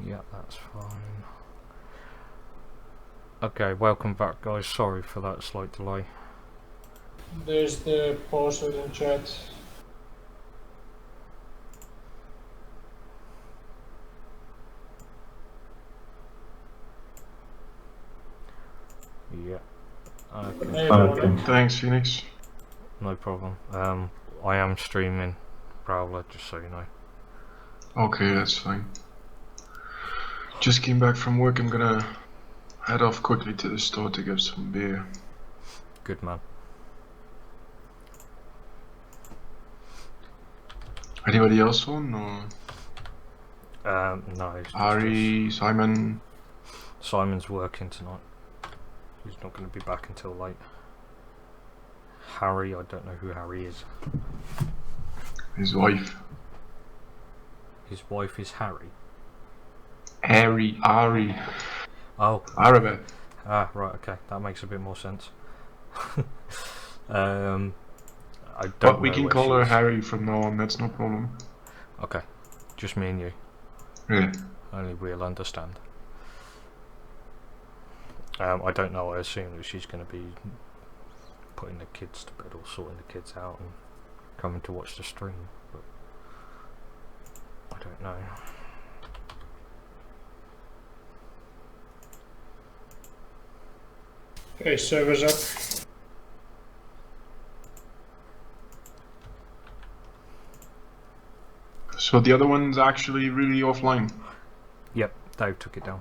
Yeah, that's fine. Okay, welcome back, guys. Sorry for that slight delay. There's the password in chat. Yeah. Okay. Hey, everyone. Thanks, Phoenix. No problem. I am streaming Prowler, just so you know. Okay, that's fine. Just came back from work. I'm gonna head off quickly to the store to get some beer. Good man. Anybody else on? Or No, it's just Ari, Simon? Simon's working tonight. He's not going to be back until late. Harry, I don't know who Harry is. His wife. His wife is Harry. Ari. Oh. Arabet. Ah, right, okay. That makes a bit more sense. I don't But we know can where call she her is. Harry from now on, that's no problem. Okay. Just me and you. Yeah. Only we'll understand. I don't know. I assume that she's going to be putting the kids to bed or sorting the kids out and coming to watch the stream, but I don't know. Okay, server's up. So the other one's actually really offline. Yep, Dave took it down.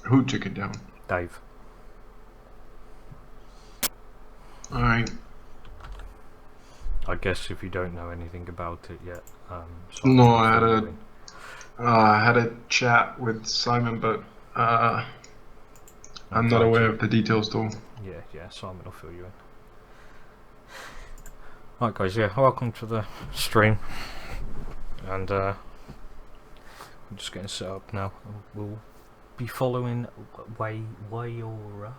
Who took it down? Dave. Alright. I guess if you don't know anything about it yet, No, Simon I will fill you in. had a chat with Simon, but I'm not aware of the details though. Yeah, Simon will fill you in. Right guys, yeah, welcome to the stream. And I'm just getting set up now. We'll be following Wayora.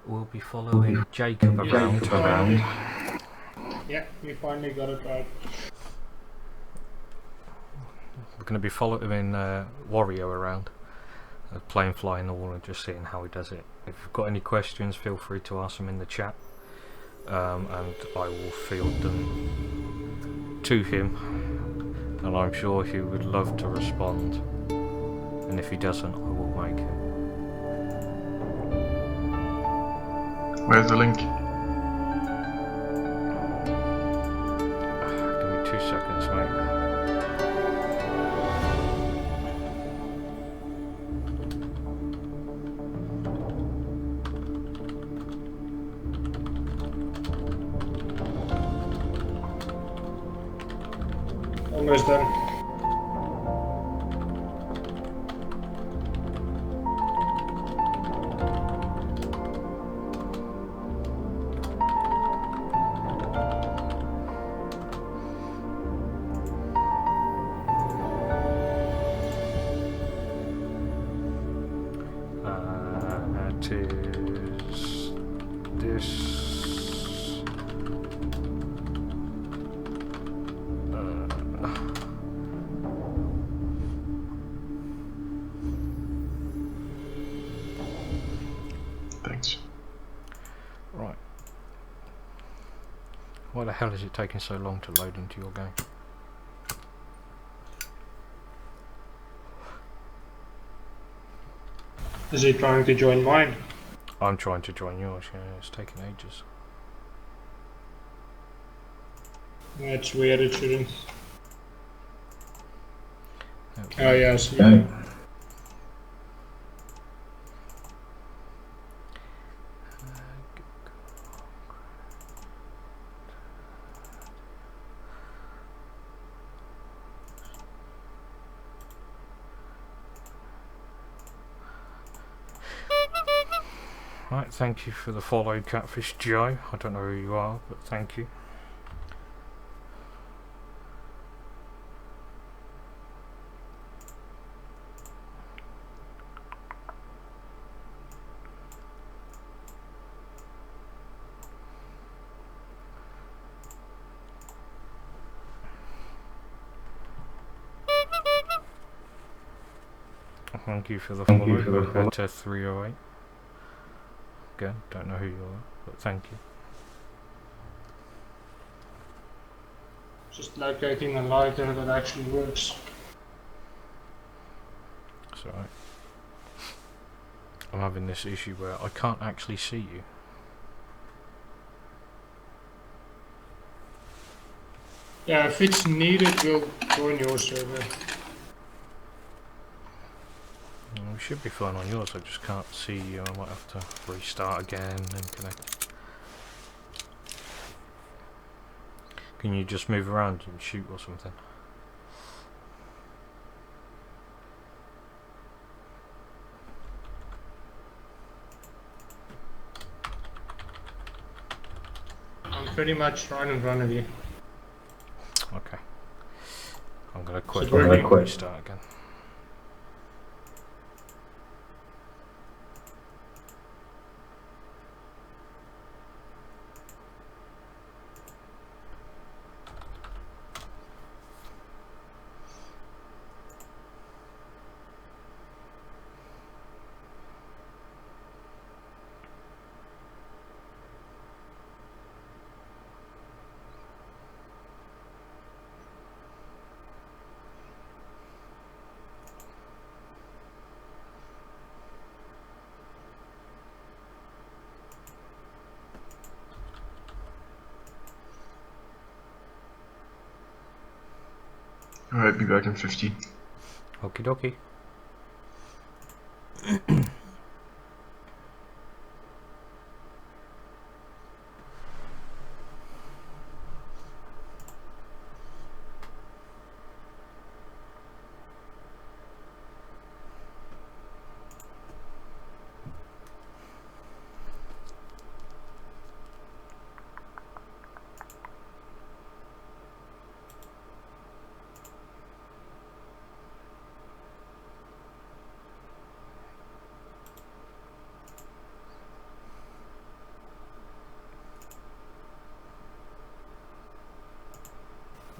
We'll be following Jacob around. Yeah, we finally got it right. We're going to be following Wario around, playing Fly in the Wall and just seeing how he does it. If you've got any questions, feel free to ask them in the chat, and I will field them to him, and I'm sure he would love to respond, and if he doesn't, I will make him. Where's the link? Give me 2 seconds, mate. Almost done. It is this. Thanks. Right. Why the hell is it taking so long to load into your game? Is he trying to join mine? I'm trying to join yours, yeah, it's taking ages. That's weird, it shouldn't. There Oh, we go. yes, yeah. Right, thank you for the follow, Catfish Joe. I don't know who you are, but thank you. Thank you for the follow. Better 308. Again, don't know who you are, but thank you. Just locating a lighter that actually works. It's alright. I'm having this issue where I can't actually see you. Yeah, if it's needed, we'll join your server. We should be fine on yours, I just can't see you. I might have to restart again and connect. Can you just move around and shoot or something? I'm pretty much right in front of you. Okay. I'm gonna quit we're and good. restart again. Alright, be back in 15. Okie dokie.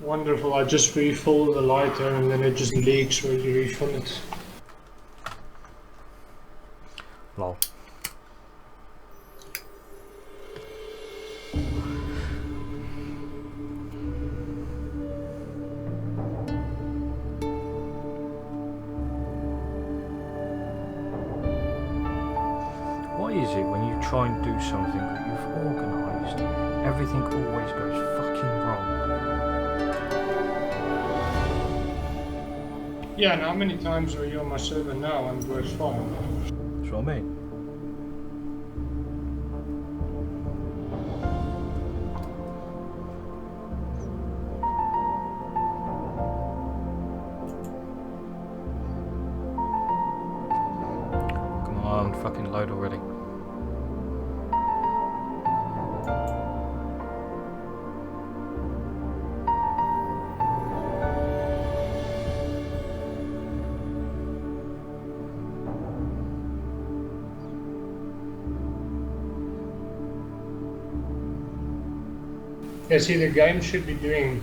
Wonderful, I just refilled the lighter and then it just leaks when you refill it. Lol. Why is it when you try and do something that you've organised, everything always goes fucking wrong? Yeah, and how many times are you on my server now and it works fine? That's what I mean. Come on, fucking load already. Yeah, see, the game should be doing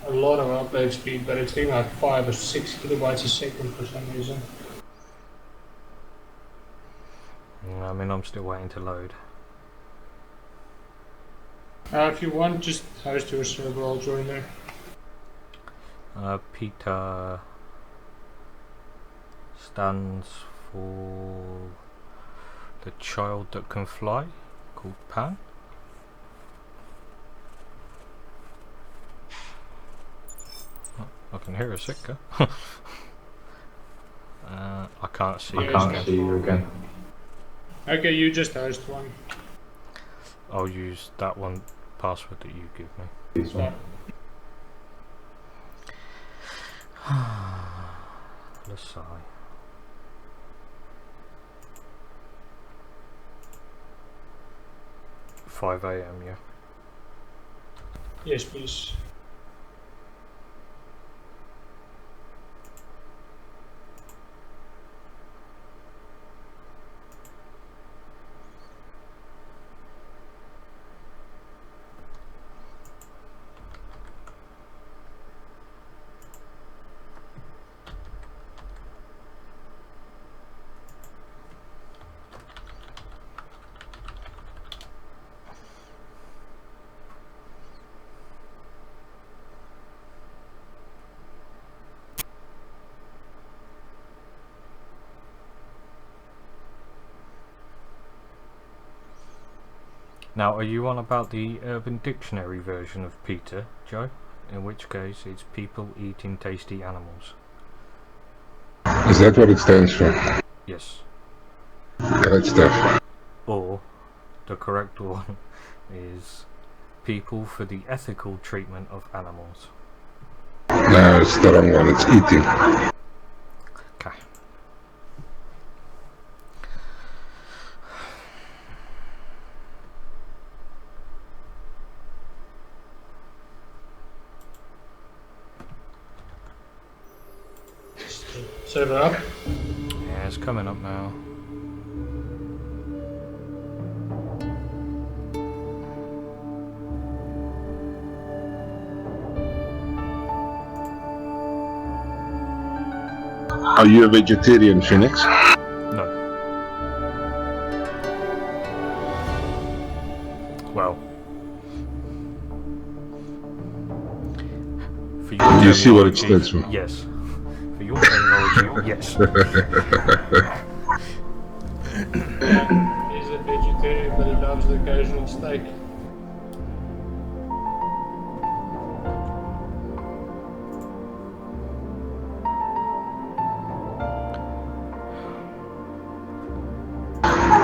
a lot of upload speed, but it's doing like 5 or 6 kilobytes a second for some reason. I mean, I'm still waiting to load. If you want, just host your server, I'll join there. Peter stands for the child that can fly, called Pan. Oh, I can hear a Sitka. I can't see. I can't see you again. Okay, you just host one. I'll use that one password that you give me. This one. Let's sigh. "5 AM, yeah. Yes, please. Now, are you on about the Urban Dictionary version of Peter, Joe? In which case, it's people eating tasty animals. Is that what it stands for? Yes. Great stuff. Or, the correct one is people for the ethical treatment of animals. No, it's the wrong one. It's eating. Okay. Server up. Yeah, it's coming up now. Are you a vegetarian, Phoenix? No. Well. For your Do you see what it terminology, stands for? yes. For your terminology, yes. He's a vegetarian, but he loves the occasional steak.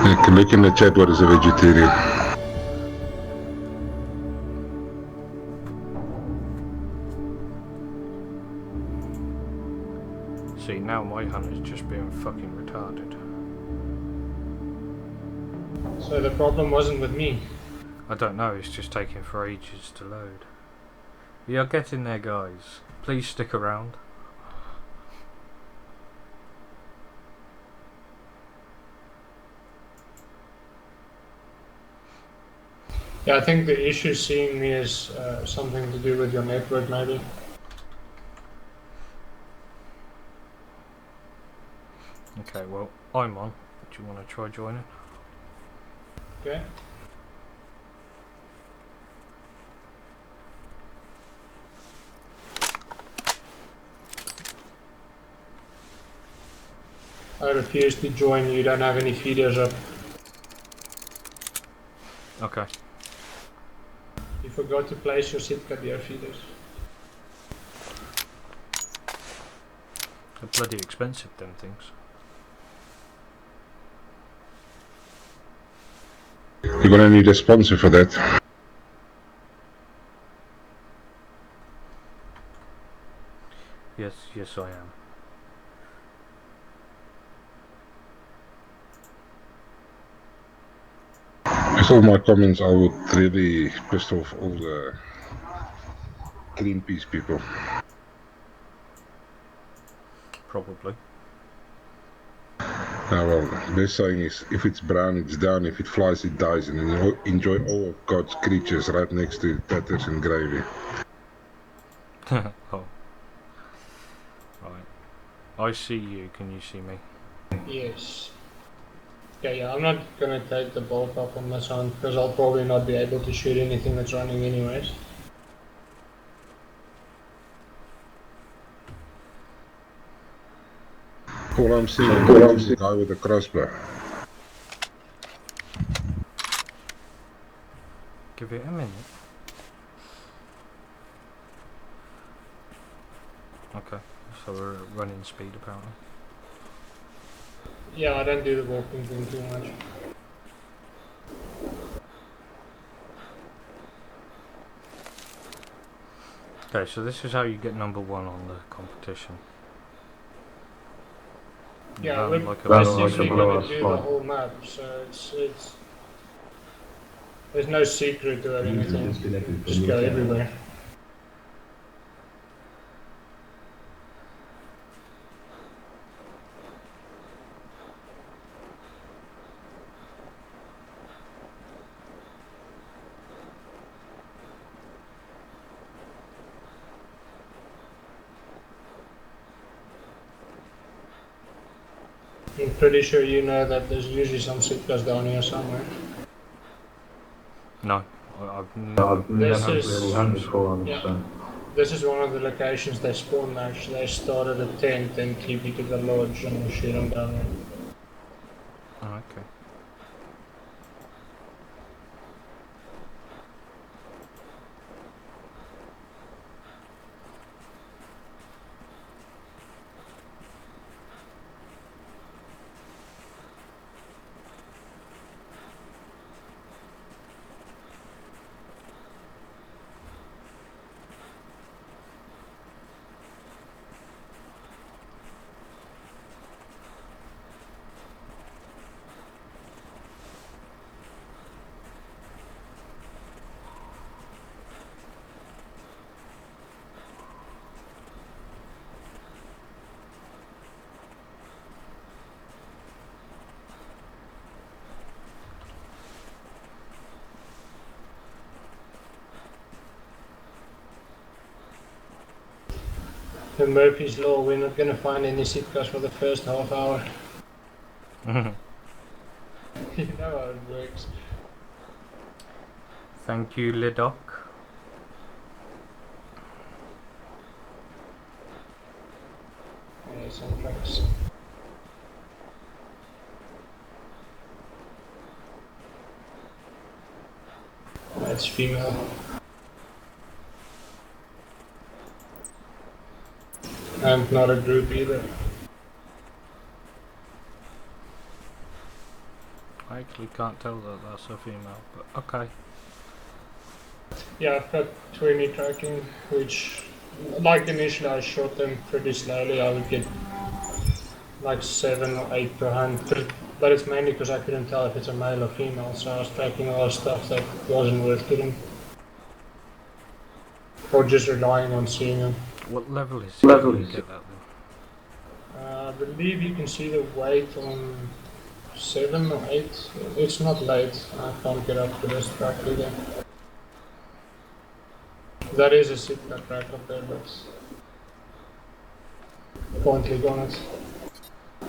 You can look in the chat what is a vegetarian. See, now my hunt is just being fucking retarded. So the problem wasn't with me. I don't know, it's just taking for ages to load. We are getting there, guys. Please stick around. Yeah, I think the issue seeing me is something to do with your network, maybe. Okay, well, I'm on. Do you want to try joining? Okay. I refuse to join. You don't have any feeders up. Okay. You forgot to place your Sitka deer feeders. They're bloody expensive, them things. You're gonna need a sponsor for that. Yes, yes I am. With all my comments, I would really piss off all the Greenpeace people. Probably. Now, well, their saying is, if it's brown, it's down. If it flies, it dies. And then enjoy all of God's creatures right next to tatters and gravy. Oh. Right. I see you, can you see me? Yes. Okay, yeah, I'm not gonna take the bolt up on this one because I'll probably not be able to shoot anything that's running anyways. All I'm seeing is a guy with a crossbow. Give it a minute. Okay, so we're at running speed apparently. Yeah, I don't do the walking thing too much. Okay, so this is how you get number one on the competition. You Yeah, run we're like a basically blower. gonna do the whole map, so it's there's no secret to it or anything. Just go everywhere. I'm pretty sure you know that there's usually some Sitkas down here somewhere. No, I've never This had is before. yeah. This is one of the locations they spawn match. They started a tent and TP to the lodge and we shoot them down there. Oh, okay. The Murphy's Law, we're not gonna find any Sitkas for the first half hour. You know how it works. Thank you, Lidoc. Yeah, some tracks. That's female. And not a group either. I actually can't tell that that's a female, but okay. Yeah, I've got 20 tracking, which, like initially I shot them pretty slowly. I would get like 7 or 8 per hand, but it's mainly because I couldn't tell if it's a male or female, so I was tracking a lot of stuff that wasn't worth getting. Or just relying on seeing them. What level is it? Level is it? I believe you can see the weight on 7 or 8. It's not late. I can't get up to this track either. That is a Sitka track up there, but can't click on it.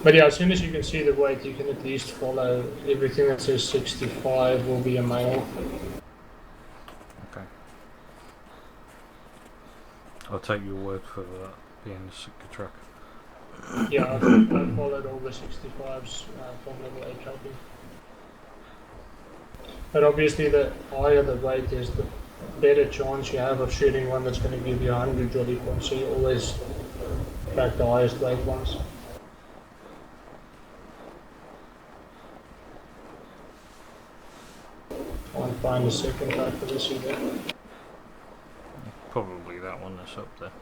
But yeah, as soon as you can see the weight, you can at least follow everything that says 65 will be a male. Okay. I'll take your word for that being a Sitka track. Yeah, I followed all the 65s from level 8 tracking. But obviously the higher the weight is, the better chance you have of shooting one that's going to give you 100 jolly points, so you always track the highest weight ones. Can't find a second track for this either. Probably that one that's up there.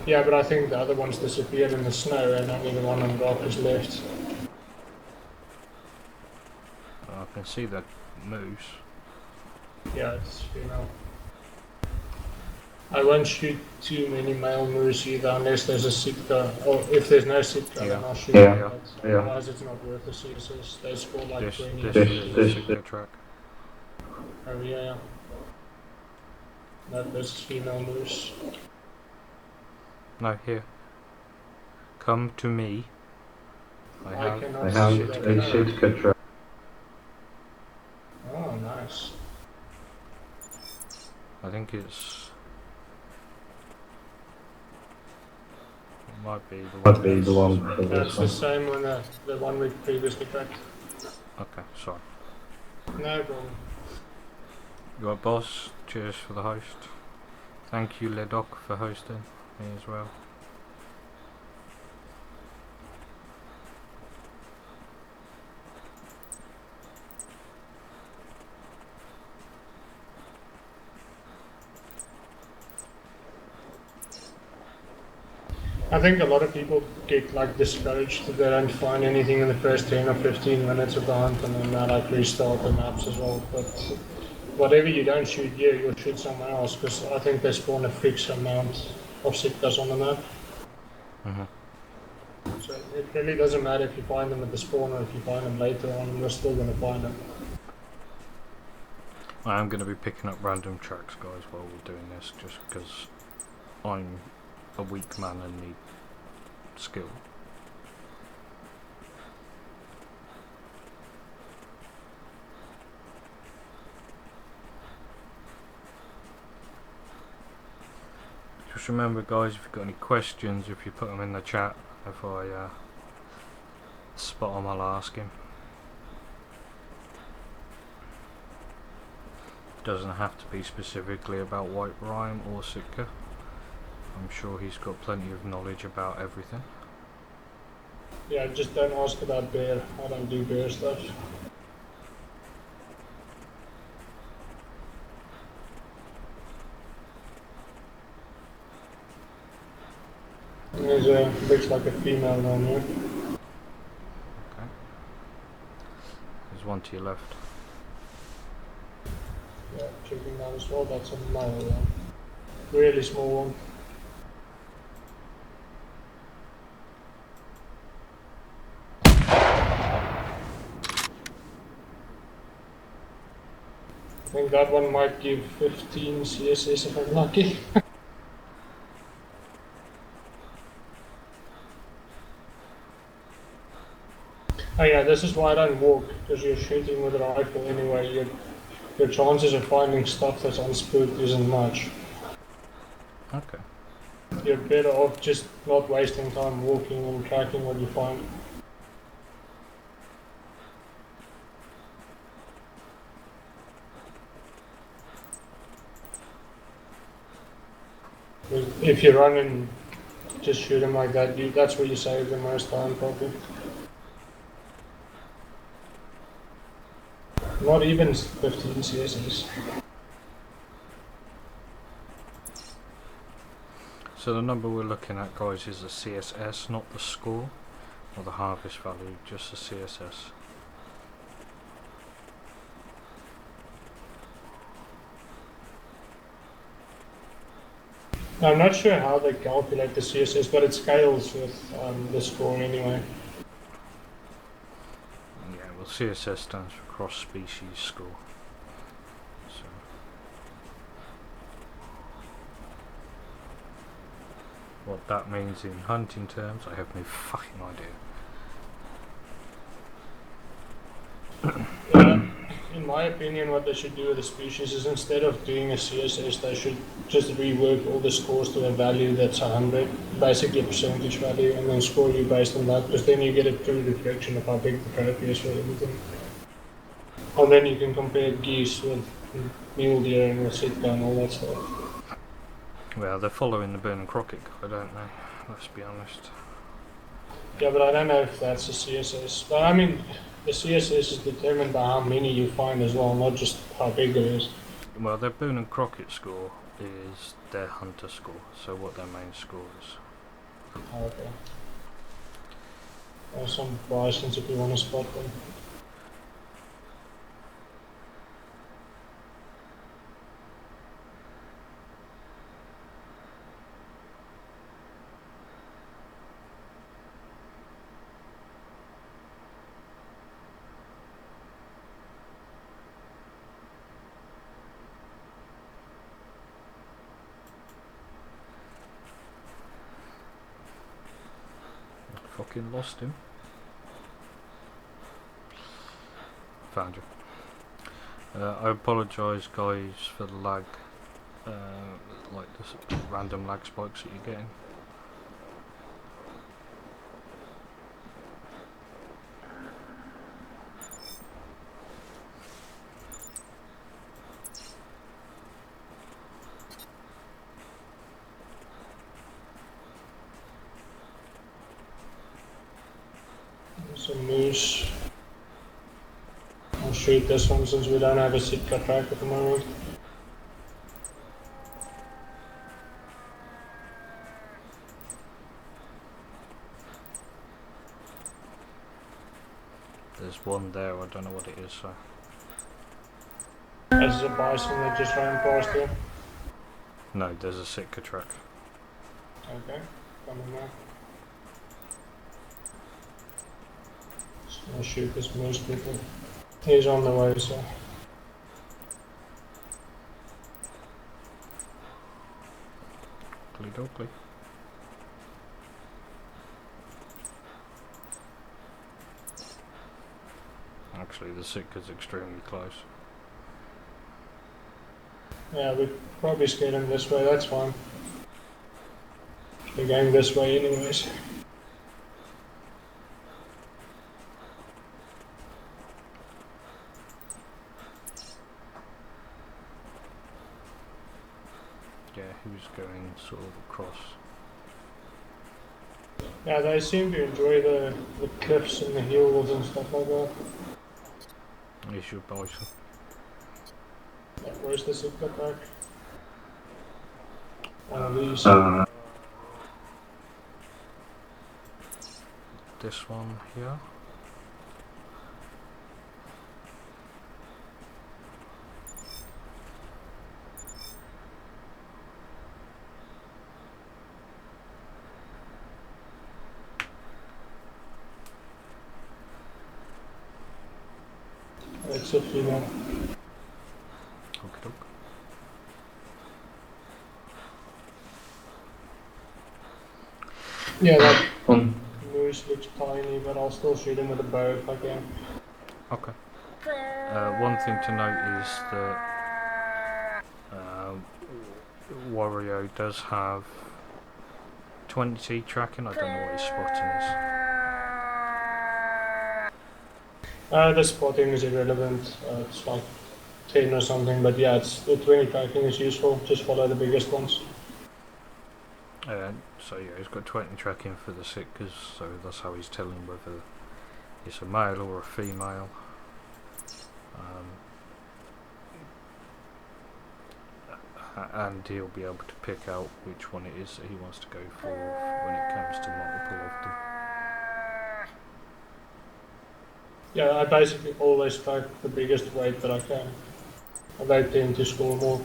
Yeah, but I think the other ones disappeared in the snow and only the one on rock is left. I can see that moose. Yeah, it's female. I won't shoot too many male moose either unless there's a Sitka, or if there's no Sitka then I'll shoot that. Otherwise it's not worth the CSS, they score like 20. This is a Sitka track. Oh yeah. That is female moose. No, here. Come to me. I have a Sitka track. Oh, nice. I think it's... It might be the one. That's the same one, the one we previously tracked. Okay, sorry. No problem. You are boss. Cheers for the host. Thank you, Ledoc, for hosting me as well. I think a lot of people get like discouraged if they don't find anything in the first 10 or 15 minutes of the hunt, and then they like restart the maps as well. But whatever you don't shoot here, you'll shoot somewhere else, because I think they spawn a fixed amount of Sitkas on the map. So it really doesn't matter if you find them at the spawn or if you find them later on, you're still going to find them. I am going to be picking up random tracks, guys, while we're doing this, just because I'm a weak man and need skill. Just remember, guys, if you've got any questions, if you put them in the chat, if I spot them, I'll ask him. Doesn't have to be specifically about White Rime or Sitka. I'm sure he's got plenty of knowledge about everything. Yeah, just don't ask about bear. I don't do bear stuff. There's looks like a female down here. Okay. There's one to your left. Yeah, checking that as well. That's a male one. Really small one. I think that one might give 15 CSS if I'm lucky. Oh yeah, this is why I don't walk, because you're shooting with a rifle anyway. Your chances of finding stuff that's unspooked isn't much. Okay. You're better off just not wasting time walking and tracking what you find. If you run and just shoot them like that, that's where you save the most time probably. Not even 15 CSS. So the number we're looking at, guys, is the CSS, not the score or the harvest value, just the CSS. I'm not sure how they calculate the CSS, but it scales with the score anyway. Yeah, well, CSS stands for cross-species score. So what that means in hunting terms, I have no fucking idea. In my opinion, what they should do with the species is instead of doing a CSS, they should just rework all the scores to a value that's 100, basically a percentage value, and then score you based on that, because then you get a true reflection of how big the trophy is for everything. And then you can compare geese with mule deer and the Sitka and all that stuff. Well, they're following the Burn and Crockett guide, don't they? Let's be honest. Yeah, but I don't know if that's a CSS. But I mean, the CSS is determined by how many you find as well, not just how big it is. Well, their Boone and Crockett score is their hunter score, so what their main score is. Okay. There's some bisons if you want to spot them. Fucking lost him. Found you. I apologise, guys, for the lag, like this random lag spikes that you're getting. There's a moose. I'll shoot this one since we don't have a Sitka track at the moment. There's one there, I don't know what it is, so. This is a bison that just ran past here. No, there's a Sitka track. Okay, coming now. Just gonna shoot this moose quickly. He's on the way, so. Oakley dokley. Actually, the Sitka's extremely close. Yeah, we probably scared him this way, that's fine. We're going this way anyways. Yeah, he was going sort of across. Yeah, they seem to enjoy the cliffs and the hills and stuff like that. Is your bison? Yeah, where's the Sitka track? One of these. This one here. It's a female. Okie doke. Yeah, that On moose moose looks tiny, but I'll still shoot him with a bow if I can. Okay. One thing to note is that Wario does have 20 tracking. I don't know what his spotting is. The spotting is irrelevant. It's like 10 or something, but yeah, the 20 tracking is useful. Just follow the biggest ones. So yeah, he's got 20 tracking for the Sitkas, so that's how he's telling whether it's a male or a female. And he'll be able to pick out which one it is that he wants to go for when it comes to multiple of them. Yeah, I basically always track the biggest weight that I can. And they tend to score more.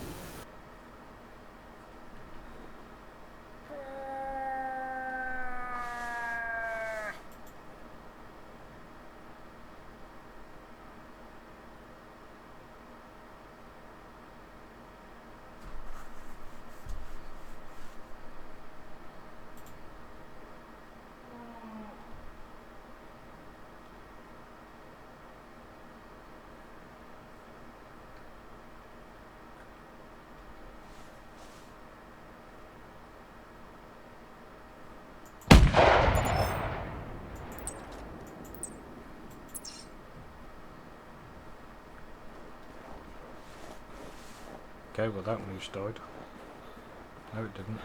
Okay, well that moose died. No, it didn't.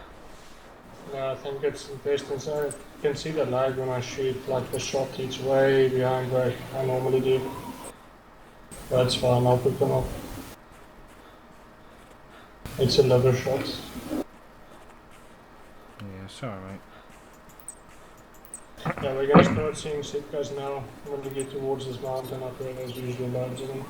No, I think it's in distance. I can see the lag when I shoot, like the shot hits way behind where I normally do. That's fine, I'll pick them up. It's a liver shot. Yeah, sorry, mate. Yeah, we're gonna start seeing Sitkas now when we get towards this mountain up where there's usually loads of them.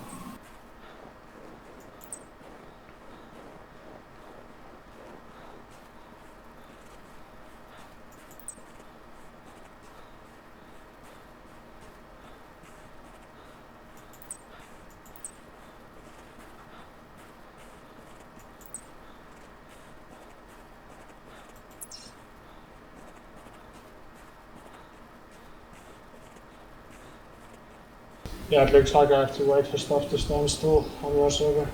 Yeah, it looks like I have to wait for stuff to stand still on your server.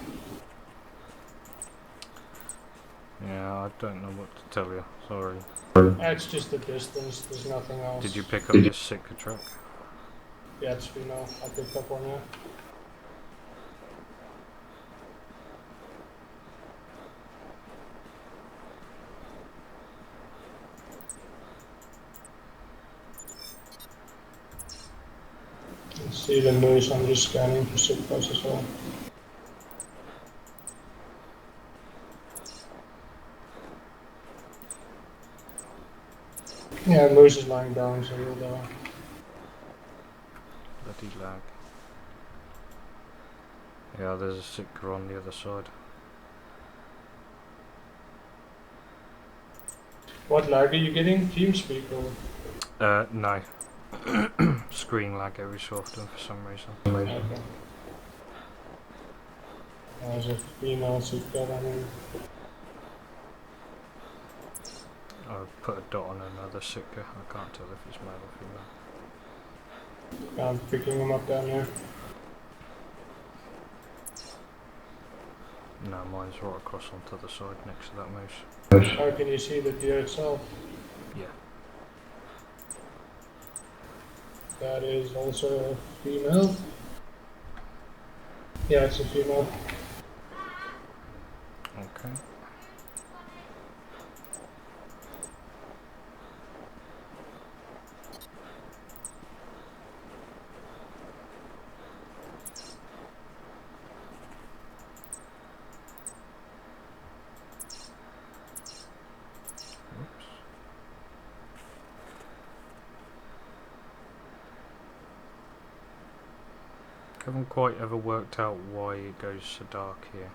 Yeah, I don't know what to tell you. Sorry. It's just the distance, there's nothing else. Did you pick up this Sitka truck? Yeah, it's female. I picked up one, yeah. See the moose, I'm just scanning for Sitkas as well. Yeah, moose is lying down, so he'll die. Bloody lag. Yeah, there's a Sitka on the other side. What lag are you getting? TeamSpeak or? No. Screen lag every so often for some reason. Okay. There's a female Sitka, I mean. I've put a dot on another Sitka. I can't tell if it's male or female. I'm picking them up down here. No, mine's right across onto the side next to that moose. How can you see the deer itself? Yeah. That is also a female. Yeah, it's a female. Okay. Oops. Haven't quite ever worked out why it goes so dark here.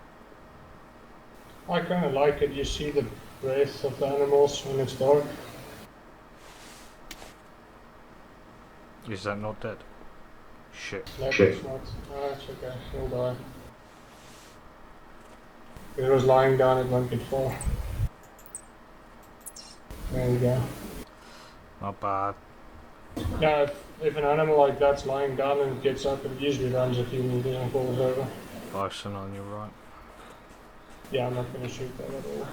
I kind of like it. You see the breath of the animals when it's dark. Is that not dead? Shit. Like it's not. Ah, it's okay. He'll die. If it was lying down, it won't get far. There we go. Not bad. Yeah, if an animal like that's lying down and it gets up, it usually runs a few meters and falls over. Bison on your right. Yeah, I'm not going to shoot that at all.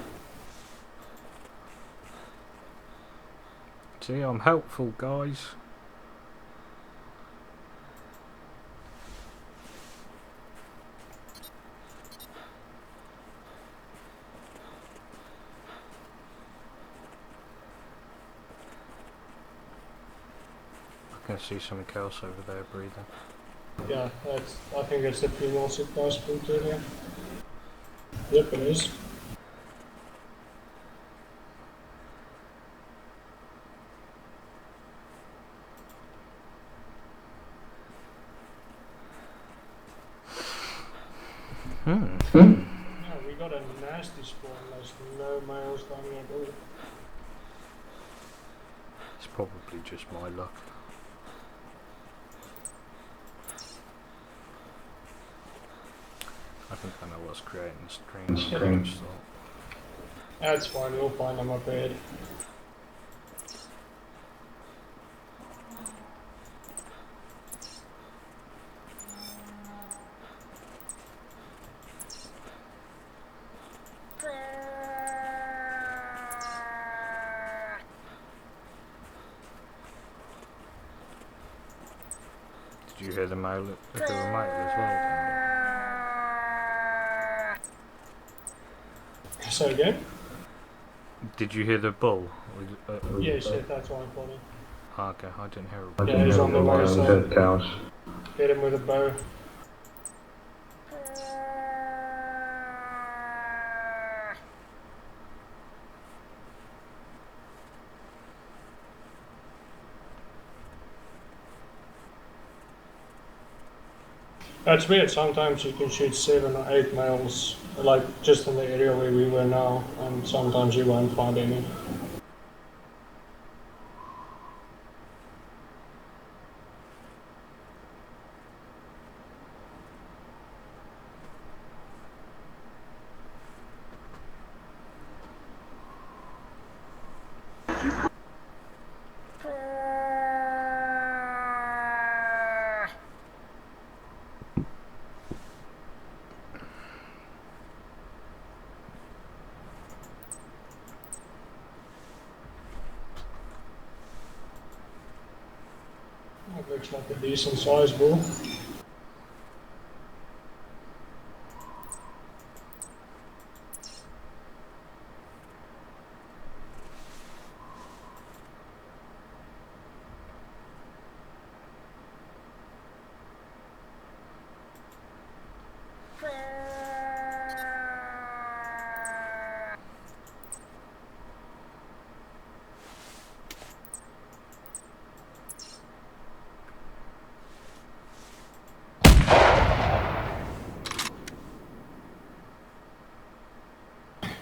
See, I'm helpful, guys. I can see something else over there breathing. Yeah, I think it's the female Sitka spooked earlier. Yep, it is. Yeah, we got a nasty spawn. There's no males down here at all. It's probably just my luck. I think I know what's creating the strange thought. That's fine, we'll find them up ahead. Did you hear the male as well? So again? Did you hear the bull? Yes, yeah, that's why I'm calling. Okay, I didn't hear a bull. Yeah, he's on the way, so hit him with a bow. It's weird, sometimes you can shoot 7 or 8 males, like just in the area where we were now, and sometimes you won't find any. That looks like a decent sized bull.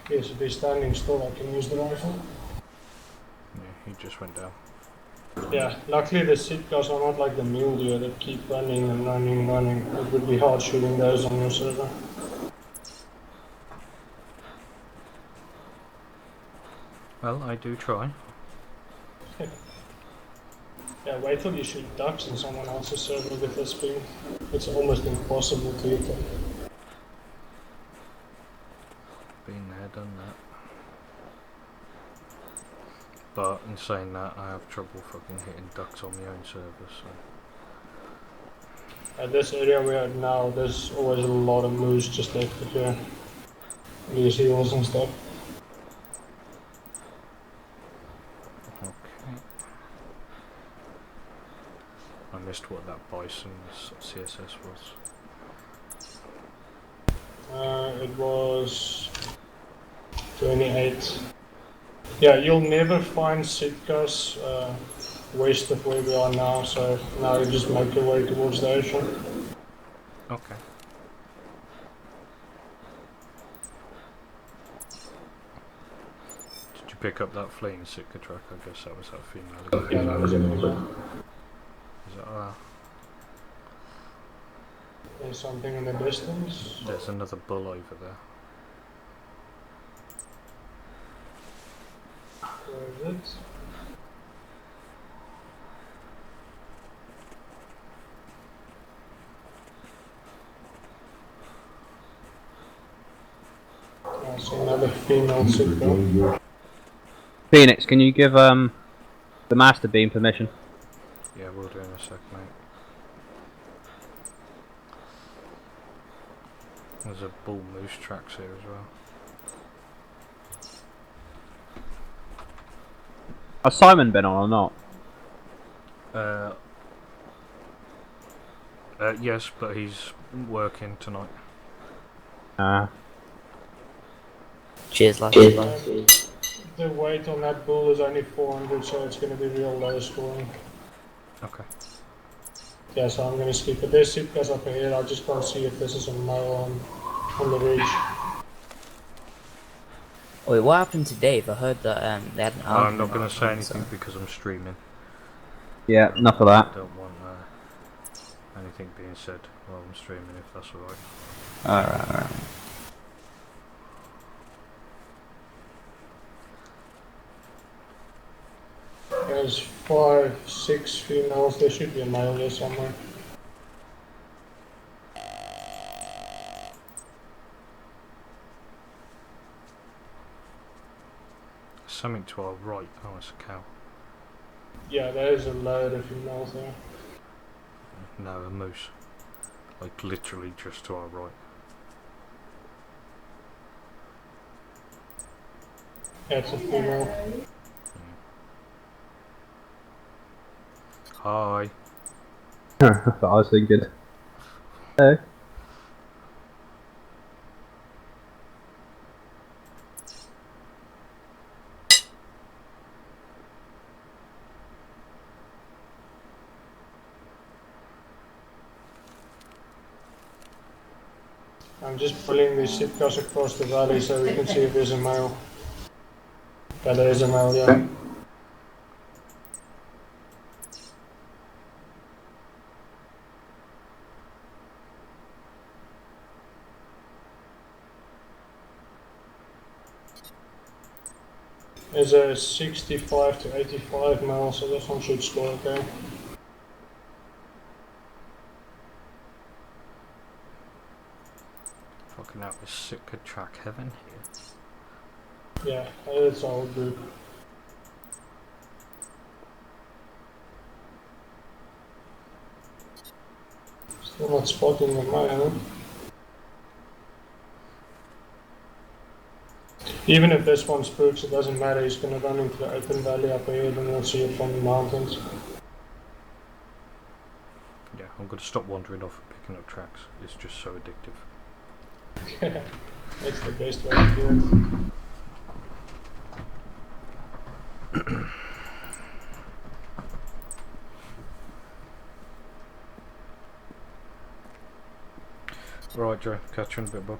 Yes, if he's standing still, I can use the rifle. Yeah, he just went down. Yeah, luckily the Sitkas are not like the mule deer that keep running and running and running. It would be hard shooting those on your server. Well, I do try. Yeah, wait till you shoot ducks on someone else's server with this ping. It's almost impossible to hit them. Been there, done that. But in saying that, I have trouble fucking hitting ducks on my own server, so... At this area we're at now, there's always a lot of moose just left of here. These hills and stuff. Okay. I missed what that bison's CSS was. It was 28. Yeah, you'll never find Sitkas west of where we are now, so now you just make your way towards the ocean. Okay. Did you pick up that fleeing Sitka truck? I guess that was that female. Yeah, that was it. Is it, There's something in the distance. there's another bull over there. Where is it? So another female signal. Phoenix, can you give the master beam permission? Yeah, we'll do in a sec, mate. There's a bull moose tracks here as well. Has Simon been on or not? Yes, but he's working tonight. Cheers, lads. The weight on that bull is only 400, so it's going to be real low scoring. Okay. Yeah, so I'm going to skip it. There's Sipkas up ahead. I just can't see if this is a male on the ridge. Wait, what happened to Dave? I heard that they had an I'm argument. not going to say on anything so- because I'm streaming. Yeah, enough of I that. don't want anything being said while I'm streaming, if that's alright. Alright. There's 5, 6 females. There should be a male there somewhere. Something to our right. Oh, it's a cow. Yeah, there's a load of females there. No, a moose. Like literally just to our right. That's a female. Hi. That's what I was thinking. Hello. I'm just pulling these Sipkas across the valley so we can see if there's a male. Yeah, there is a male, yeah. There's a 65 to 85 mile, so this one should score okay. Fucking out with Sitka track heaven here. Yeah, it's all good. Still not spotting the male. Even if this one spooks, it doesn't matter, he's gonna run into the open valley up ahead and we'll see it from the mountains. Yeah, I'm going to stop wandering off and picking up tracks. It's just so addictive. That's the best way to do it. Right, Joe, catch you in a bit, bud.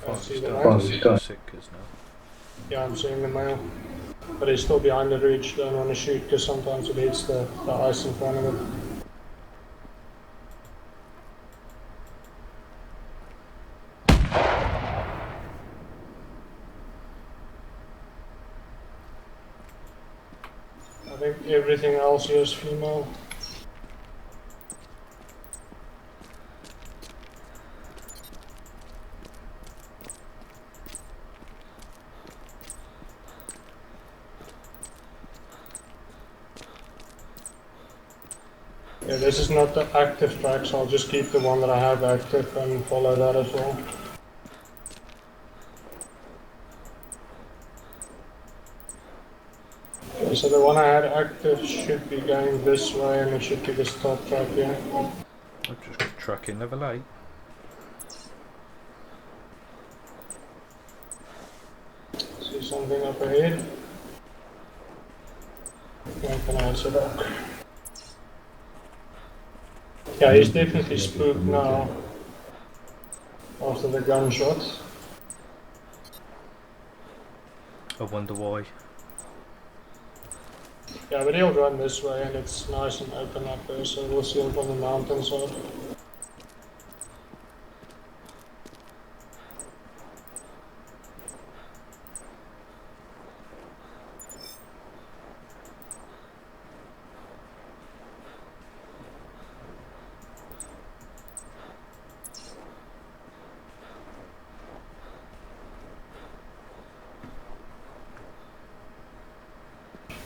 I see the Finally male. starting to see the Sitkas now. Yeah, I'm seeing the male. But he's still behind the ridge, don't want to shoot because sometimes it hits the ice in front of him. I think everything else here is female. Yeah, this is not the active track, so I'll just keep the one that I have active and follow that as well. Okay, so the one I had active should be going this way and it should be this top track here. I've just got tracking level 8. See something up ahead. Where can I set up? Yeah, he's definitely spooked now. After the gunshot. I wonder why. Yeah, but he'll run this way and it's nice and open up there, so we'll see him from the mountainside.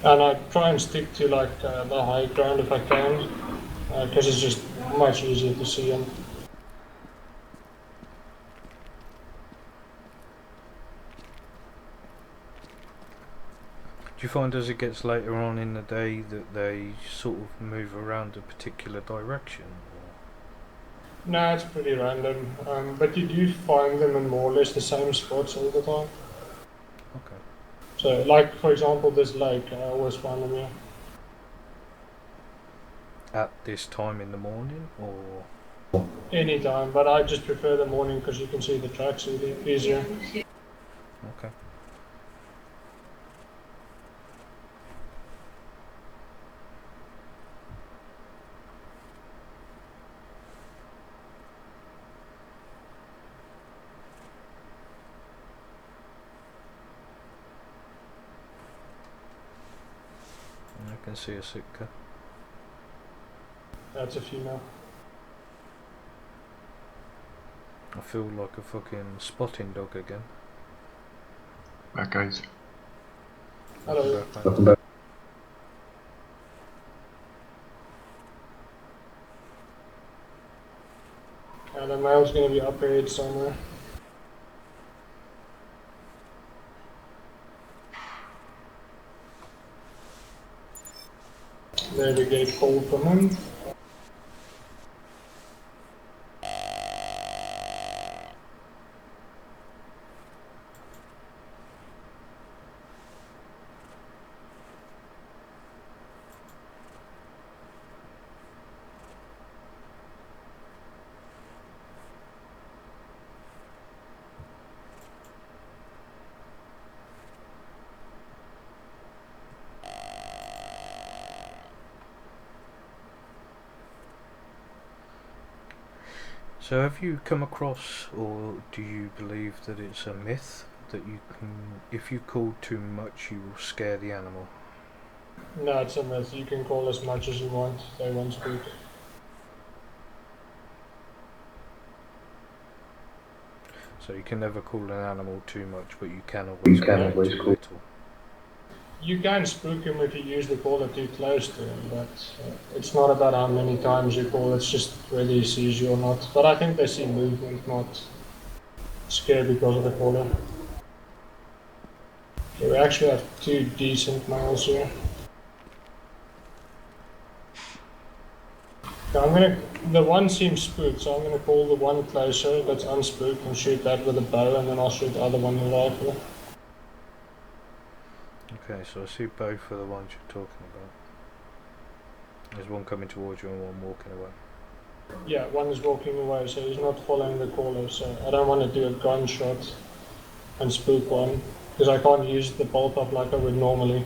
And I try and stick to like the high ground if I can, because it's just much easier to see them. Do you find as it gets later on in the day that they sort of move around a particular direction? Or? No, it's pretty random, but you do find them in more or less the same spots all the time. Okay. So, like for example, this lake, I always find them here. At this time in the morning, or? Anytime, but I just prefer the morning because you can see the tracks easier. Okay. I can see a Sitka. That's a female. I feel like a fucking spotting dog again. Back guys. Hello. Welcome back. The male's going to be up ahead somewhere. There we get a call from him. So have you come across, or do you believe that it's a myth that you can, if you call too much, you will scare the animal? No, it's a myth. You can call as much as you want. They won't speak. So you can never call an animal too much, but you can always call too little. You can spook him if you use the caller too close to him, but it's not about how many times you call, it's just whether he sees you or not. But I think they see movement, not scared because of the caller. Okay, we actually have two decent males here. Okay, the one seems spooked, so I'm going to call the one closer that's unspooked and shoot that with a bow, and then I'll shoot the other one with a rifle. Okay, so I see both of the ones you're talking about. There's one coming towards you and one walking away. Yeah, one is walking away, so he's not following the caller, so I don't want to do a gunshot and spook one, because I can't use the bullpup like I would normally.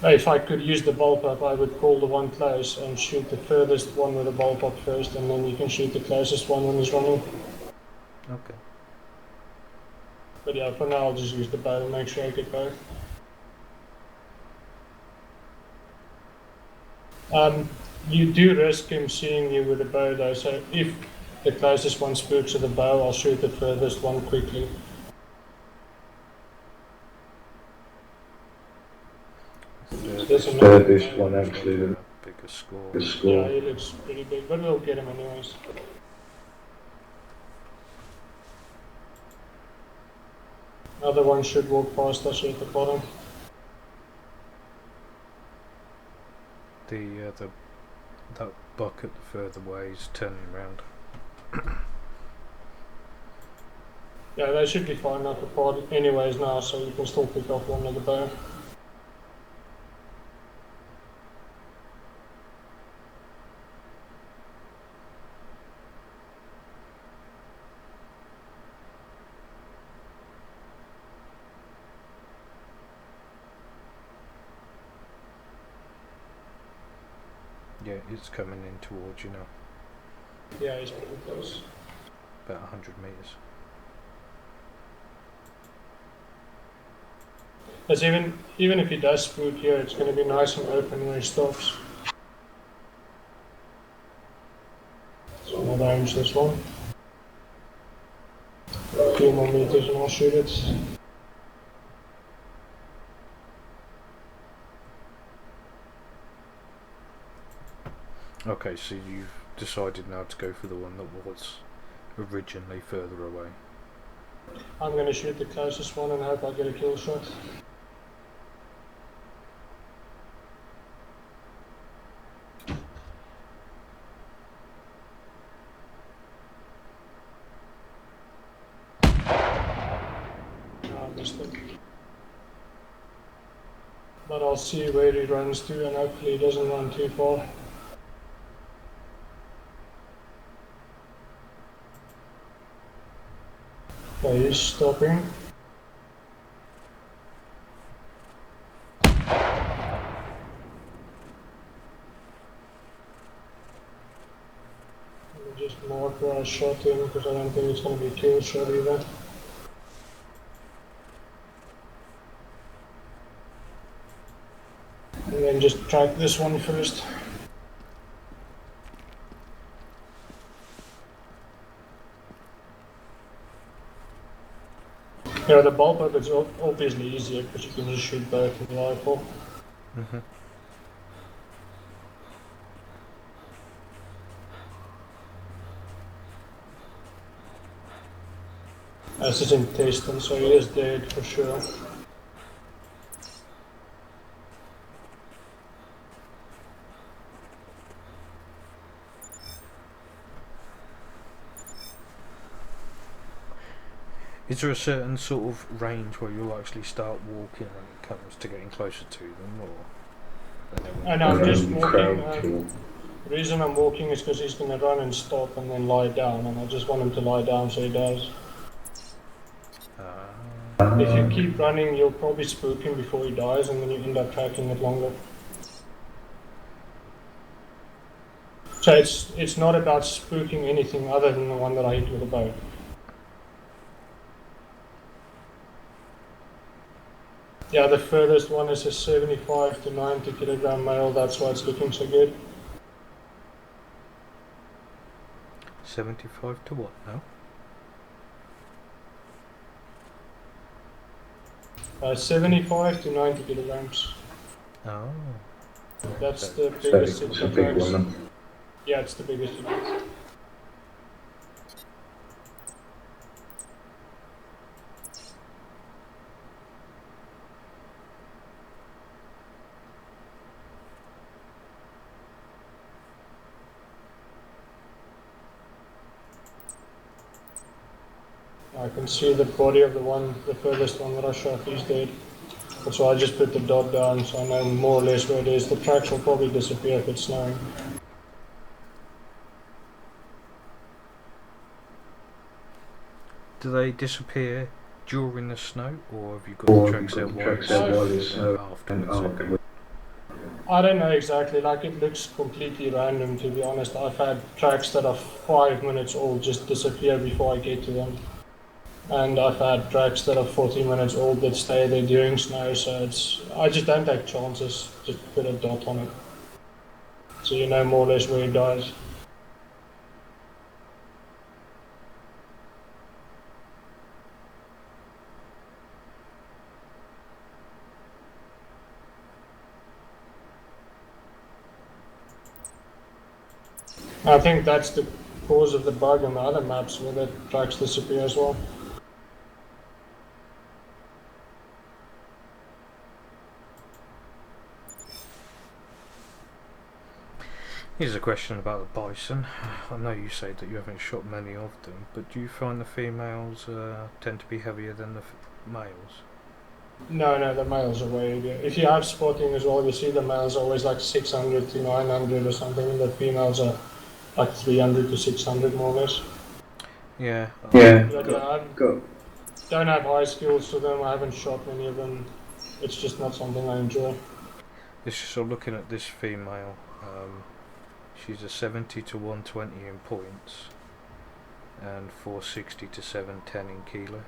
If I could use the bullpup, I would call the one close and shoot the furthest one with the bullpup first, and then you can shoot the closest one when he's running. Okay. But yeah, for now I'll just use the bow and make sure I get both. You do risk him seeing you with a bow though, so if the closest one spooks with a bow, I'll shoot the furthest one quickly. This one actually a bigger score. Yeah, he looks pretty big, but we'll get him anyways. Other one should walk past us here at the bottom. That bucket further away is turning around. Yeah, they should be fine enough apart anyways now, so you can still pick off one of the bow. Yeah, it's coming in towards you now. Yeah, he's pretty close. About 100 meters. But even if he does spook here, it's going to be nice and open when he stops. So I'm going to range this one. A few more meters and I'll shoot it. Okay, so you've decided now to go for the one that was originally further away. I'm gonna shoot the closest one and hope I get a kill shot. I missed it. But I'll see where he runs to and hopefully he doesn't run too far. Okay, he's stopping. Let me just mark where I shot him because I don't think it's going to be a kill shot either. And then just track this one first. Yeah, the bullpup is obviously easier because you can just shoot both with the rifle. Mm-hmm. This is in testing, so he is dead for sure. Is there a certain sort of range where you'll actually start walking when it comes to getting closer to them, or? And I'm just Crowd walking. kill. The reason I'm walking is because he's going to run and stop and then lie down, and I just want him to lie down so he does. If you keep running, you'll probably spook him before he dies, and then you end up tracking it longer. So it's not about spooking anything other than the one that I hit with a bow. Yeah, the furthest one is a 75 to 90 kilogram male, that's why it's looking so good. 75 to what now? 75 to 90 kilograms. Oh. That's Okay. the biggest It's a big one. Yeah, it's the biggest one. I can see the body of the furthest one that I shot, he's dead. That's why I just put the dot down so I know more or less where it is. The tracks will probably disappear if it's snowing. Do they disappear during the snow, or have you got the tracks there while it's afterwards? I don't know exactly, like it looks completely random to be honest. I've had tracks that are 5 minutes old just disappear before I get to them. And I've had tracks that are 40 minutes old that stay there during snow, so I just don't take chances, just put a dot on it. So you know more or less where it dies. I think that's the cause of the bug on the other maps where the tracks disappear as well. Here's a question about the bison. I know you say that you haven't shot many of them, but do you find the females tend to be heavier than the males? No, the males are way heavier. If you have spotting as well, you see the males are always like 600 to 900 or something, and the females are like 300 to 600 more or less. Yeah. But, I don't have high skills for them, I haven't shot many of them. It's just not something I enjoy. So looking at this female, she's a 70 to 120 in points, and 460 to 710 in kilo.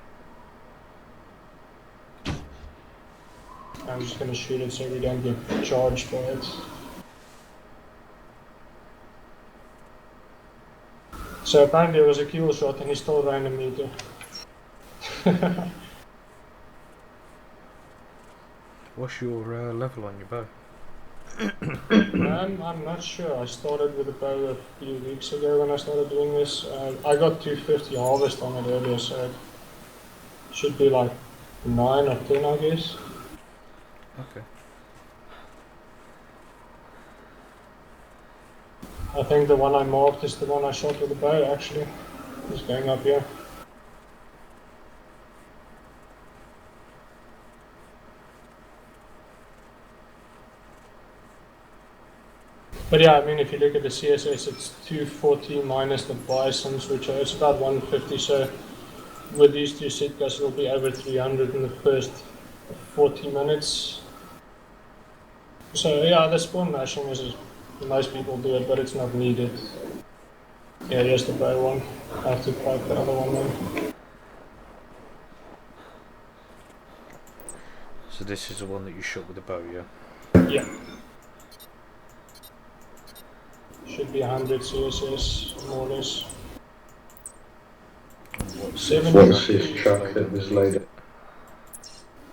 I'm just gonna shoot it so we don't get charged by it. So apparently it was a kill shot and he still ran a meter. What's your level on your bow? I'm not sure. I started with a bow a few weeks ago when I started doing this. I got 250 harvest on it earlier, so it should be like 9 or 10, I guess. Okay. I think the one I marked is the one I shot with the bow, actually. It's going up here. But yeah, I mean, if you look at the CSS, it's 240 minus the bisons, which are, it's about 150. So with these two Sitkas, it'll be over 300 in the first 40 minutes. So yeah, the spawn mashing is, most people do it, but it's not needed. Yeah, here's the bow one. I have to pipe the other one in. So this is the one that you shot with the bow, yeah? Yeah. Should be 100 CSS, more or less. What's 70 this track that was laid?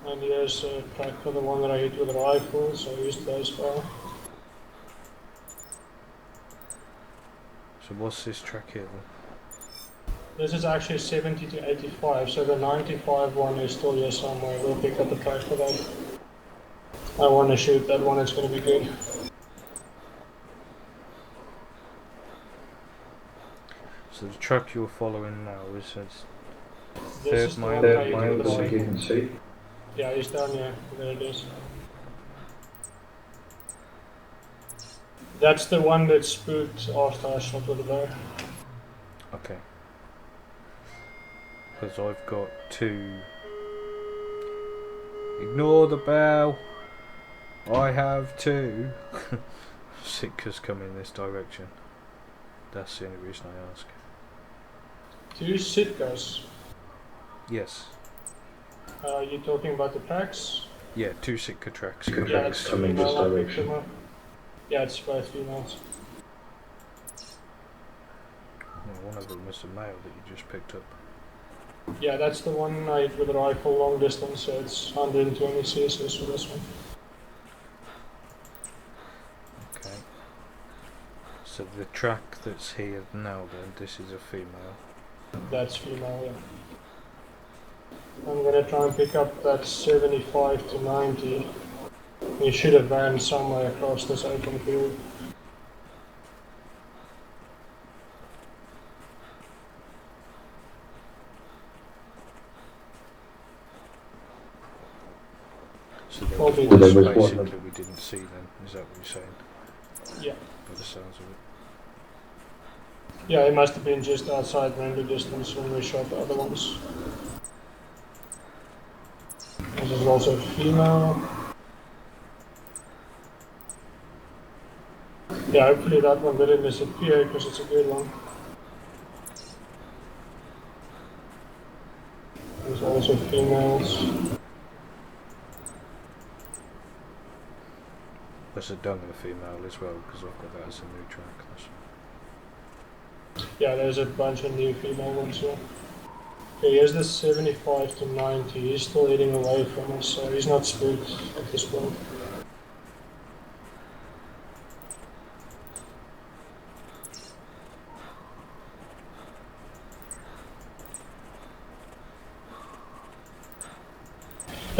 And here's a track for the one that I hit with a rifle, so I used those far. So what's this track here then? This is actually 70 to 85, so the 95 one is still here somewhere. We'll pick up the track for that. I want to shoot that one, it's going to be good. So the track you're following now is This is the one Third I mile hit with that a you rifle. can see. Yeah, it's down here. There it is. That's the one that spooked after I shot with the bow. okay. Because I've got two. Ignore the bell. I have two. Sitkas come in this direction. That's the only reason I ask. 2 Sitkas. Yes. You're talking about the tracks? Yeah, 2 Sitka tracks. Good Yeah, tracks it's coming this female, I picked direction. them up. Yeah, it's both females. Well, one of them was the male that you just picked up. Yeah, that's the one I hit with a rifle long distance, so it's 120 CSS for this one. Okay. So the track that's here now then, this is a female. That's female, yeah. I'm gonna try and pick up that 75 to 90. You should have ran somewhere across this open field. So there Probably was this one way. basically we didn't see then, is that what you're saying? Yeah. By the sounds of it. Yeah, it must have been just outside render distance when we shot the other ones. This is also female. Yeah, hopefully that one didn't disappear because it's a good one. There's also females. There's a Dunga female as well, because I've got that as a new track. Yeah, there's a bunch of new female ones here. Okay, here's the 75 to 90. He's still heading away from us, so he's not spooked at this point.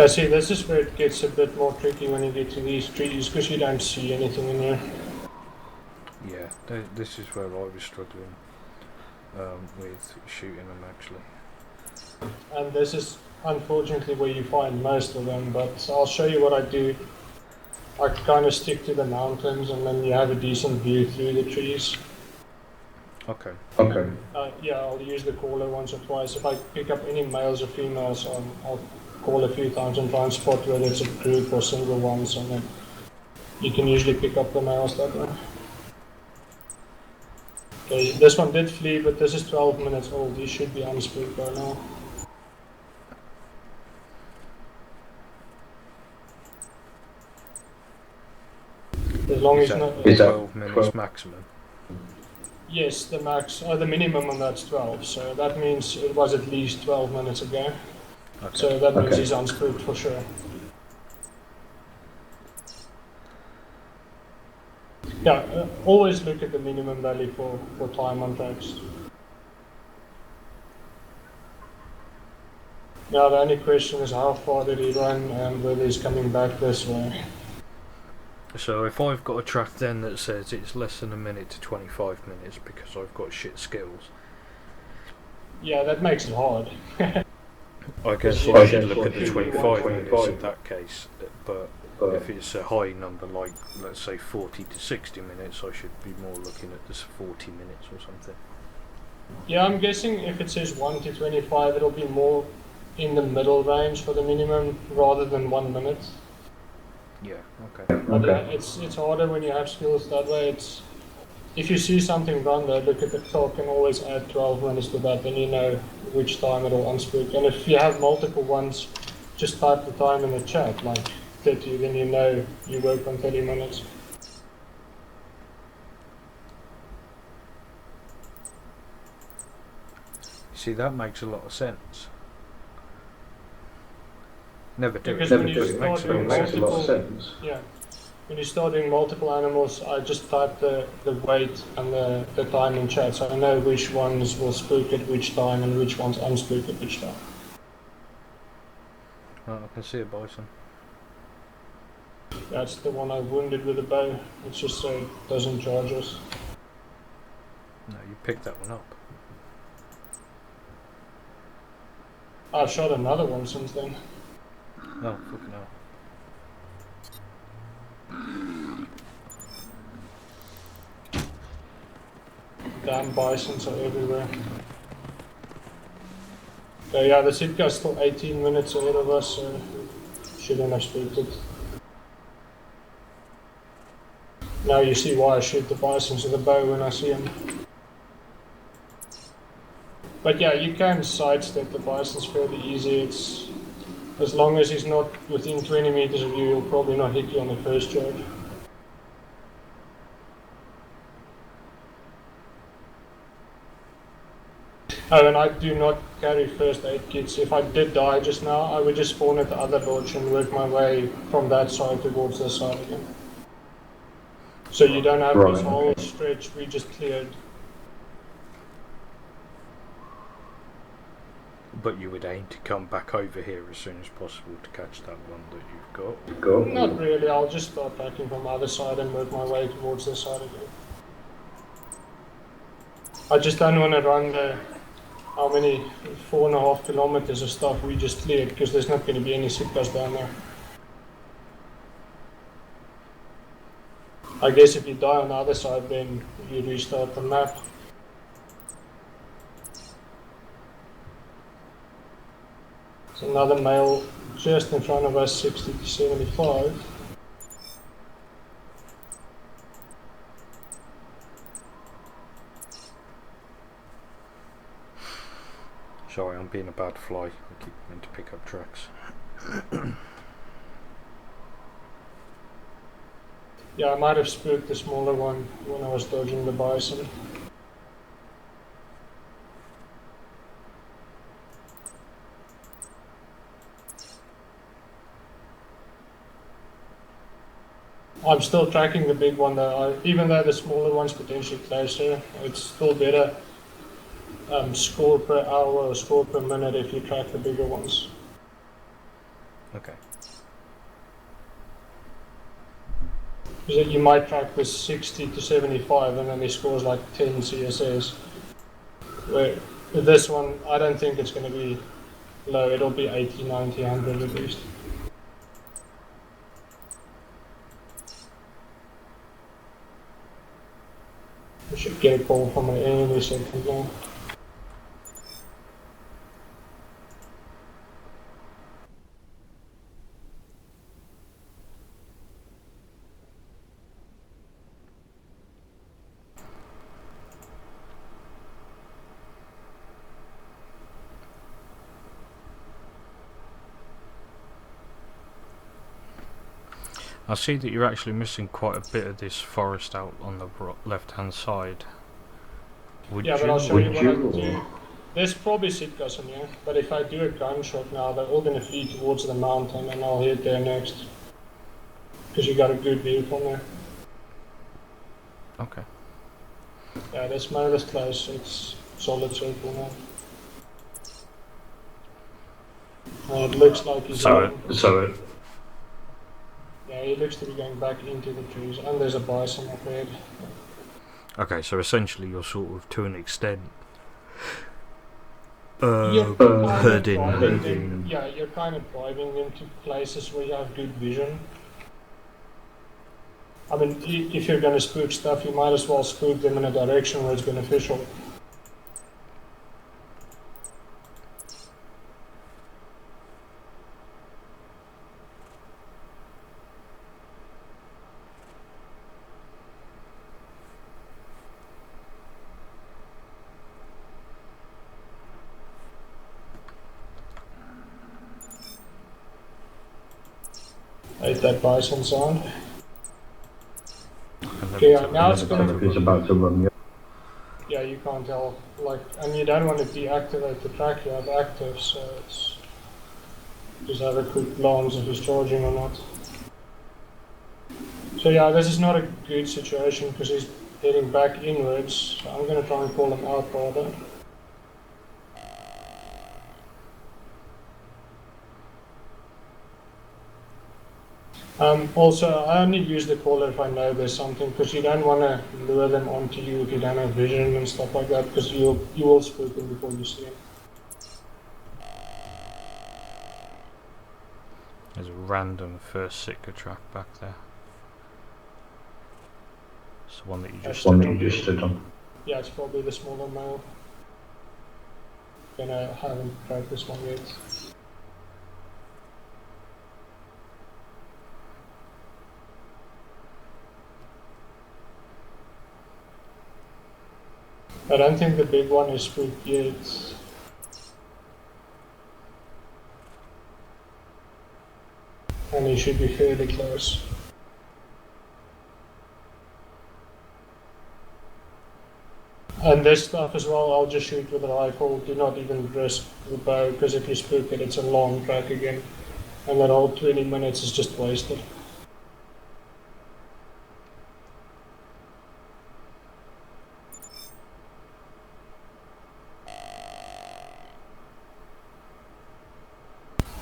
See, this is where it gets a bit more tricky when you get to these trees, because you don't see anything in here. Yeah, this is where I was struggling with shooting them actually. And this is unfortunately where you find most of them, but I'll show you what I do. I kind of stick to the mountains, and then you have a decent view through the trees. Okay. Okay. Yeah, I'll use the caller once or twice. If I pick up any males or females, I'll call a few times and try and spot whether it's a group or single ones, and then you can usually pick up the males that way. Okay, this one did flee, but this is 12 minutes old. He should be unspooked by now. As long as Is not. that Is that 12 minutes 12? maximum? Yes, the max, the minimum on that's 12, so that means it was at least 12 minutes ago. Okay. So that means Okay. he's unspooked for sure. Yeah, always look at the minimum value for time on tracks. Now the only question is how far did he run and whether he's coming back this way. So if I've got a track then that says it's less than a minute to 25 minutes because I've got shit skills, Yeah, that makes it hard. I guess Yeah, I should yeah, look at the sure, 25 sure. minutes in that case, but But if it's a high number like let's say 40 to 60 minutes, I should be more looking at this 40 minutes or something. Yeah, I'm guessing if it says 1 to 25, it'll be more in the middle range for the minimum rather than 1 minute. Yeah, okay. But Okay. it's harder when you have skills that way. It's if you see something run there, look at the clock and always add 12 minutes to that, then you know which time it'll unspook. And if you have multiple ones, just type the time in the chat, like 30, then you know you work on 30 minutes. See, that makes a lot of sense. Never do Because it, when but you it makes start a doing lot of makes a lot of sense. sense. Yeah. When you start doing multiple animals, I just type the weight and the time in chat, so I know which ones will spook at which time and which ones unspook at which time. Right, I can see a bison. That's the one I wounded with a bow. It's just so it doesn't charge us. No, you picked that one up. I've shot another one since then. Oh, fucking hell. Damn bisons are everywhere. So yeah, the Sitka's still 18 minutes ahead of us, so shouldn't have spooked it. Now you see why I shoot the bisons with a bow when I see them. But yeah, you can sidestep the bisons fairly easy. It's as long as he's not within 20 meters of you, he'll probably not hit you on the first charge. Oh, and I do not carry first aid kits. If I did die just now, I would just spawn at the other lodge and work my way from that side towards this side again. So you don't have Right, this whole okay. stretch we just cleared. But you would aim to come back over here as soon as possible to catch that one that you've got. Go. Not really, I'll just start backing from the other side and work my way towards this side again. I just don't want to run the, how many, 4.5 kilometers of stuff we just cleared, because there's not going to be any Sitkas down there. I guess if you die on the other side, then you restart the map. There's another male just in front of us, 60 to 75. Sorry, I'm being a bad fly. I keep meaning to pick up tracks. Yeah, I might have spooked the smaller one when I was dodging the bison. I'm still tracking the big one though. Even though the smaller one's potentially closer, it's still better score per hour or score per minute if you track the bigger ones. Okay. Because you might track with 60 to 75 and then he scores like 10 CSS. Where with this one, I don't think it's going to be low, it'll be 80, 90, 100 at least. We should get a call from an enemy second now. I see that you're actually missing quite a bit of this forest out on the left hand side. Would Yeah, you? but I'll show you Would what I you? do. There's probably Sitkas in here, but if I do a gunshot now, they're all going to flee towards the mountain and I'll hit there next. Because you got a good view from there. Okay. Yeah, this male is close. It's solid circle now. It looks like he's going. Yeah, he looks to be going back into the trees, and there's a bison up ahead. Okay, so essentially you're sort of, to an extent, You're kind of herding. driving them. Yeah, you're kind of driving them to places where you have good vision. I mean, if you're going to spook stuff, you might as well spook them in a direction where it's beneficial. Hate that bison sound. Okay, now it's gonna. It's about to run you. Yeah, you can't tell. Like, and you don't want to deactivate the track you have active, so it's just have a quick glance if it's charging or not. So yeah, this is not a good situation because he's heading back inwards. So I'm gonna try and call him out rather. Also, I only use the caller if I know there's something, because you don't want to lure them onto you if you don't have vision and stuff like that, because you will spook them before you see them. There's a random first Sitka track back there. It's the one that you just stood on. Yeah, it's probably the smaller male. And I haven't tried this one yet. I don't think the big one is spooked yet. And he should be fairly close. And this stuff as well, I'll just shoot with a rifle. Do not even risk the bow, because if you spook it, it's a long track again. And that whole 20 minutes is just wasted.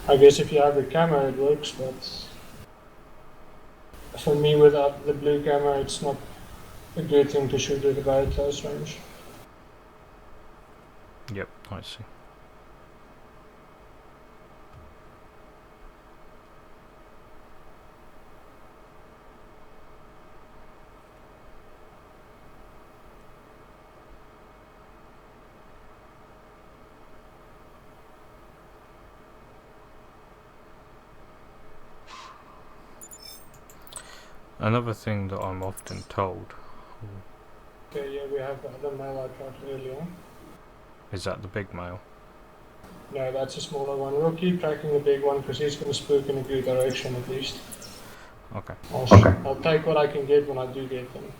I guess if you have the camera it works, but for me without the blue camera it's not a good thing to shoot at a very close range. Yep, I see. Another thing that I'm often told Okay, yeah, we have the other male I tracked earlier. is that the big male. No, that's a smaller one. We'll keep tracking the big one because he's going to spook in a good direction at least. Okay. I'll take what I can get when I do get them.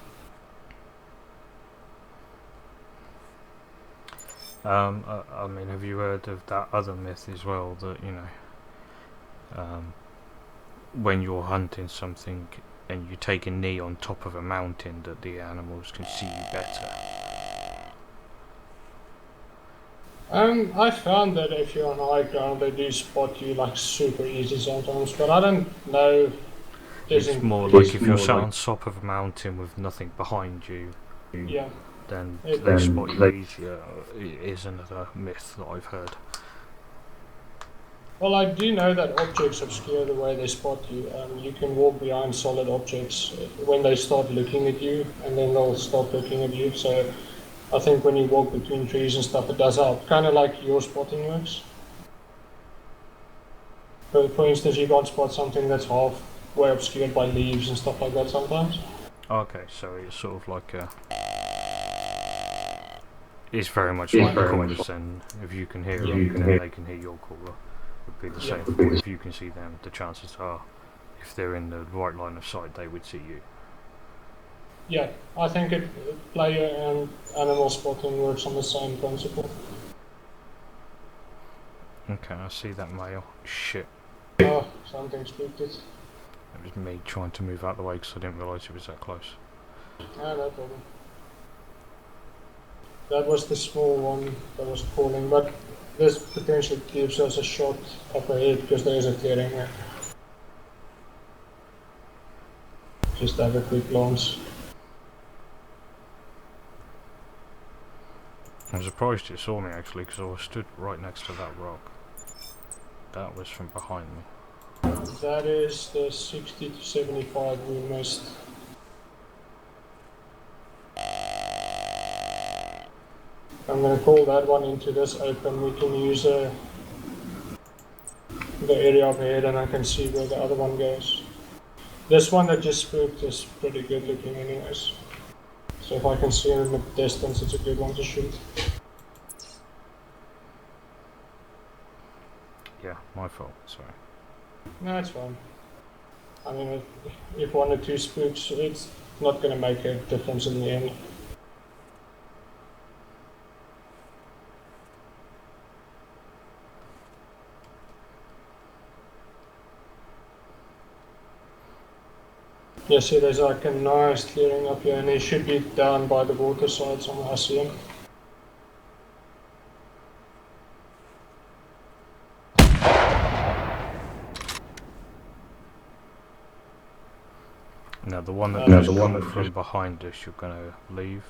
I mean, have you heard of that other myth as well, that, you know, when you're hunting something and you take a knee on top of a mountain, that the animals can see you better? I found that if you're on high ground, they do spot you like super easy sometimes, but I don't know. It's more like if you're sat on top of a mountain with nothing behind you, Yeah. then It- they spot you easier. It is another myth that I've heard. Well, I do know that objects obscure the way they spot you. You can walk behind solid objects when they start looking at you, and then they'll stop looking at you. So I think when you walk between trees and stuff, it does help. Kind of like your spotting works. For instance, you can't spot something that's halfway obscured by leaves and stuff like that sometimes. Okay, so it's sort of like a... It's very much like the chorus, and if you can hear them, then they can hear your caller. Would be the same. If you can see them, the chances are, if they're in the right line of sight, they would see you. Yeah, I think player and animal spotting works on the same principle. Okay, I see that male. Shit. Oh, something spooked it. It was me trying to move out the way because I didn't realise it was that close. No problem. That was the small one that was calling, but this potentially gives us a shot up ahead because there is a clearing here. Just have a quick glance. I'm surprised you saw me actually, because I was stood right next to that rock. That was from behind me. That is the 60 to 75 we missed. I'm gonna call that one into this open. We can use the area up ahead and I can see where the other one goes. This one that just spooked is pretty good looking anyways. So if I can see it in the distance, it's a good one to shoot. Yeah, my fault, sorry. No, it's fine. I mean, if one or two spooks, it's not gonna make a difference in the end. Yeah, see there's like a nice clearing up here and he should be down by the water side somewhere, I see him. Now the one that No, just the one come that from just- behind us, you're gonna leave.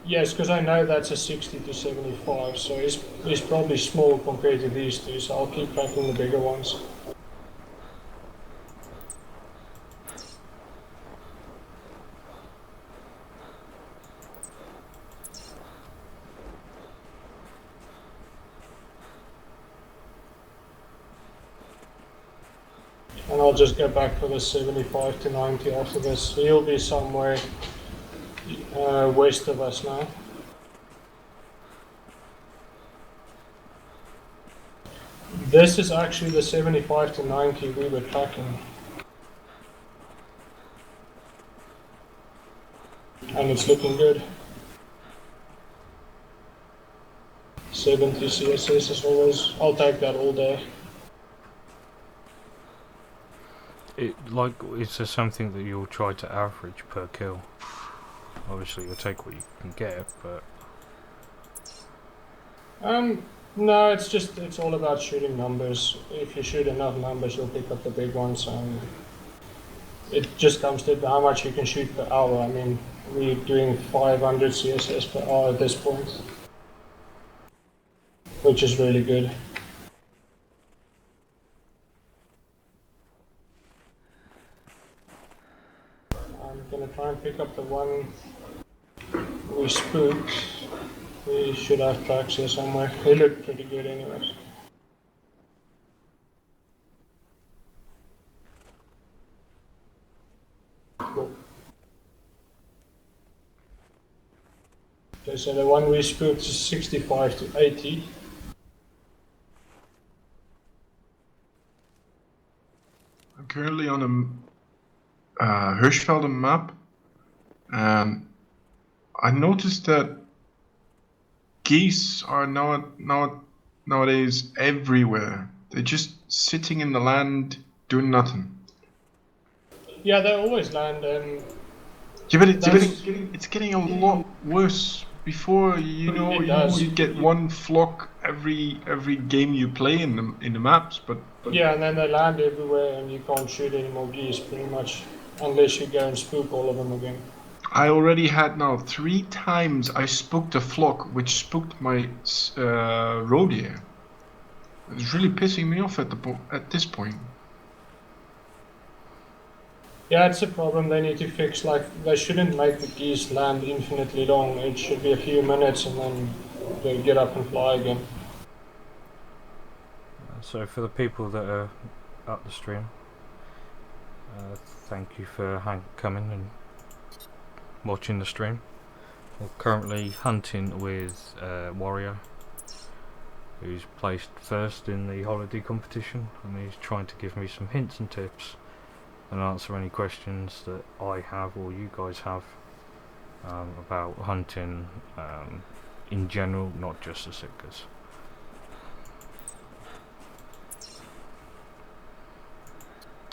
Yes, because I know that's a 60 to 75, so he's probably small compared to these two, so I'll keep tracking the bigger ones. And I'll just go back for the 75 to 90 after this. He'll be somewhere west of us now. This is actually the 75 to 90 we were tracking. And it's looking good. 70 CSS is always, I'll take that all day. Is there something that you'll try to average per kill? Obviously you'll take what you can get, but... No, it's all about shooting numbers. If you shoot enough numbers, you'll pick up the big ones, and it just comes to how much you can shoot per hour. I mean, we're doing 500 CSS per hour at this point, which is really good. I'm gonna try and pick up the one we spooked. We should have tracks here somewhere. They look pretty good anyways. Cool. Okay, so the one we spooked is 65 to 80. I'm currently on a Hirschfelden map, and I noticed that geese are nowadays everywhere. They're just sitting in the land doing nothing. Yeah, they always land Yeah, but That's- it's getting a lot worse. Before, It does. you get one flock every game you play in the maps, but yeah, and then they land everywhere and you can't shoot any more geese pretty much unless you go and spook all of them again. I already had now 3 times I spooked a flock which spooked my roe deer. It's really pissing me off at this point. Yeah, it's a problem they need to fix. Like, they shouldn't make the geese land infinitely long. It should be a few minutes and then they get up and fly again. So for the people that are up the stream, thank you for coming and watching the stream. We're currently hunting with Warrior, who's placed first in the holiday competition, and he's trying to give me some hints and tips and answer any questions that I have or you guys have about hunting in general, not just the Sitkas.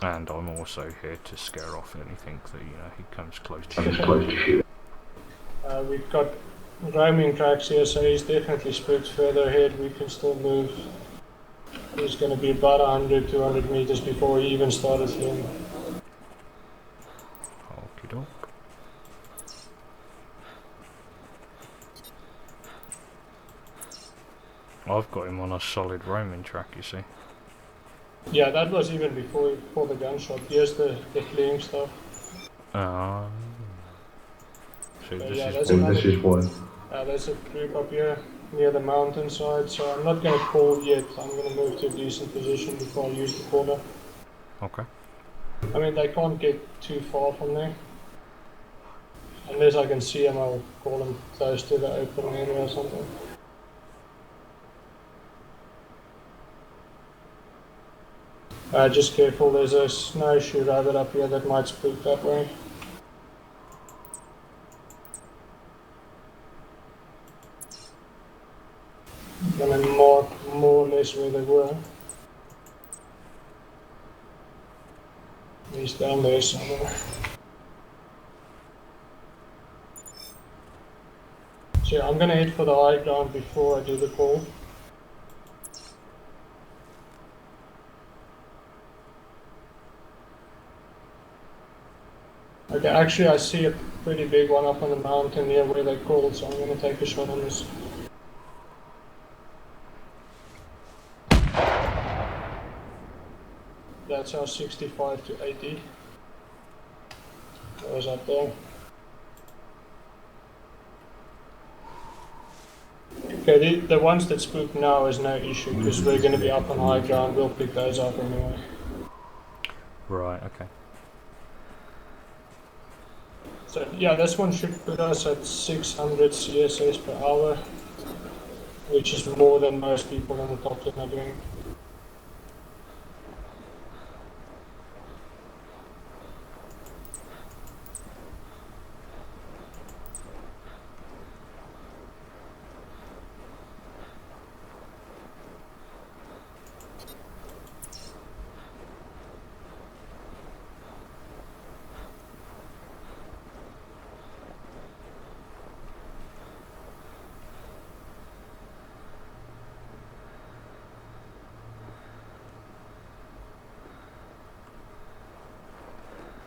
And I'm also here to scare off anything that, you know, he comes close to I'm you. just close to shoot. We've got roaming tracks here, so he's definitely spread further ahead. We can still move. He's going to be about 100, 200 meters before he even started fleeing. Okie doke. I've got him on a solid roaming track, you see. Yeah, that was even before the gunshot. Here's the fleeing stuff. So this Yeah, is that's So another- this is one. There's a group up here near the mountainside, so I'm not going to call yet. I'm going to move to a decent position before I use the quarter. okay. I mean, they can't get too far from there. Unless I can see them, I'll call them close to the open area or something. Just careful, there's a snowshoe rabbit up here that might spook that way. Gonna mark more or less where they were. He's down there somewhere. So yeah, I'm gonna head for the high ground before I do the call. Okay, actually I see a pretty big one up on the mountain near where they called, so I'm gonna take a shot on this. That's our 65 to 80. That was up there. Okay, the ones that spook now is no issue because we're going to be up on high ground. We'll pick those up anyway. Right, okay. So yeah, this one should put us at 600 CSS per hour, which is more than most people in the top 10 are doing.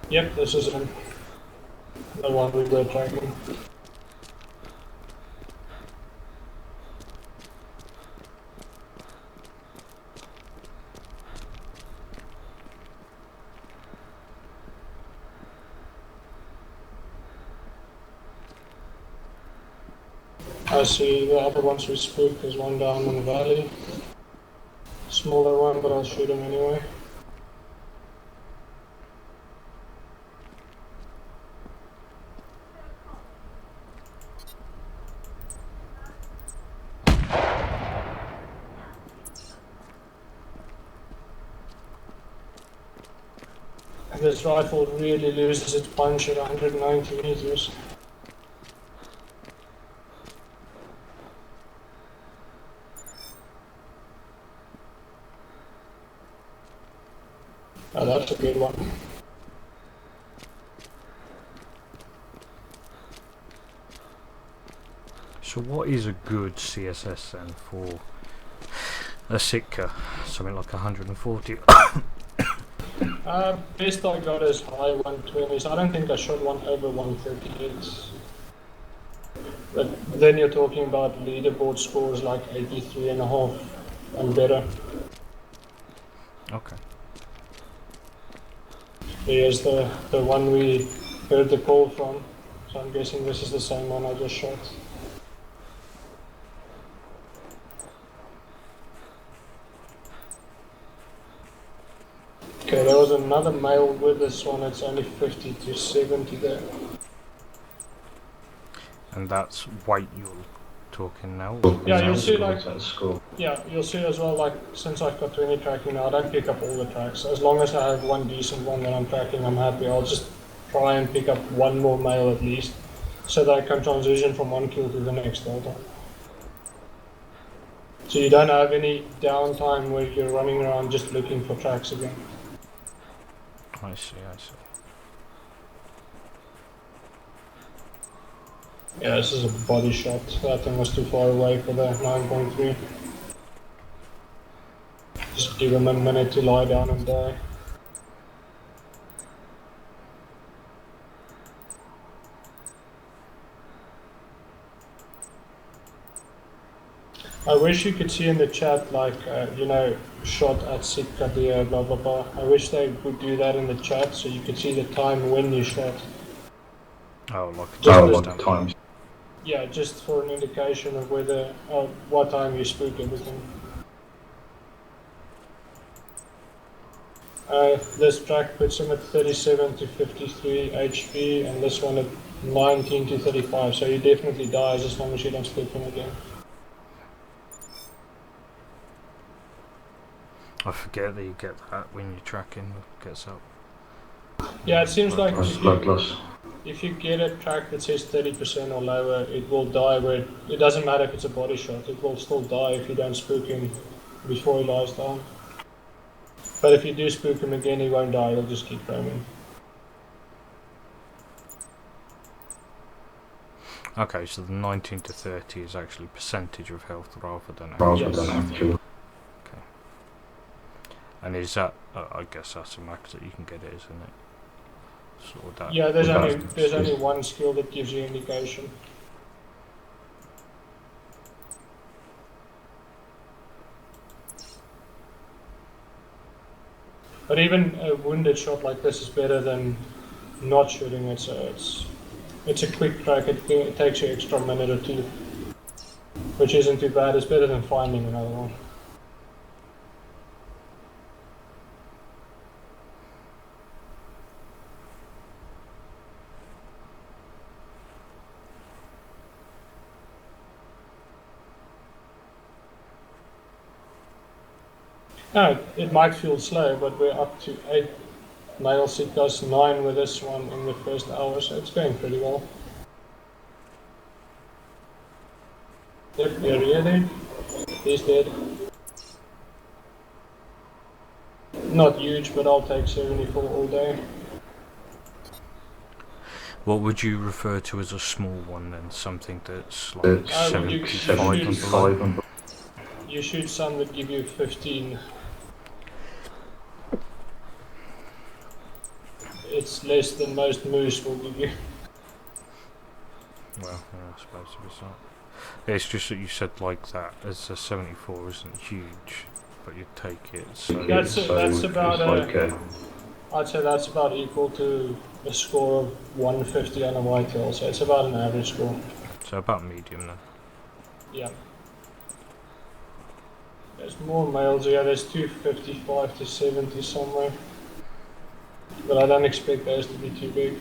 Yep, this is the one we were tracking. I see the other ones we spooked. There's one down in the valley. Smaller one, but I'll shoot him anyway. This rifle really loses its punch at 190 meters. Oh, that's a good one. So what is a good CSS then for a Sitka? Something like 140? Best I got is high 120s. I don't think I shot one over 138. But then you're talking about leaderboard scores like 83.5 and better. Okay. Here's the one we heard the call from. So I'm guessing this is the same one I just shot. Okay, there was another male with this one. It's only 50 to 70 there. And that's weight you're talking now? Yeah, you'll see like, That's school. yeah, you'll see as well, like, since I've got 20 tracking now, I don't pick up all the tracks. As long as I have one decent one that I'm tracking, I'm happy. I'll just try and pick up one more male at least, so that I can transition from one kill to the next all the time. So you don't have any downtime where you're running around just looking for tracks again. I see, I see. Yeah, this is a body shot. That thing was too far away for the 9.3. Just give him a minute to lie down and die. I wish you could see in the chat, like, you know, shot at Sitka deer, blah blah blah. I wish they would do that in the chat so you could see the time when you shot. Oh, like a Just Oh, this like times. Yeah, just for an indication of whether, what time you spook everything. This track puts him at 37 to 53 HP, and this one at 19 to 35, so he definitely dies as long as you don't spook him again. I forget that you get that when you're tracking, it gets up. Yeah, it seems like That's bloodless. if you get a track that says 30% or lower, it will die where it doesn't matter if it's a body shot, it will still die if you don't spook him before he lies down. But if you do spook him again, he won't die, he'll just keep roaming. Okay, so the 19 to 30 is actually percentage of health rather than Rather Yes. than actual. And is that, I guess that's a max that you can get it, isn't it? Sort of that. Yeah, there's That's- only one skill that gives you indication. But even a wounded shot like this is better than not shooting it, so it's a quick track, it takes you extra minute or two. Which isn't too bad, it's better than finding another one. No, it might feel slow, but we're up to 8 male Sitkas, 9 with this one in the first hour, so it's going pretty well. Yep, you're here. He's dead. Not huge, but I'll take 74 all day. What would you refer to as a small one then? Something that's like It's you 75 and below? 75 and below. You shoot some that give you 15. It's less than most moose will give you. Well, yeah, I suppose it was that. It's just that you said like that, as a 74 isn't huge, but you take it, so... That's So about it's like I'd say that's about equal to a score of 150 on a whitetail, so it's about an average score. So about medium then. Yeah. There's more males, yeah, there's 255 to 70 somewhere. But I don't expect those to be too big.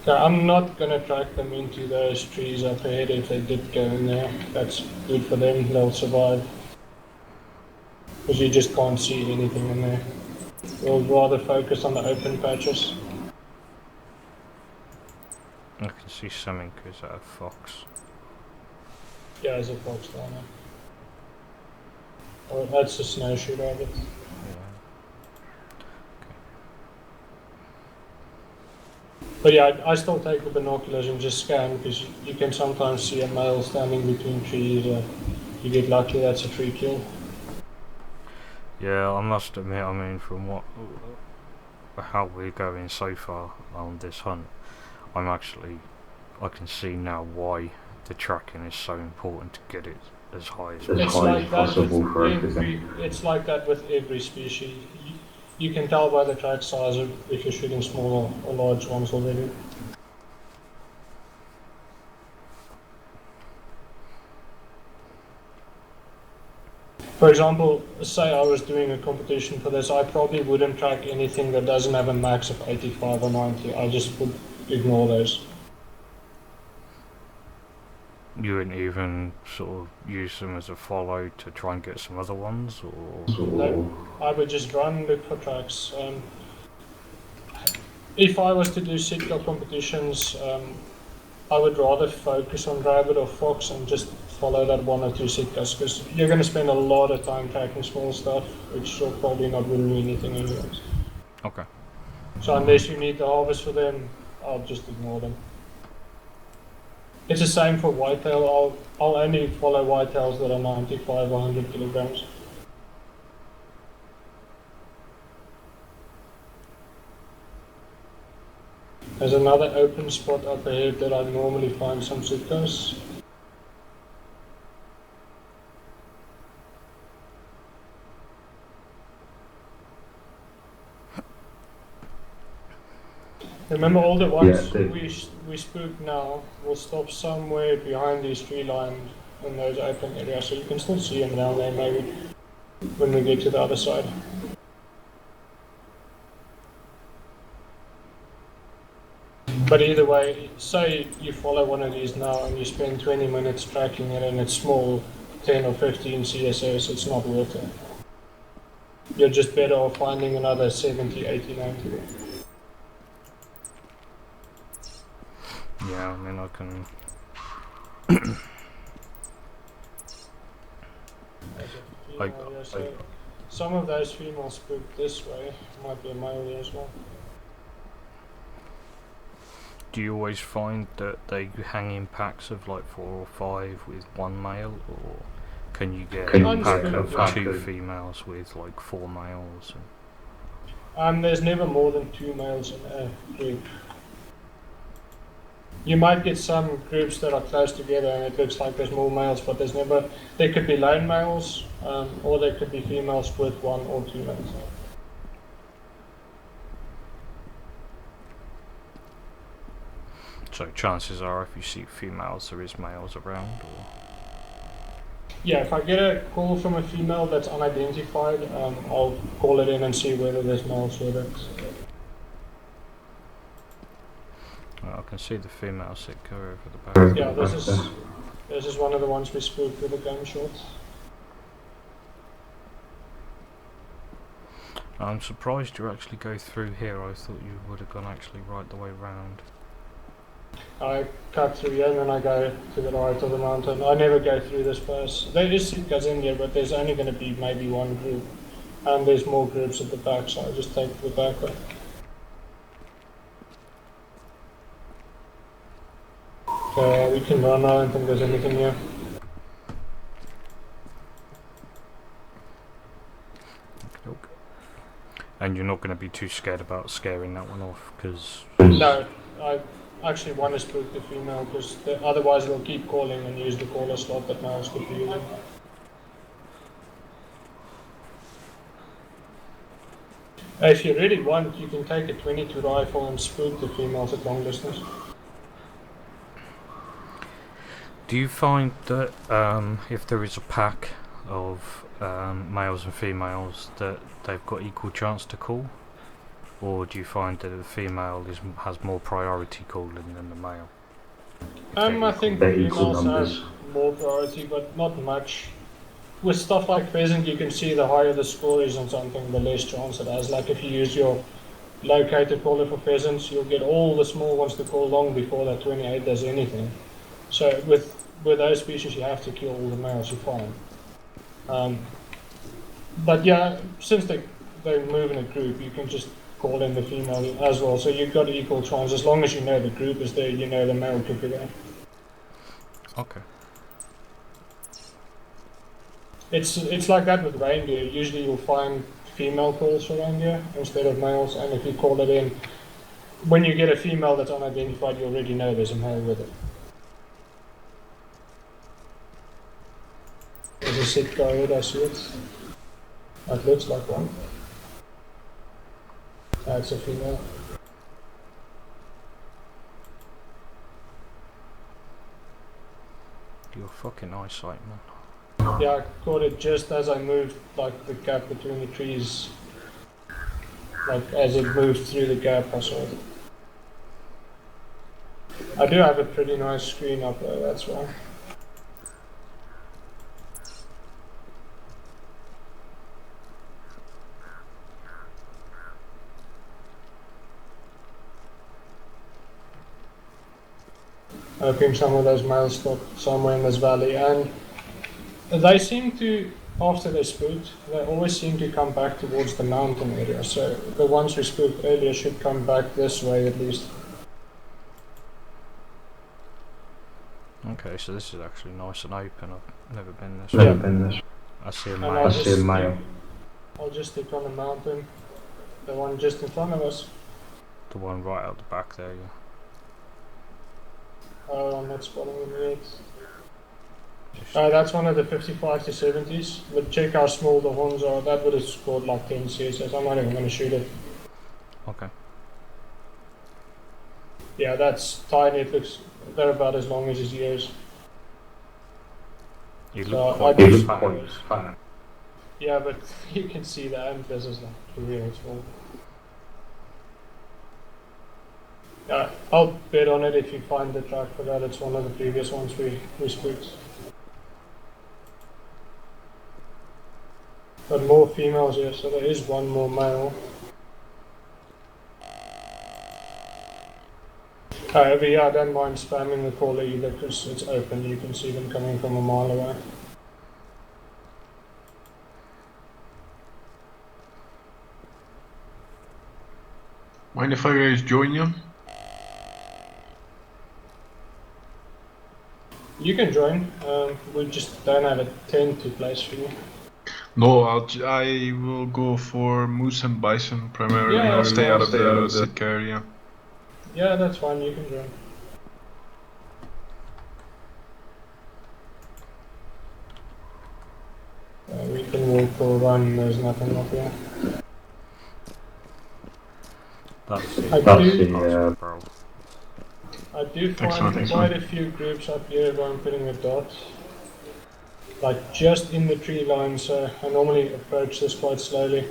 Okay, I'm not gonna track them into those trees up ahead if they did go in there. That's good for them, they'll survive. Because you just can't see anything in there. We'll rather focus on the open patches. I can see something, is that a fox? Yeah, there's a fox down there. Oh, that's a snowshoe rabbit. Yeah. But yeah, I still take the binoculars and just scan because you can sometimes see a male standing between trees. You get lucky, that's a tree kill. Yeah, I must admit, I mean, from how we're going so far on this hunt, I can see now why the tracking is so important to get it as high as As high as possible for everything. It's like that with every species. You can tell by the track size if you're shooting small or large ones already. For example, say I was doing a competition for this, I probably wouldn't track anything that doesn't have a max of 85 or 90. I just would ignore those. You wouldn't even sort of use them as a follow to try and get some other ones, or No, I would just run, look for tracks. If I was to do Sitka competitions, I would rather focus on rabbit or fox and just follow that 1 or 2 sitkas, because you're going to spend a lot of time tracking small stuff, which will probably not win me anything anyways. Okay. So unless you need the harvest for them, I'll just ignore them. It's the same for whitetail. I'll only follow whitetails that are 95 or 100 kilograms. There's another open spot up ahead that I normally find some sitkas. Remember, all the ones we spook now will stop somewhere behind these tree lines in those open areas, so you can still see them down there maybe when we get to the other side. But either way, say you follow one of these now and you spend 20 minutes tracking it and it's small, 10 or 15 CSS, it's not worth it. You're just better off finding another 70, 80, 90. Yeah, I mean, I can. So some of those females spook this way, might be a male here as well. Do you always find that they hang in packs of like 4 or 5 with 1 male, or can you get a pack of 2 females with like 4 males? There's never more than 2 males in a group. You might get some groups that are close together and it looks like there's more males, but there's never. There could be lone males, or there could be females with 1 or 2 males. So chances are, if you see females, there is males around. Or... Yeah, if I get a call from a female that's unidentified, I'll call it in and see whether there's males with it. Well, I can see the female Sitka over the back. Yeah, this is one of the ones we spooked with a gunshot. I'm surprised you actually go through here. I thought you would have gone actually right the way round. I cut through here and then I go to the right of the mountain. I never go through this place. There is Sitkas in here, but there's only going to be maybe 1 group. And there's more groups at the back, so I just take the back way. So we can run. I don't think there's anything here. Okay. And you're not going to be too scared about scaring that one off, because... No, I actually want to spook the female, because otherwise they'll keep calling and use the caller slot that males could be using. If you really want, you can take a 22 rifle and spook the females at long distance. Do you find that if there is a pack of males and females that they've got equal chance to call? Or do you find that the female has more priority calling than the male? I think the females have more priority, but not much. With stuff like pheasant, you can see the higher the score is on something, the less chance it has. Like if you use your locator caller for pheasants, you'll get all the small ones to call long before that 28 does anything. So with those species, you have to kill all the males you find. But yeah, since they move in a group, you can just call in the female as well. So you've got equal chance. As long as you know the group is there, you know the male could be there. Okay. It's like that with reindeer. Usually you'll find female calls for reindeer instead of males, and if you call it in, when you get a female that's unidentified, you already know there's a male with it. There's a Sitka here, I see it. That looks like one. That's a female. Your fucking eyesight, man. Yeah, I caught it just as I moved, like the gap between the trees. Like as it moved through the gap, I saw it. I do have a pretty nice screen up there, that's why. hoping some of those males stop somewhere in this valley. And they seem to, after they spooked, they always seem to come back towards the mountain area. So the ones we spooked earlier should come back this way at least. Okay, so this is actually nice and open. I've never been this Never way. been this. I see a And male. I'll I see a just male. I'll just stick on the mountain, the one just in front of us. The one right out the back there, yeah. Oh, I'm not spotting him yet. That's one of the 55 to 70s. But check how small the horns are. That would have scored like 10 CSS. I'm not even going to shoot it. Okay. Yeah, that's tiny. It looks, they're about as long as his ears. You So look I quite do fat. suppose. Yeah, but you can see the antlers is like real small. Yeah, I'll bet on it if you find the track for that. It's one of the previous ones we spooked. But more females here, so there is one more male. However, yeah, I don't mind spamming the caller either because it's open. You can see them coming from a mile away. Mind if I guys join you? You can join. We just don't have a tent to place for you. No, I will go for moose and bison primarily. Yeah, I'll stay out of stay out the of the- Sitka area. Yeah, that's fine. You can join. We can walk or run. There's nothing up here. That's I it. That's do- the, Bro. I do Thanks, find man. quite a few groups up here where I'm putting a dot. Like just in the tree line, so I normally approach this quite slowly.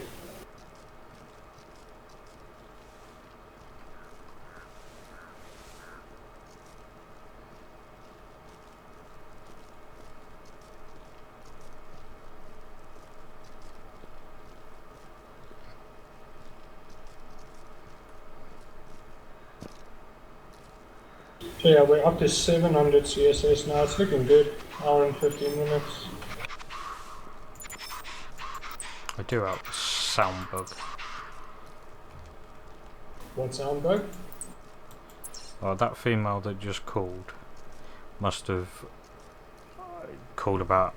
So yeah, we're up to 700 CSS now. It's looking good. Hour and 15 minutes. I do have a sound bug. What sound bug? That female that just called must have called about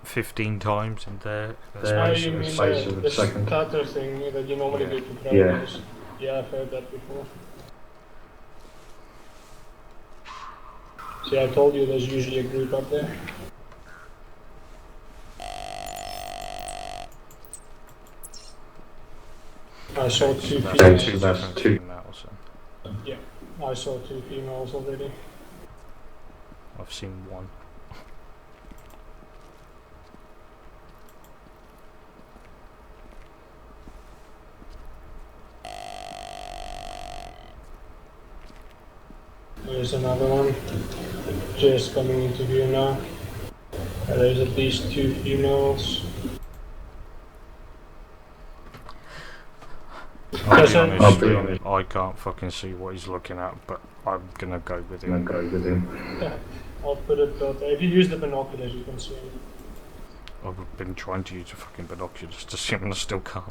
15 times in there. Oh, you mean space of a the second. stutter thing that you normally Yeah. do to Yeah. programs? Yeah, I've heard that before. See, I told you there's usually a group up there. I saw two That's females. two That's different two. females. I saw two females already. I've seen one. There's another one. Just coming into view now. There's at least two females. I'll be So- honest, I'll be honest. I can't fucking see what he's looking at, but I'm gonna go with I'm him. gonna go with him. I'll put it out there. If you use the binoculars, you can see it. I've been trying to use a fucking binoculars to see him and I still can't.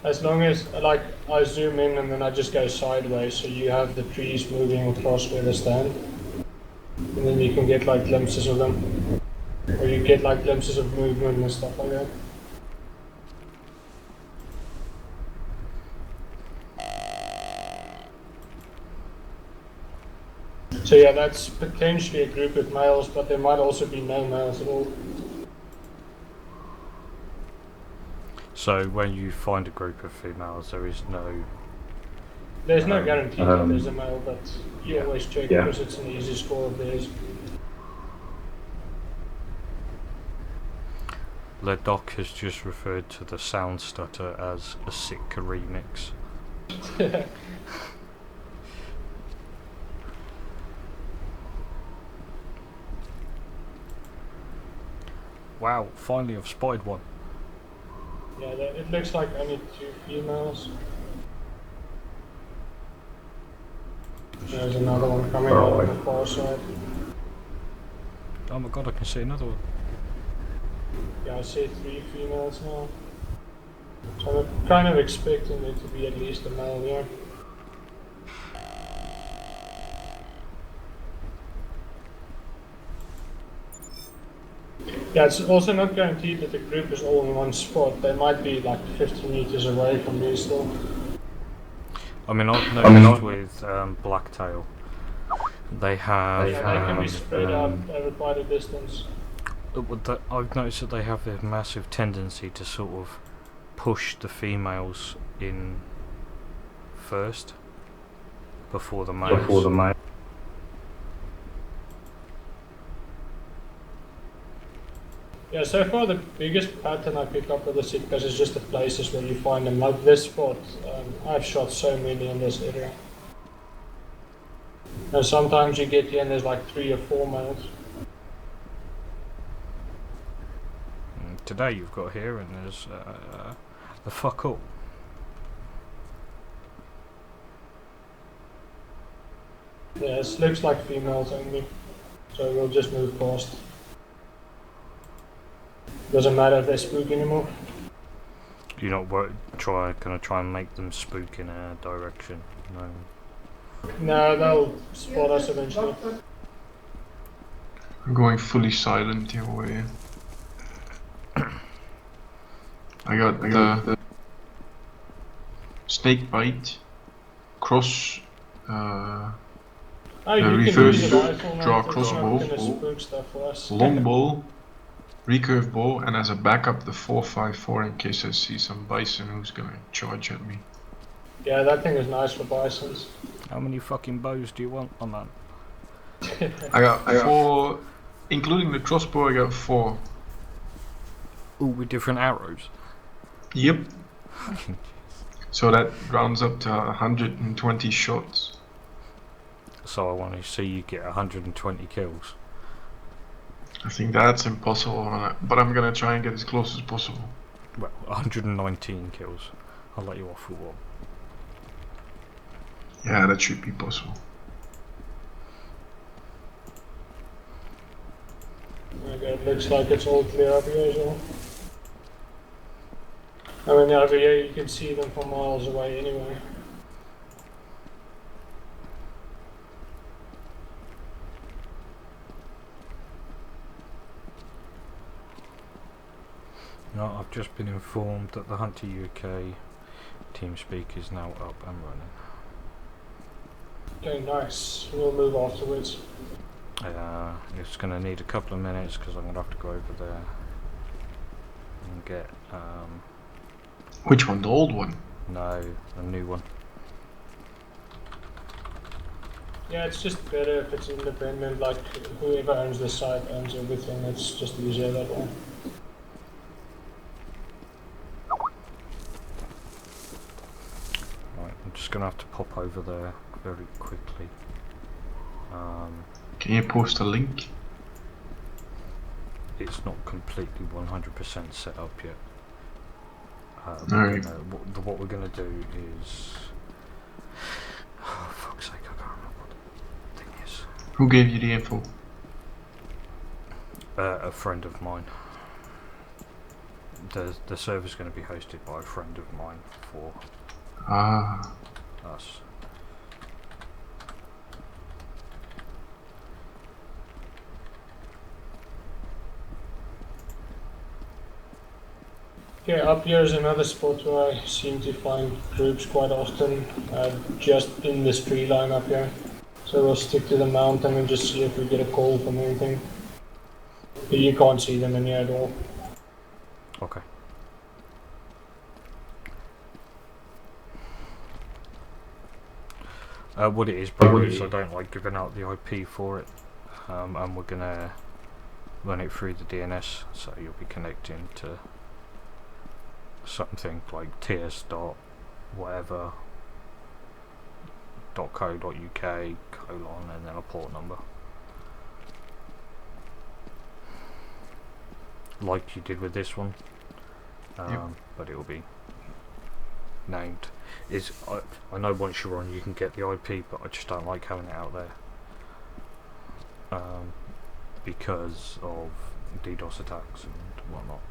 As long as, like, I zoom in and then I just go sideways, so you have the trees moving across where they stand. And then you can get, like, glimpses of them. Or you get, like, glimpses of movement and stuff like that. So yeah, that's potentially a group of males, but there might also be no males at all. So when you find a group of females, there is no. There's no guarantee that there's a um, male, but you yeah. always check Yeah. because it's an easy score of theirs. Ledoc has just referred to the sound stutter as a Sitka remix. Wow, finally I've spotted one. Yeah, it looks like only two females. There's another one coming Oh, out on wait. the far side. Oh my god, I can see another one. Yeah, I see 3 females now. So I'm kind of expecting there to be at least a male, yeah. Yeah, it's also not guaranteed that the group is all in one spot. They might be like 50 meters away from me still. I mean, I've noticed with Blacktail, they have. Yeah, they can be spread out over quite a distance. I've noticed that they have a massive tendency to sort of push the females in first before the males. Yeah, so far the biggest pattern I pick up with the Sitkas is just the places where you find them. Like this spot, I've shot so many in this area. And sometimes you get here and there's like 3 or 4 males. Today you've got here and there's the fuck up. Yeah, it looks like females only. So we'll just move past. Doesn't matter if they spook anymore. You're not gonna try and make them spook in a direction. No. No, they'll spot us eventually. I'm going fully silent here. Way. I got the snake bite, cross, Oh, the you can reverse use a rifle, draw mate. It's crossbow, not gonna spook stuff for us. longbow, recurve bow, and as a backup the 4.54 in case I see some bison who's gonna charge at me. Yeah, that thing is nice for bisons. How many fucking bows do you want, oh man? I got 4, including the crossbow. I got 4. All with different arrows. Yep. So that rounds up to 120 shots. So I want to see you get 120 kills. I think that's impossible, but I'm gonna try and get as close as possible. Well, 119 kills. I'll let you off with one. Yeah, that should be possible. Okay, it looks like it's all clear up here as well. I mean, over here you can see them from miles away anyway. No, I've just been informed that the Hunter UK TeamSpeak is now up and running. Okay, nice. We'll move afterwards. It's going to need a couple of minutes because I'm going to have to go over there and get, Which one? The old one? no, a new one. Yeah, it's just better if it's independent, like whoever owns the site owns everything. It's just easier that way. Right, I'm just going to have to pop over there very quickly. Can you post a link? It's not completely 100% set up yet. Alright. What we're going to do is... Oh, fuck's sake, I can't remember what the thing is. Who gave you the info? A friend of mine. The server's going to be hosted by a friend of mine for Ah, us. Okay, up here is another spot where I seem to find groups quite often, just in this tree line up here. So we'll stick to the mountain and just see if we get a call from anything. But you can't see them in here at all. Okay. What it is, bro, is I don't like giving out the IP for it, and we're gonna run it through the DNS, so you'll be connecting to something like ts dot whatever .co.uk colon and then a port number, like you did with this one, Yep. but it will be named. is I know once you're on you can get the IP, but I just don't like having it out there because of DDoS attacks and whatnot.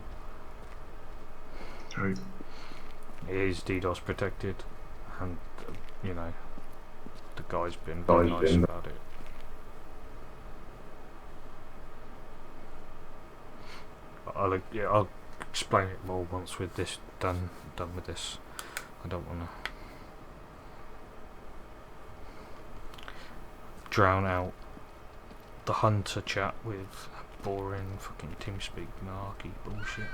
Right. It is DDoS protected, and you know, the guy's been very nice about it. I'll explain it more once with this done with this. I don't want to drown out the Hunter chat with boring fucking TeamSpeak malarkey bullshit.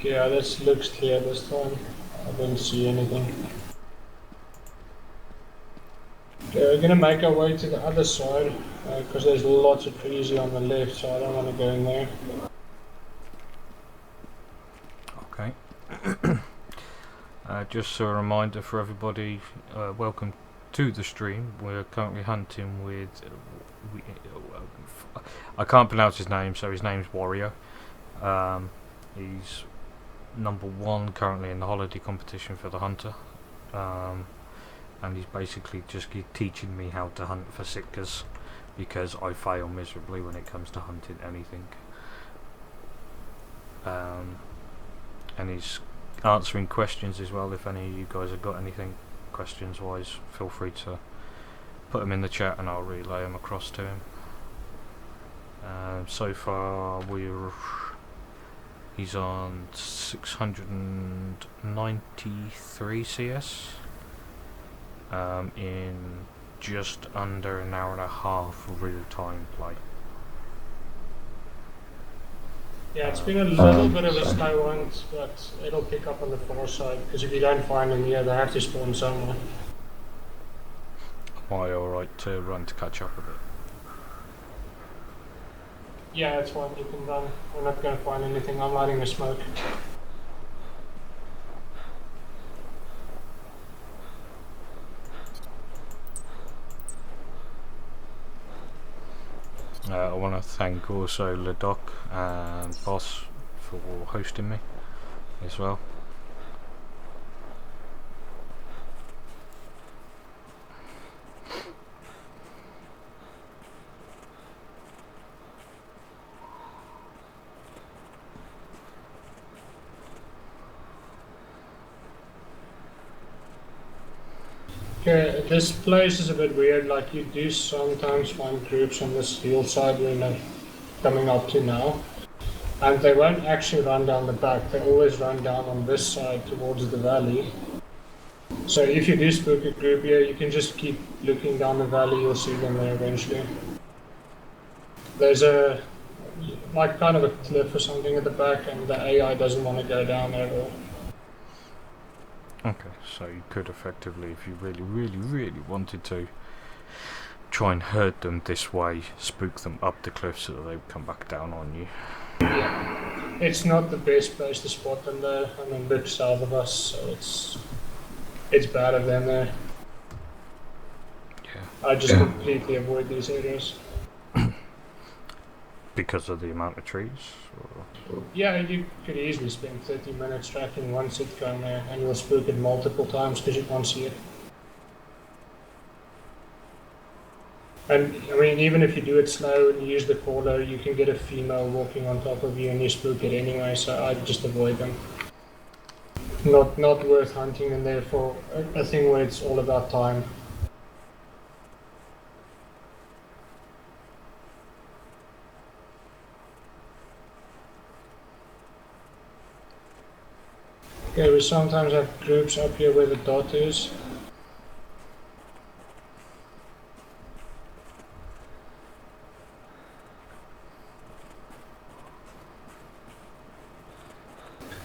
Yeah, this looks clear this time. I didn't see anything. Okay, we're gonna make our way to the other side because there's lots of trees on the left, so I don't want to go in there. Okay. Just a reminder for everybody, welcome to the stream. We're currently hunting with... I can't pronounce his name, so his name's Wario. He's number 1 currently in the holiday competition for the Hunter. And he's basically just teaching me how to hunt for Sitkas, because I fail miserably when it comes to hunting anything. And he's answering questions as well. If any of you guys have got anything questions wise, feel free to put them in the chat and I'll relay them across to him. So far he's on 693 CS in just under an hour and a half of real time play. Yeah, it's been a little bit of a slow one, but it'll pick up on the far side, because if you don't find them here, they have to spawn somewhere. Am I alright to run to catch up a bit? Yeah, it's fine, you can run. We're not going to find anything. I'm lighting the smoke. I want to thank also Ledoc and Boss for hosting me as well. Okay, this place is a bit weird. Like, you do sometimes find groups on this hillside we're not coming up to now, and they won't actually run down the back. They always run down on this side towards the valley. So if you do spook a group here, you can just keep looking down the valley. You'll see them there eventually. There's a like kind of a cliff or something at the back, and the AI doesn't want to go down there at all. Okay, so you could effectively, if you really wanted to, try and herd them this way, spook them up the cliff so that they would come back down on you. Yeah, it's not the best place to spot them there. I mean, a bit south of us, so it's bad of them there. Yeah. I just completely avoid these areas. Because of the amount of trees? Or? Yeah, you could easily spend 30 minutes tracking one Sitka there, and you'll spook it multiple times because you can't see it. And I mean, even if you do it slow and you use the caller, you can get a female walking on top of you and you spook it anyway, so I'd just avoid them. Not worth hunting in there for a thing where it's all about time. Okay, we sometimes have groups up here where the dot is.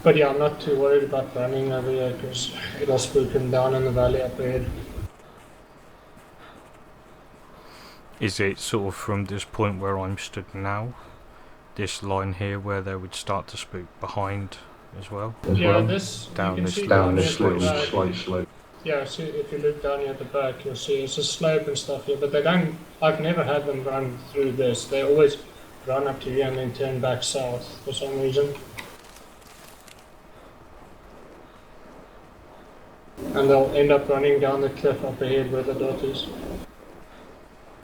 But yeah, I'm not too worried about running over here because it'll spook him down in the valley up ahead. Is it sort of from this point where I'm stood now, this line here where they would start to spook behind as well? Yeah, this Down this slight slope. Yeah, see, if you look down here at the back, you'll see it's a slope and stuff here, but they don't. I've never had them run through this. They always run up to here and then turn back south for some reason. and they'll end up running down the cliff up ahead where the dot is.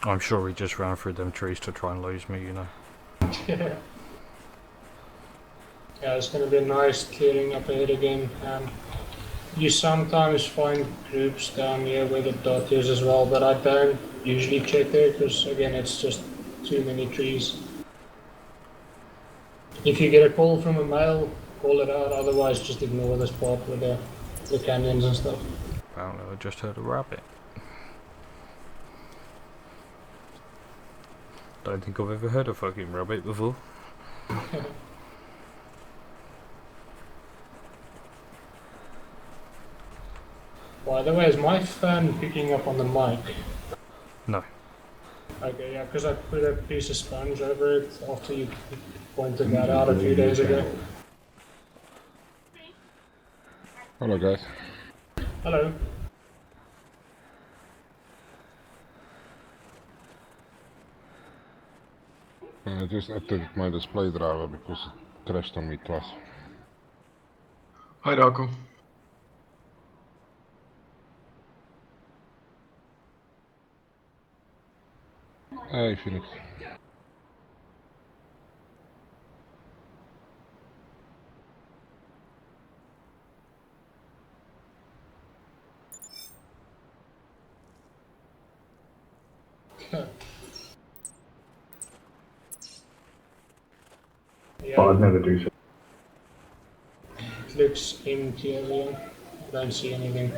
I'm sure he just ran through them trees to try and lose me, you know. Yeah. Yeah, it's going to be a nice clearing up ahead again. You sometimes find groups down here where the dot is as well, but I don't usually check there because, again, it's just too many trees. If you get a call from a male, call it out, otherwise just ignore this part with the canyons and stuff. Apparently I just heard a rabbit. Don't think I've ever heard a fucking rabbit before. By the way, is my phone picking up on the mic? No. Okay, yeah, because I put a piece of sponge over it after you pointed that out a few days ago. Hello guys. Hello. I just updated my display driver because it crashed on me twice. Hi Darko. Hey Phoenix. But Yeah, I'd never do so. it looks empty over here. I don't see anything.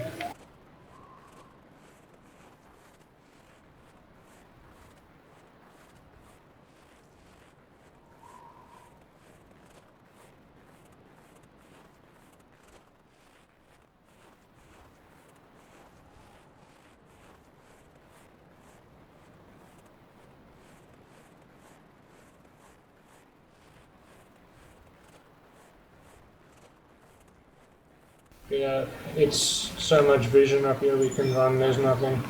Yeah, it's so much vision up here we can run, there's nothing.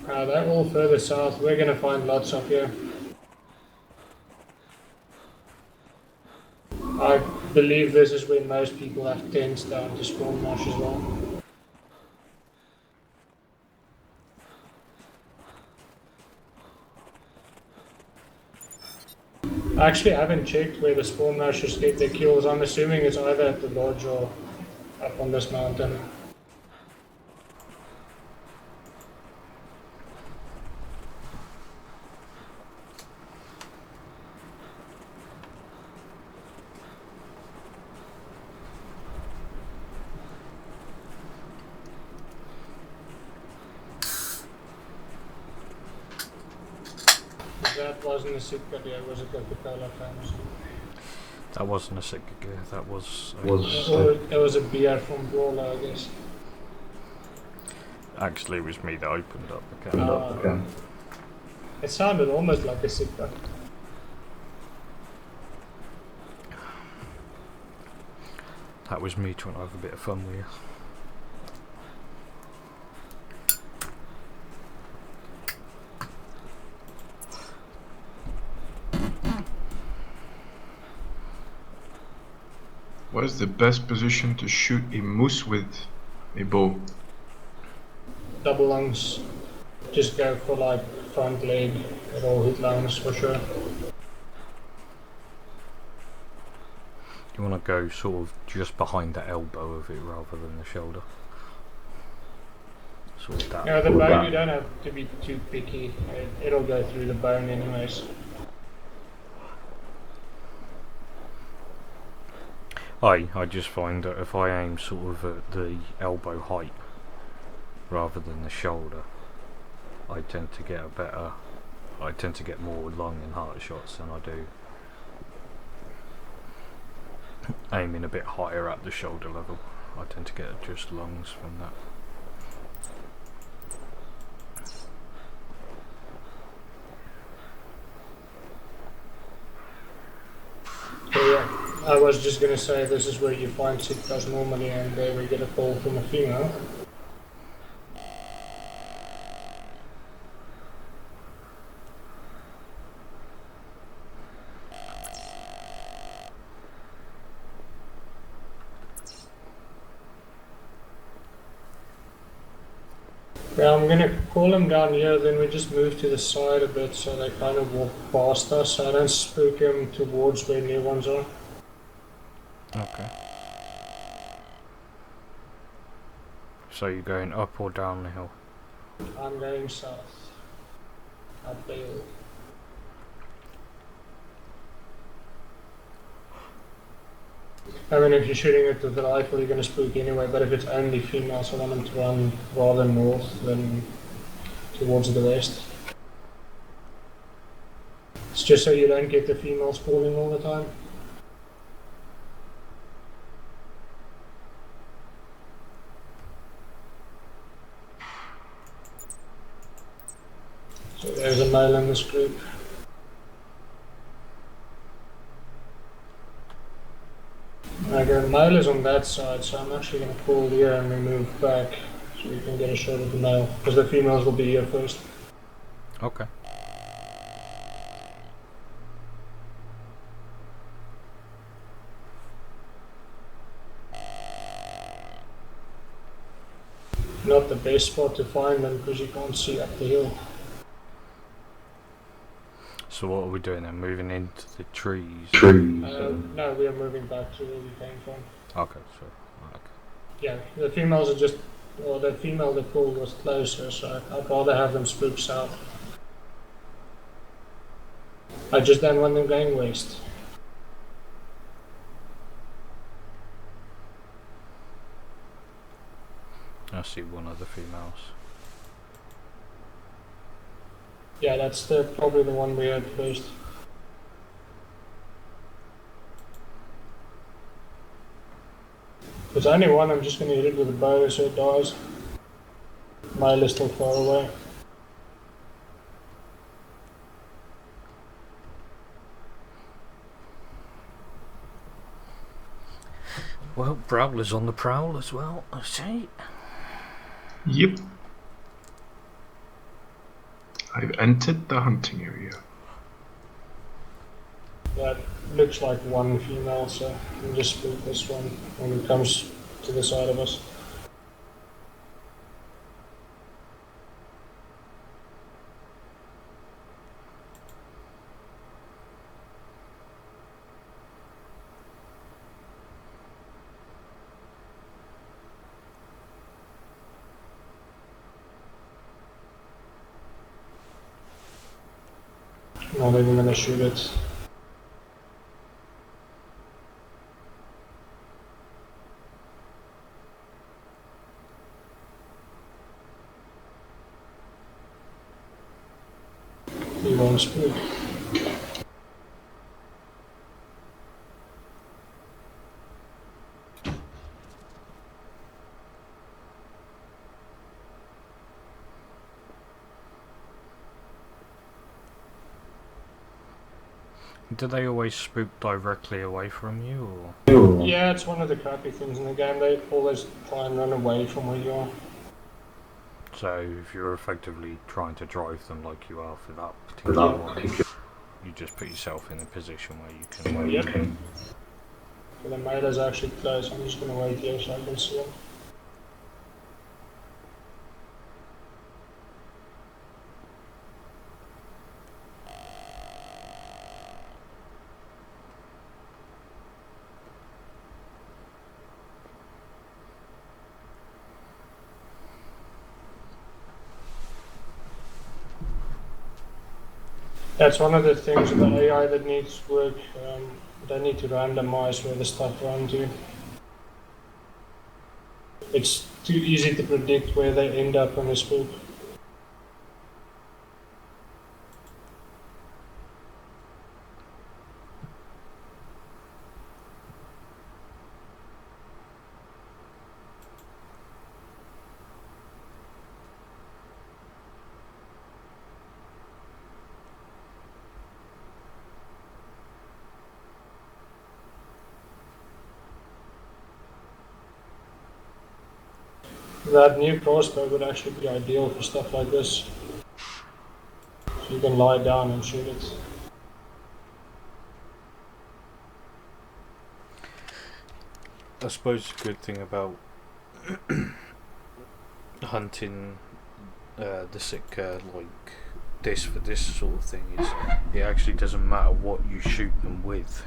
They're all further south, we're gonna find lots up here. I believe this is where most people have tents down to spawn marsh as well. I actually haven't checked where the spawn mashers get their kills. I'm assuming it's either at the lodge or up on this mountain. That wasn't a sick video, was it Coca-Cola fans? That wasn't a sick gig, that was... It was a beer from Brawler, I guess. Actually, it was me that opened up the Opened can. up the can. It sounded almost like a sick guy. That was me trying to have a bit of fun with you. What is the best position to shoot a moose with a bow? Double lungs. Just go for like front leg. It'll hit lungs for sure. You want to go sort of just behind the elbow of it rather than the shoulder. Sort of that. Yeah, the Or bone back. you don't have to be too picky. It'll go through the bone anyways. I just find that if I aim sort of at the elbow height rather than the shoulder, I tend to get more lung and heart shots than I do aiming a bit higher at the shoulder level. I tend to get just lungs from that. So yeah, I was just gonna say this is where you find Sitkas normally, and there we get a call from a female. Yeah, I'm gonna call them down here, then we just move to the side a bit so they kind of walk past us. So I don't spook them towards where new ones are. Okay. So you're going up or down the hill? I'm going south. Up the hill. I mean, if you're shooting it with the rifle, you're going to spook anyway, but if it's only females, I want them to run rather north than towards the west. It's just so you don't get the females calling all the time. So there's a male in this group. Okay, male is on that side, so I'm actually going to pull here and we move back so we can get a shot of the male, because the females will be here first. Okay. Not the best spot to find them because you can't see up the hill. So what are we doing then? Moving into the trees? Trees. No, we are moving back to where we came from. Okay, so okay. Yeah, the females are just, or the female they pulled was closer, so I'd rather have them spook south. I just don't want them going west. I see one of the females. Yeah, that's probably the one we had first. If there's only one, I'm just going to hit it with a bow so it dies. Male is still far away. Well, Prowler's on the prowl as well, I see. Yep. I've entered the hunting area. That looks like one female, so we'll just spook this one when it comes to the side of us. Not even gonna shoot it. He won't spook. Do they always spook directly away from you, or? Yeah, it's one of the crappy things in the game. They always try and run away from where you are. So if you're effectively trying to drive them like you are for that particular one, you just put yourself in a position where you can. Yep. So the male is actually close. I'm just gonna wait here so I can see him. That's one of the things with the AI that needs work. They need to randomize where the stuff runs to. It's too easy to predict where they end up on the spook. That new crossbow would actually be ideal for stuff like this. So you can lie down and shoot it. I suppose the good thing about hunting the Sitka like this for this sort of thing is it actually doesn't matter what you shoot them with.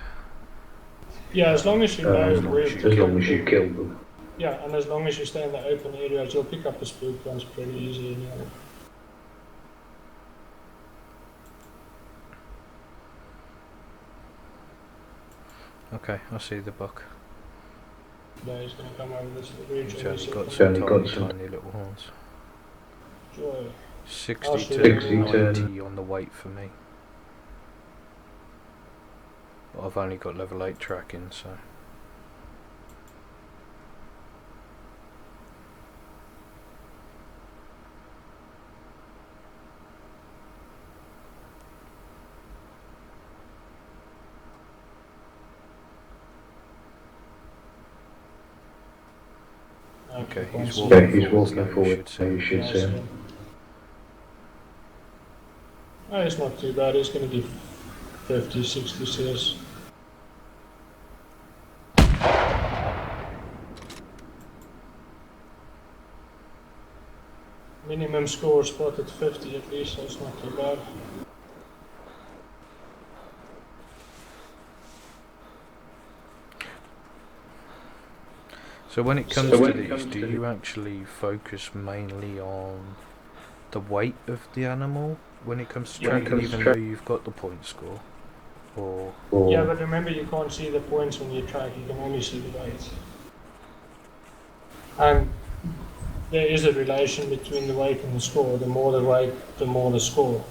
Yeah, as long as you know as long where as to you As kill long as you them. kill them. Yeah, and as long as you stay in the open areas, you'll pick up the spook ones pretty easy anyway. Okay, I see the buck. Yeah, he's gonna come over this ridge He's and only you got see some Only tiny, got some- tiny little horns. Joy. 60 I'll to shoot 60 him. to 90 on the weight for me. But I've only got level 8 tracking, so. Okay, he's Once- walking Yeah, he's forwards walking now, forward. you should So you see. should Yeah, I see see him. him. Oh, it's not too bad. It's gonna be 50, 60 CS. Minimum score spotted 50 at least, so it's not too bad. So when it comes So to when it these, comes do to you actually focus mainly on the weight of the animal when it comes to When it tracking, comes to even though you've got the point score? Or Or Yeah, but remember you can't see the points when you track, you can only see the weight. And there is a relation between the weight and the score. The more the weight, the more the score.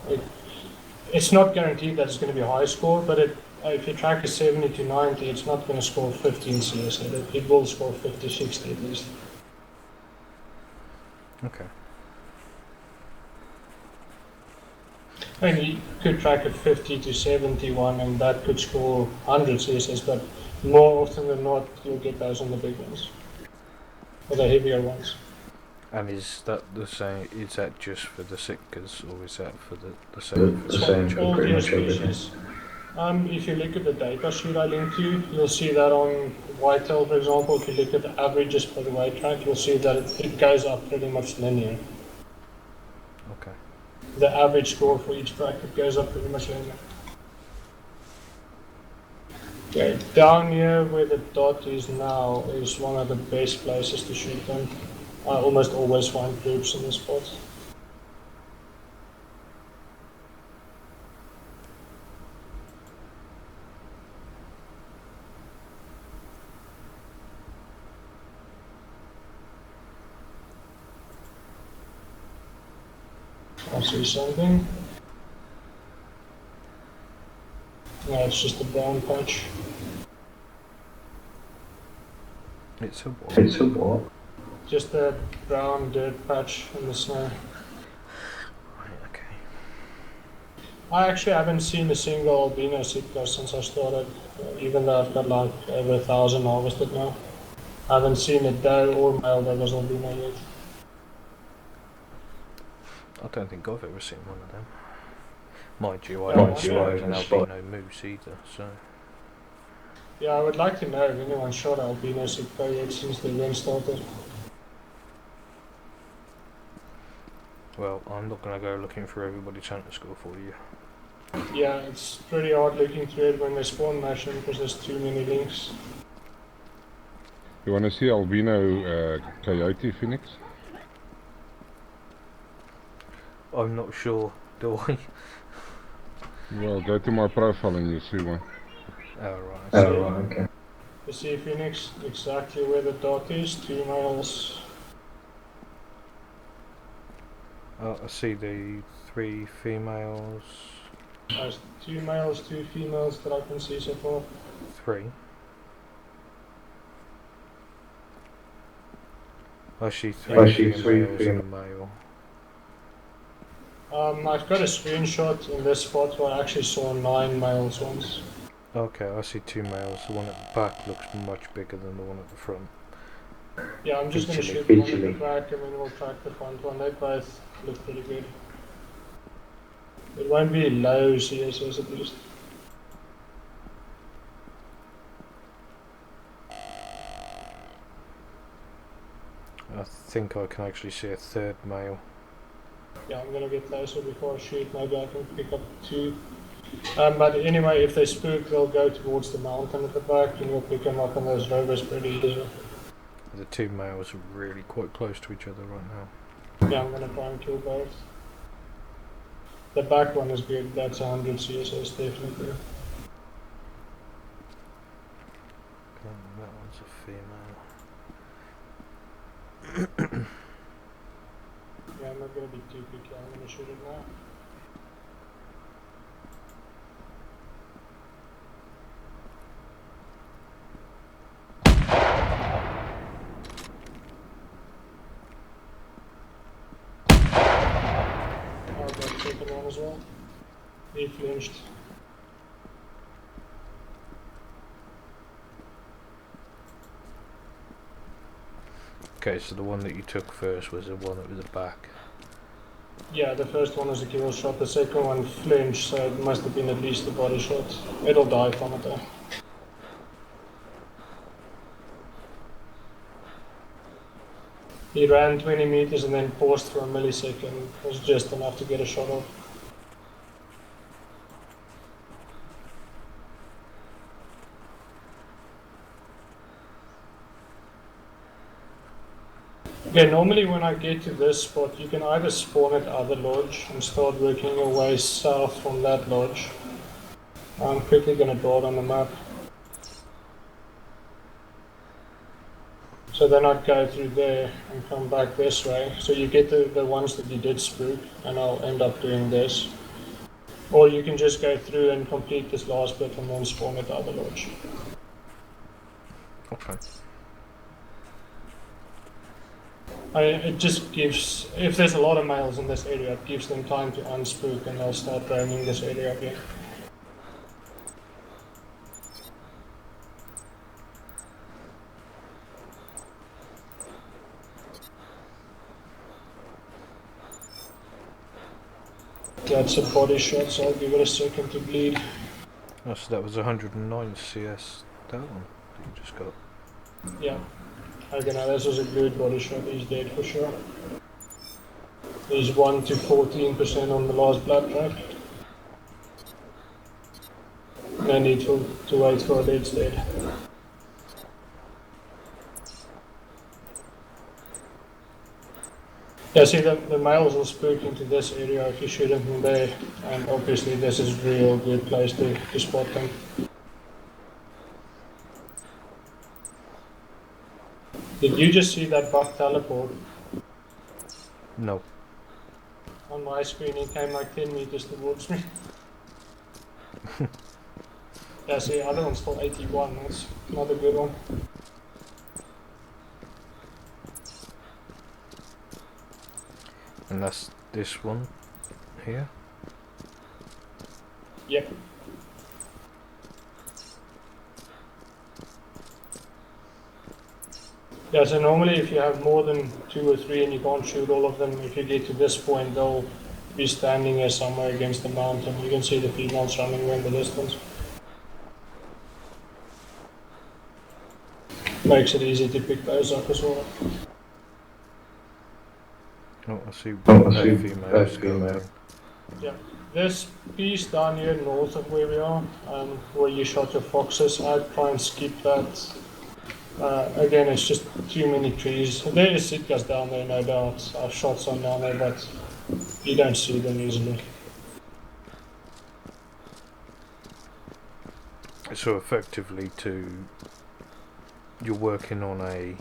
It's not guaranteed that it's going to be a high score, but if you track a 70 to 90, it's not going to score 15 CS. It will score 50, 60 at least. okay, I mean, you could track a 50 to 71 and that could score 100 CSS, but more often than not, you'll get those on the big ones. Or the heavier ones. and is that the same? Is that just for the Sitkas, or is that for the same? The same for All pretty the much everything. species. If you look at the data sheet I linked to, you'll see that on whitetail, for example, if you look at the averages per weight track, you'll see that it goes up pretty much linear. Okay. The average score for each track, it goes up pretty much linear. Okay, down here where the dot is now is one of the best places to shoot them. I almost always find groups in this spot. I see something. No, it's just a brown patch. It's a what? It's a what? Just a brown dirt patch in the snow. Right, okay. I actually haven't seen a single albino Sitka since I started, even though I've got like over 1,000 harvested now. I haven't seen a doe or male that was albino yet. I don't think I've ever seen one of them. Mind you, I Yeah, haven't yeah. spotted an albino moose either, so. Yeah, I would like to know if anyone shot albino Sitka yet since the event started. Well, I'm not going to go looking for everybody's hunter score for you. Yeah, it's pretty hard looking through it when they spawn mashing because there's too many links. You want to see albino coyote, Phoenix? I'm not sure, do I? Well, go to my profile and you'll see one. Oh, right. Oh, right, okay. You see Phoenix, exactly where the dot is, 2 miles. I see the 3 females. There's 2 males, 2 females that I can see so far. 3. I see 3 I see three females and a male. I've got a screenshot in this spot where I actually saw 9 males once. Okay, I see 2 males. The one at the back looks much bigger than the one at the front. Yeah, I'm just gonna Featurely. shoot one at the Featurely. back and then we'll track the front one. They both look pretty good. It won't be low CSS at least. I think I can actually see a 3rd male. Yeah, I'm gonna get closer before I shoot. Maybe I can pick up 2. But anyway, if they spook, they'll go towards the mountain at the back, and you'll pick them up on those rovers pretty easily. The two males are really quite close to each other right now. Yeah, I'm gonna try and kill both. The back one is good. That's 100 CSS definitely. That one's a female. Yeah, I'm not gonna be too picky. I'm gonna shoot it now. I'll go second one as well. He flinched. Okay, so the one that you took first was the one that was the back. Yeah, the first one was a kill shot. The second one flinched, so it must have been at least a body shot. It'll die from it though. He ran 20 meters and then paused for a millisecond. It was just enough to get a shot off. Okay, normally when I get to this spot, you can either spawn at other lodge and start working your way south from that lodge. I'm quickly going to draw it on the map. So then I'd go through there and come back this way. So you get the ones that you did spook, and I'll end up doing this. Or you can just go through and complete this last bit and then spawn at the other lodge. Okay. It just gives, if there's a lot of males in this area, it gives them time to unspook and they'll start roaming this area again. That's a body shot, so I'll give it a second to bleed. Oh, so that was 109 CS, that one that you just got. Yeah. Okay, now this was a good body shot, he's dead for sure. He's 1 to 14% on the last blood track. No need to wait for a dead state. Yeah, see the males will spook into this area if you shoot them from there, and obviously this is a real good place to spot them. Did you just see that buck teleport? No. On my screen he came like 10 meters towards me. Yeah, see the other one's still 81, that's not a good one. And that's this one here? Yep. Yeah, so normally if you have more than 2 or 3 and you can't shoot all of them, if you get to this point they'll be standing there somewhere against the mountain. You can see the females running in the distance. Makes it easy to pick those up as well. Oh, I see females females. Yeah, this piece down here north of where we are, where you shot your foxes, I'd try and skip that. Again, it's just too many trees. There is Sitkas down there, no doubt. I've shot some down there, but you don't see them easily. So effectively you're working on a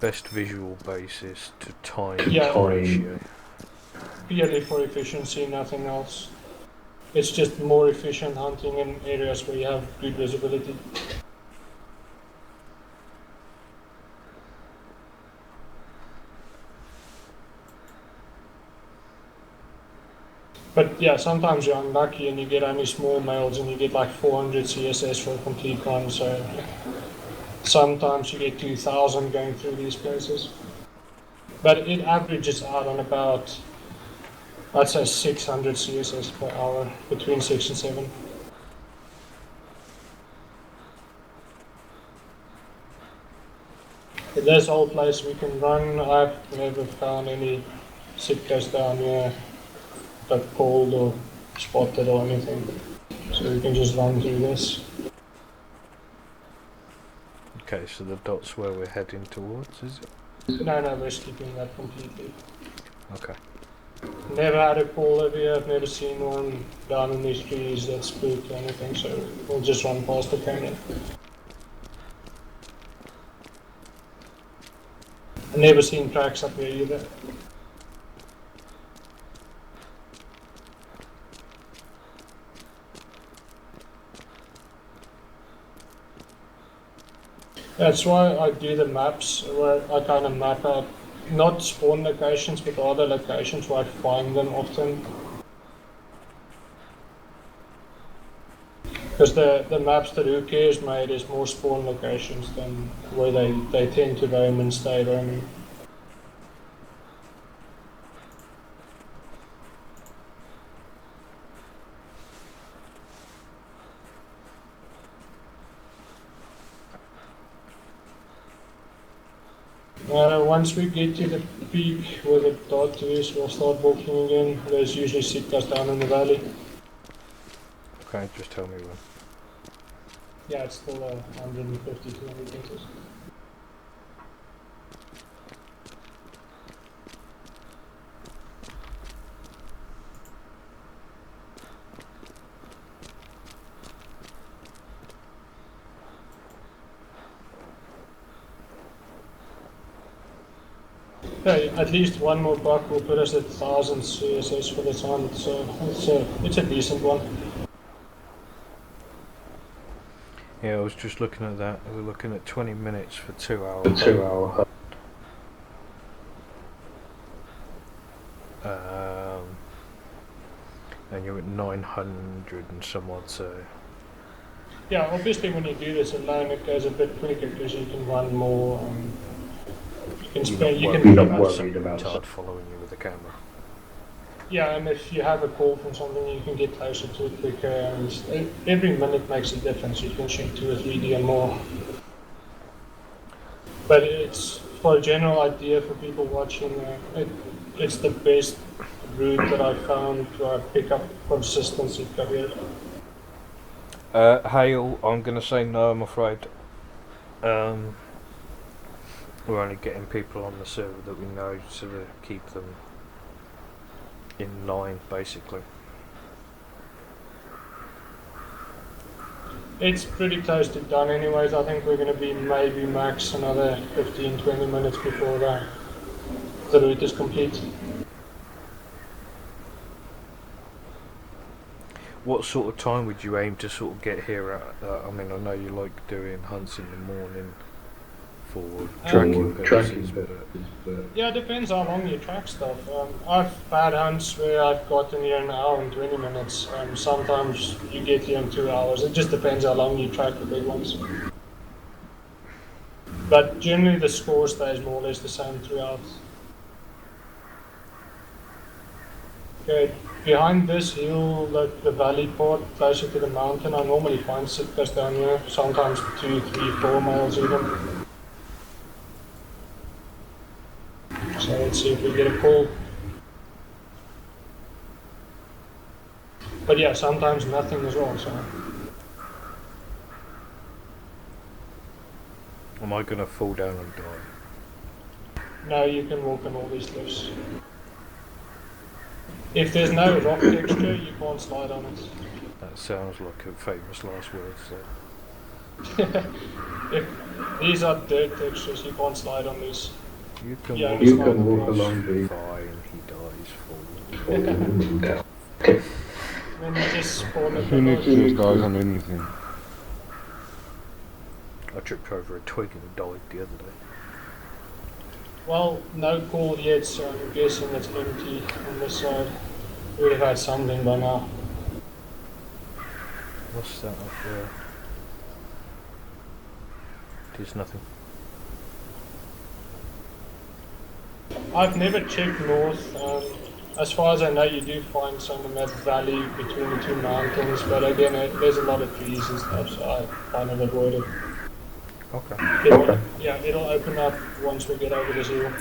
best visual basis to time ratio. Purely for efficiency, nothing else. It's just more efficient hunting in areas where you have good visibility. But yeah, sometimes you're unlucky and you get only small males and you get like 400 CSS for a complete run, so sometimes you get 2000 going through these places. But it averages out on about, I'd say 600 CSS per hour, between 6 and 7. In this whole place we can run, I've never found any Sitka's down here got called or spotted or anything. So we can just run through this. Okay, so the dot's where we're heading towards, is it? No, we're skipping that completely. Okay. Never had a call over here, I've never seen one down in these trees that spooked or anything, so we'll just run past the canyon. I've never seen tracks up here either. That's why I do the maps, where I kind of map out not spawn locations, but other locations where I find them often. Because the maps that Uke has made is more spawn locations than where they tend to roam and stay roaming. Once we get to the peak where the dot is, we'll start walking again. There's usually Sitkas down in the valley. Okay, just tell me when. Yeah, it's still 150 meters. Okay, at least one more buck will put us at 1000 CSS for the time, so it's a decent one. Yeah, I was just looking at that. We're looking at 20 minutes for 2 hours. The 2 hour. And you're at 900 and some odd, so Yeah, obviously when you do this alone it goes a bit quicker because you can run more. You can spend. You you're can. not have worried some about retard following you with the camera. Yeah, and if you have a call from something, you can get closer to it quicker. And every minute makes a difference. You can shoot 2 or 3D and more. But it's for a general idea for people watching. It's the best route that I found to pick up consistency career. Hale, I'm going to say no, I'm afraid. We're only getting people on the server that we know to keep them in line, basically. It's pretty close to done anyways. I think we're going to be maybe max another 15-20 minutes before the route is complete. What sort of time would you aim to sort of get here at? I mean, I know you like doing hunts in the morning for tracking purposes, but Yeah, it depends how long you track stuff. I've had hunts where I've gotten here in an hour and 20 minutes. Sometimes you get here in 2 hours. It just depends how long you track the big ones. But generally the score stays more or less the same throughout. Okay, behind this hill, the valley part closer to the mountain, I normally find Sitkas down here, sometimes 2, 3, 4 miles even. So let's see if we get a call. But yeah, sometimes nothing as well, so. am I going to fall down and die? No, you can walk on all these cliffs. If there's no rock texture, you can't slide on it. That sounds like a famous last words there. If these are dirt textures, you can't slide on these. You can Yeah, walk, you can walk along the- fine, he dies falling. Then you just spawn at Who the needs road. these guys on anything? I tripped over a twig and died the other day. Well, no call yet, so I'm guessing it's empty on this side. We'd have had something by now. What's that up there? There's nothing. I've never checked north. As far as I know, you do find some in that valley between the 2 mountains, but again, there's a lot of trees and stuff, so I kind of avoid it. Okay. Yeah, it'll open up once we get over this hill.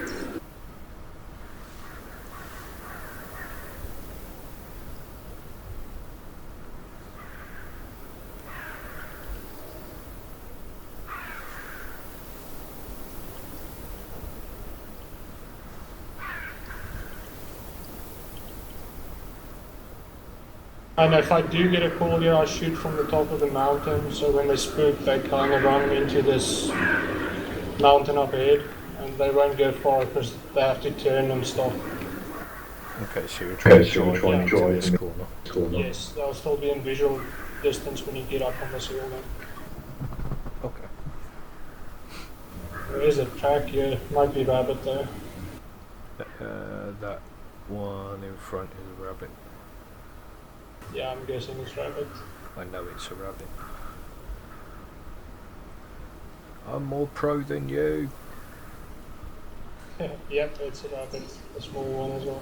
And if I do get a call here, I shoot from the top of the mountain, so when they spook, they kind of run into this mountain up ahead, and they won't go far because they have to turn and stop. Okay, so you're trying to trying join to into join this me. corner. Yes, they'll still be in visual distance when you get up on this hill then. Okay. There is a track here, might be rabbit there. That one in front is a rabbit. Yeah, I'm guessing it's rabbit. I know it's a rabbit. I'm more pro than you. Yep, it's a rabbit, a small one as well.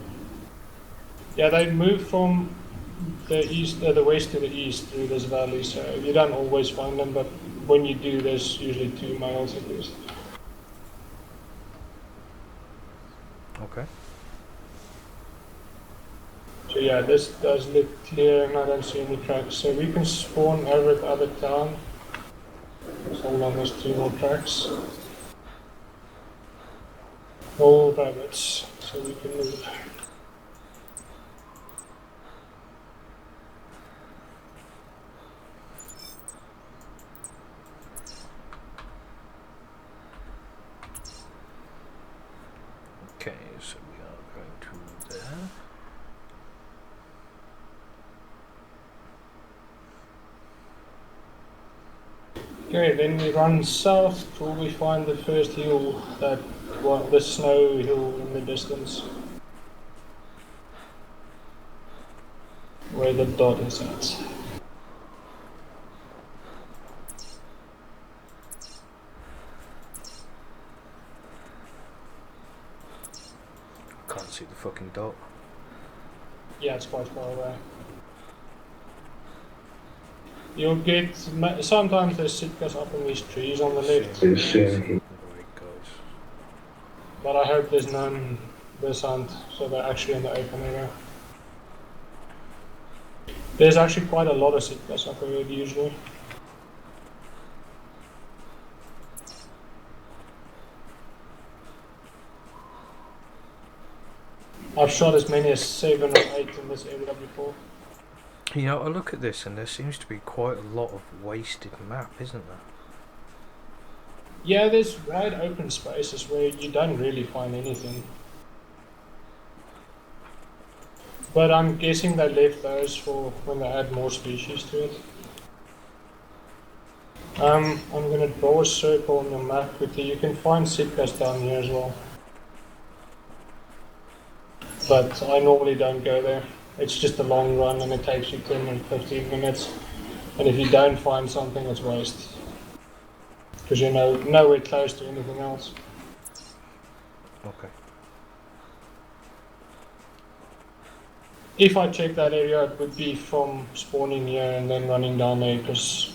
Yeah, they move from the west to the east through this valley, so you don't always find them, but when you do, there's usually 2 males at least. Okay. So yeah, this does look clear and I don't see any tracks. So we can spawn over at the other town. So long as 2 more tracks. All rabbits, so we can move. Okay, so we are going to there. Okay, then we run south till we find the first hill, the snow hill in the distance. Where the dot is at. Can't see the fucking dot. Yeah, it's quite far away. You'll get, sometimes there's Sitkas up in these trees on the left, It's soon. Right, guys. but I hope there's none this hunt, so they're actually in the open area. There's actually quite a lot of Sitkas up ahead usually. I've shot as many as 7 or 8 in this area before. You know, I look at this and there seems to be quite a lot of wasted map, isn't there? Yeah, there's wide open spaces where you don't really find anything. But I'm guessing they left those for when they add more species to it. I'm gonna draw a circle on your map quickly. You can find Sitkas down here as well. But I normally don't go there. It's just a long run and it takes you 10 and 15 minutes. And if you don't find something, it's waste. Because you're nowhere close to anything else. Okay. If I check that area, it would be from spawning here and then running down there, because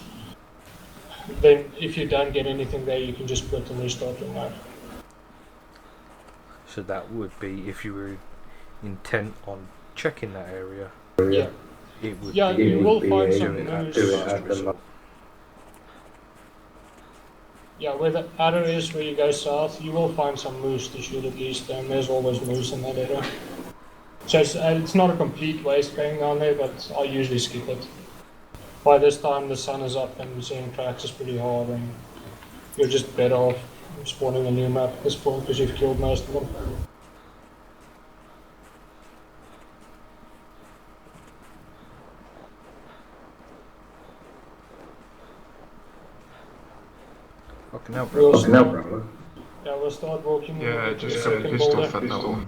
then if you don't get anything there, you can just quit and restart your map. So that would be if you were intent on checking that area. Yeah. It would Yeah, be you will find do some it at moose. the Do it last at the resort. Yeah, where the arrow is, where you go south, you will find some moose to shoot at least, and there's always moose in that area. So it's not a complete waste going down there, but I usually skip it. By this time the sun is up and seeing tracks is pretty hard, and you're just better off spawning a new map at this point because you've killed most of them. Fucking hell, We'll bro. start, yeah, we'll start walking. Yeah, with the just second pissed boulder. off at that one.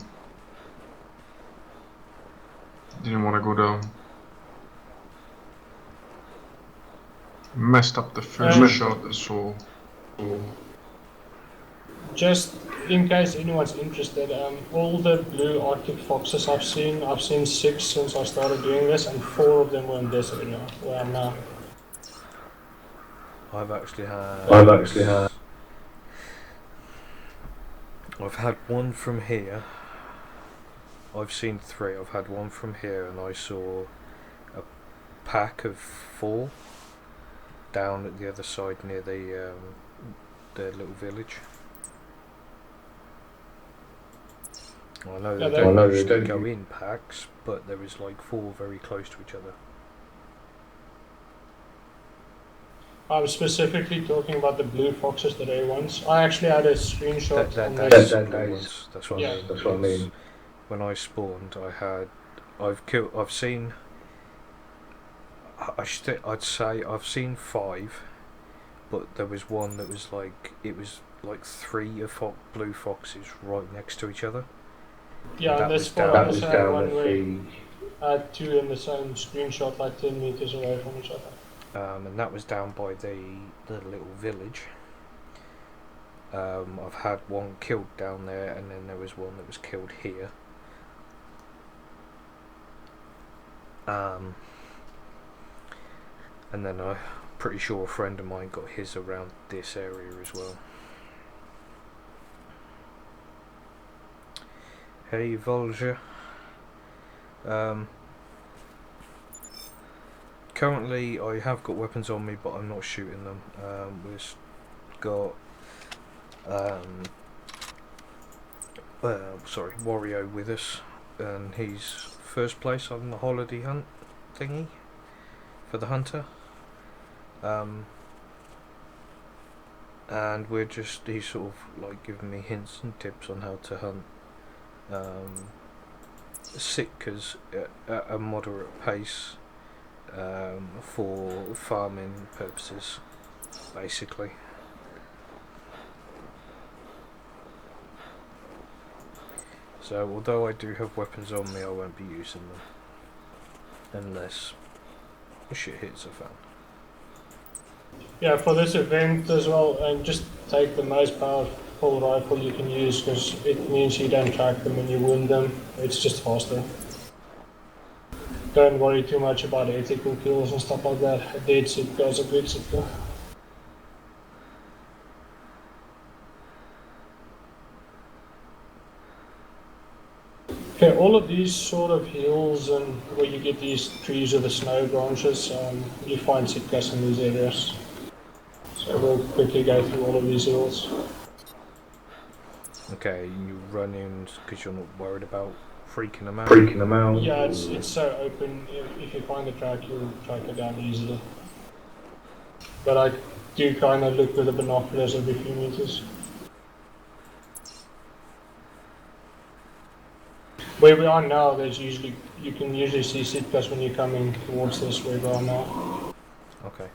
Didn't want to go down. Messed up the first shot as well. Just in case anyone's interested, all the blue Arctic foxes I've seen 6 since I started doing this, and 4 of them were in this area where I'm now. I've actually had one from here. I've seen 3. I've had one from here, and I saw a pack of 4 down at the other side near the little village. I know Yeah, they they- don't I know they usually don't go in packs, but there is like 4 very close to each other. I'm specifically talking about the blue foxes, the rare ones. I actually had a screenshot on That this. is blue ones. That's what I mean. That's what I It's- mean. When I spawned, I've seen. I'd say I've seen 5, but there was one that was like, it was like 3 of blue foxes right next to each other. Yeah, That and this was down- one That I was had down one at where the. I had 2 in the same screenshot, like 10 meters away from each other. And that was down by the little village. I've had one killed down there, and then there was one that was killed here. And then I'm pretty sure a friend of mine got his around this area as well. Hey Volger. Currently I have got weapons on me, but I'm not shooting them. We've got Wario with us, and he's first place on the holiday hunt thingy for the hunter. And he's sort of like giving me hints and tips on how to hunt Sitkas at a moderate pace, for farming purposes, basically. So although I do have weapons on me, I won't be using them unless shit hits the fan. Yeah, for this event as well, and just take the most powerful rifle you can use, because it means you don't track them when you wound them. It's just faster. Don't worry too much about ethical kills and stuff like that. A dead Sitka is a good Sitka. Okay, all of these sort of hills and where you get these trees with the snow branches, you find Sitkas in these areas. So we'll quickly go through all of these hills. Okay, you run in because you're not worried about freaking them out. Freaking them out. Yeah, it's so open. If you find the track, you'll track it down easily. But I do kind of look with the binoculars every few meters. Where we are now, you can usually see Sitkas when you're coming towards this where we are now. Okay.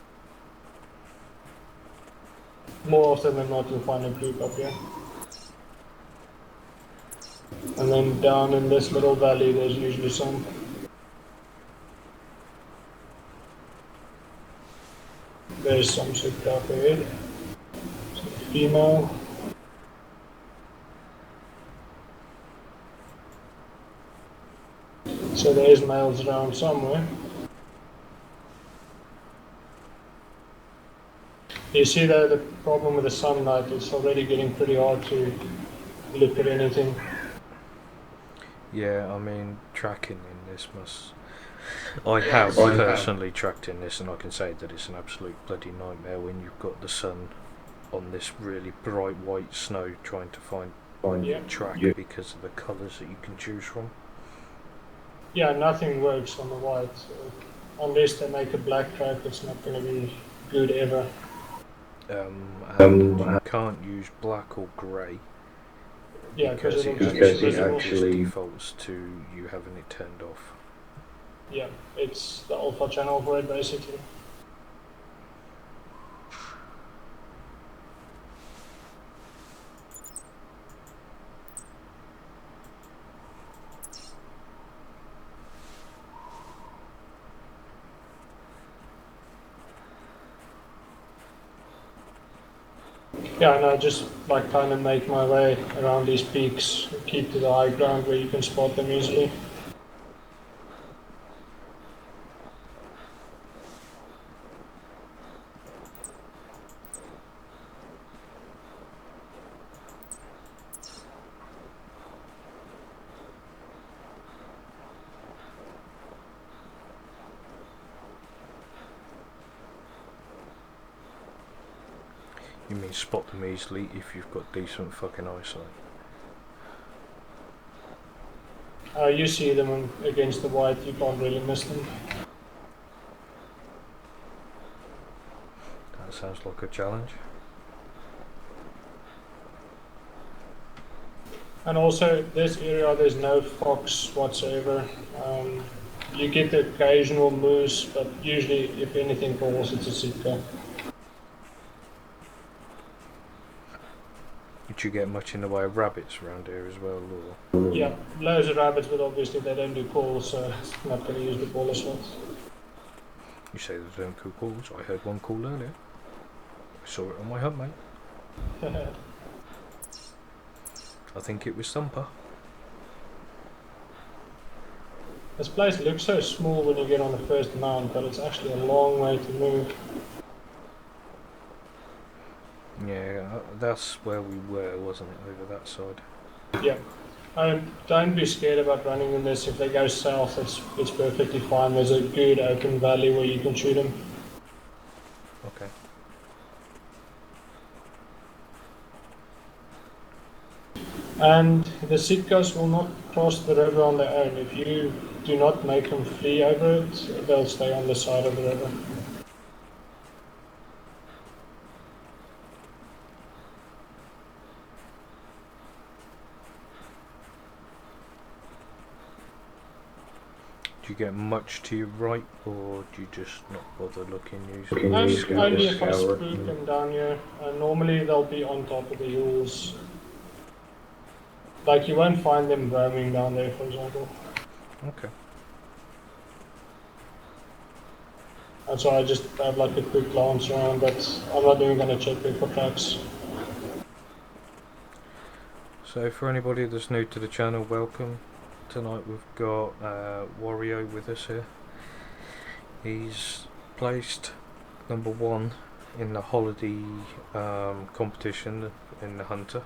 More often than not, you'll find a group up here. And then down in this little valley, there's usually some. There's some Sitka up ahead. Female. So there's males around somewhere. You see though, the problem with the sunlight, it's already getting pretty hard to look at anything. Yeah, I mean, tracking in this must... I have personally tracked in this, and I can say that it's an absolute bloody nightmare when you've got the sun on this really bright white snow trying to find Yeah. track because of the colours that you can choose from. Yeah, nothing works on the white. So unless they make a black track, it's not going to be good ever. And you can't use black or grey Yeah, because it'll it just because be it visible. actually- defaults to you having it turned off. Yeah, it's the alpha channel for it basically. Yeah, and I just like kind of make my way around these peaks, keep to the high ground where you can spot them easily. You mean spot them easily if you've got decent fucking eyesight. You see them against the white, you can't really miss them. sounds like a challenge. And also, this area, there's no fox whatsoever. You get the occasional moose, but usually, if anything falls, it's a Sitka. Did you get much in the way of rabbits around here as well, or? Yeah, loads of rabbits, but obviously they don't do calls, so not going to use the caller slots. You say they don't do calls. I heard one call earlier. I saw it on my hunt, mate. I think it was Thumper. This place looks so small when you get on the first mount, but it's actually a long way to move. Yeah, that's where we were, wasn't it, over that side? Yeah. Don't be scared about running in this. If they go south, it's perfectly fine. There's a good open valley where you can shoot them. Okay. And the Sitkas will not cross the river on their own. If you do not make them flee over it, they'll stay on the side of the river. Do you get much to your right, or do you just not bother looking usually? Only if I spook them down here. Normally they'll be on top of the hills. Like, you won't find them roaming down there, for example. Okay. And so I just have like a quick glance around, but I'm not even going to check there for tracks. So for anybody that's new to the channel, welcome. Tonight we've got Wario with us here. He's placed #1 in the holiday competition in the Hunter.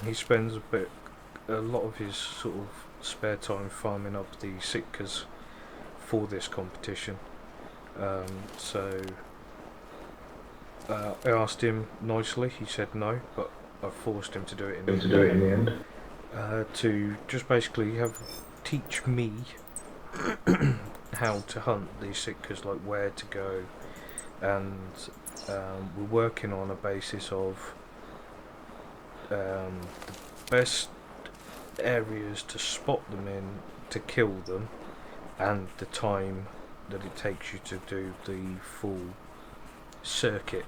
He spends a lot of his sort of spare time farming up the Sitkas for this competition. So I asked him nicely. He said no, but I forced him to do it in the end. To just basically teach me how to hunt these Sitkas, like where to go, and we're working on a basis of the best areas to spot them in, to kill them, and the time that it takes you to do the full circuit,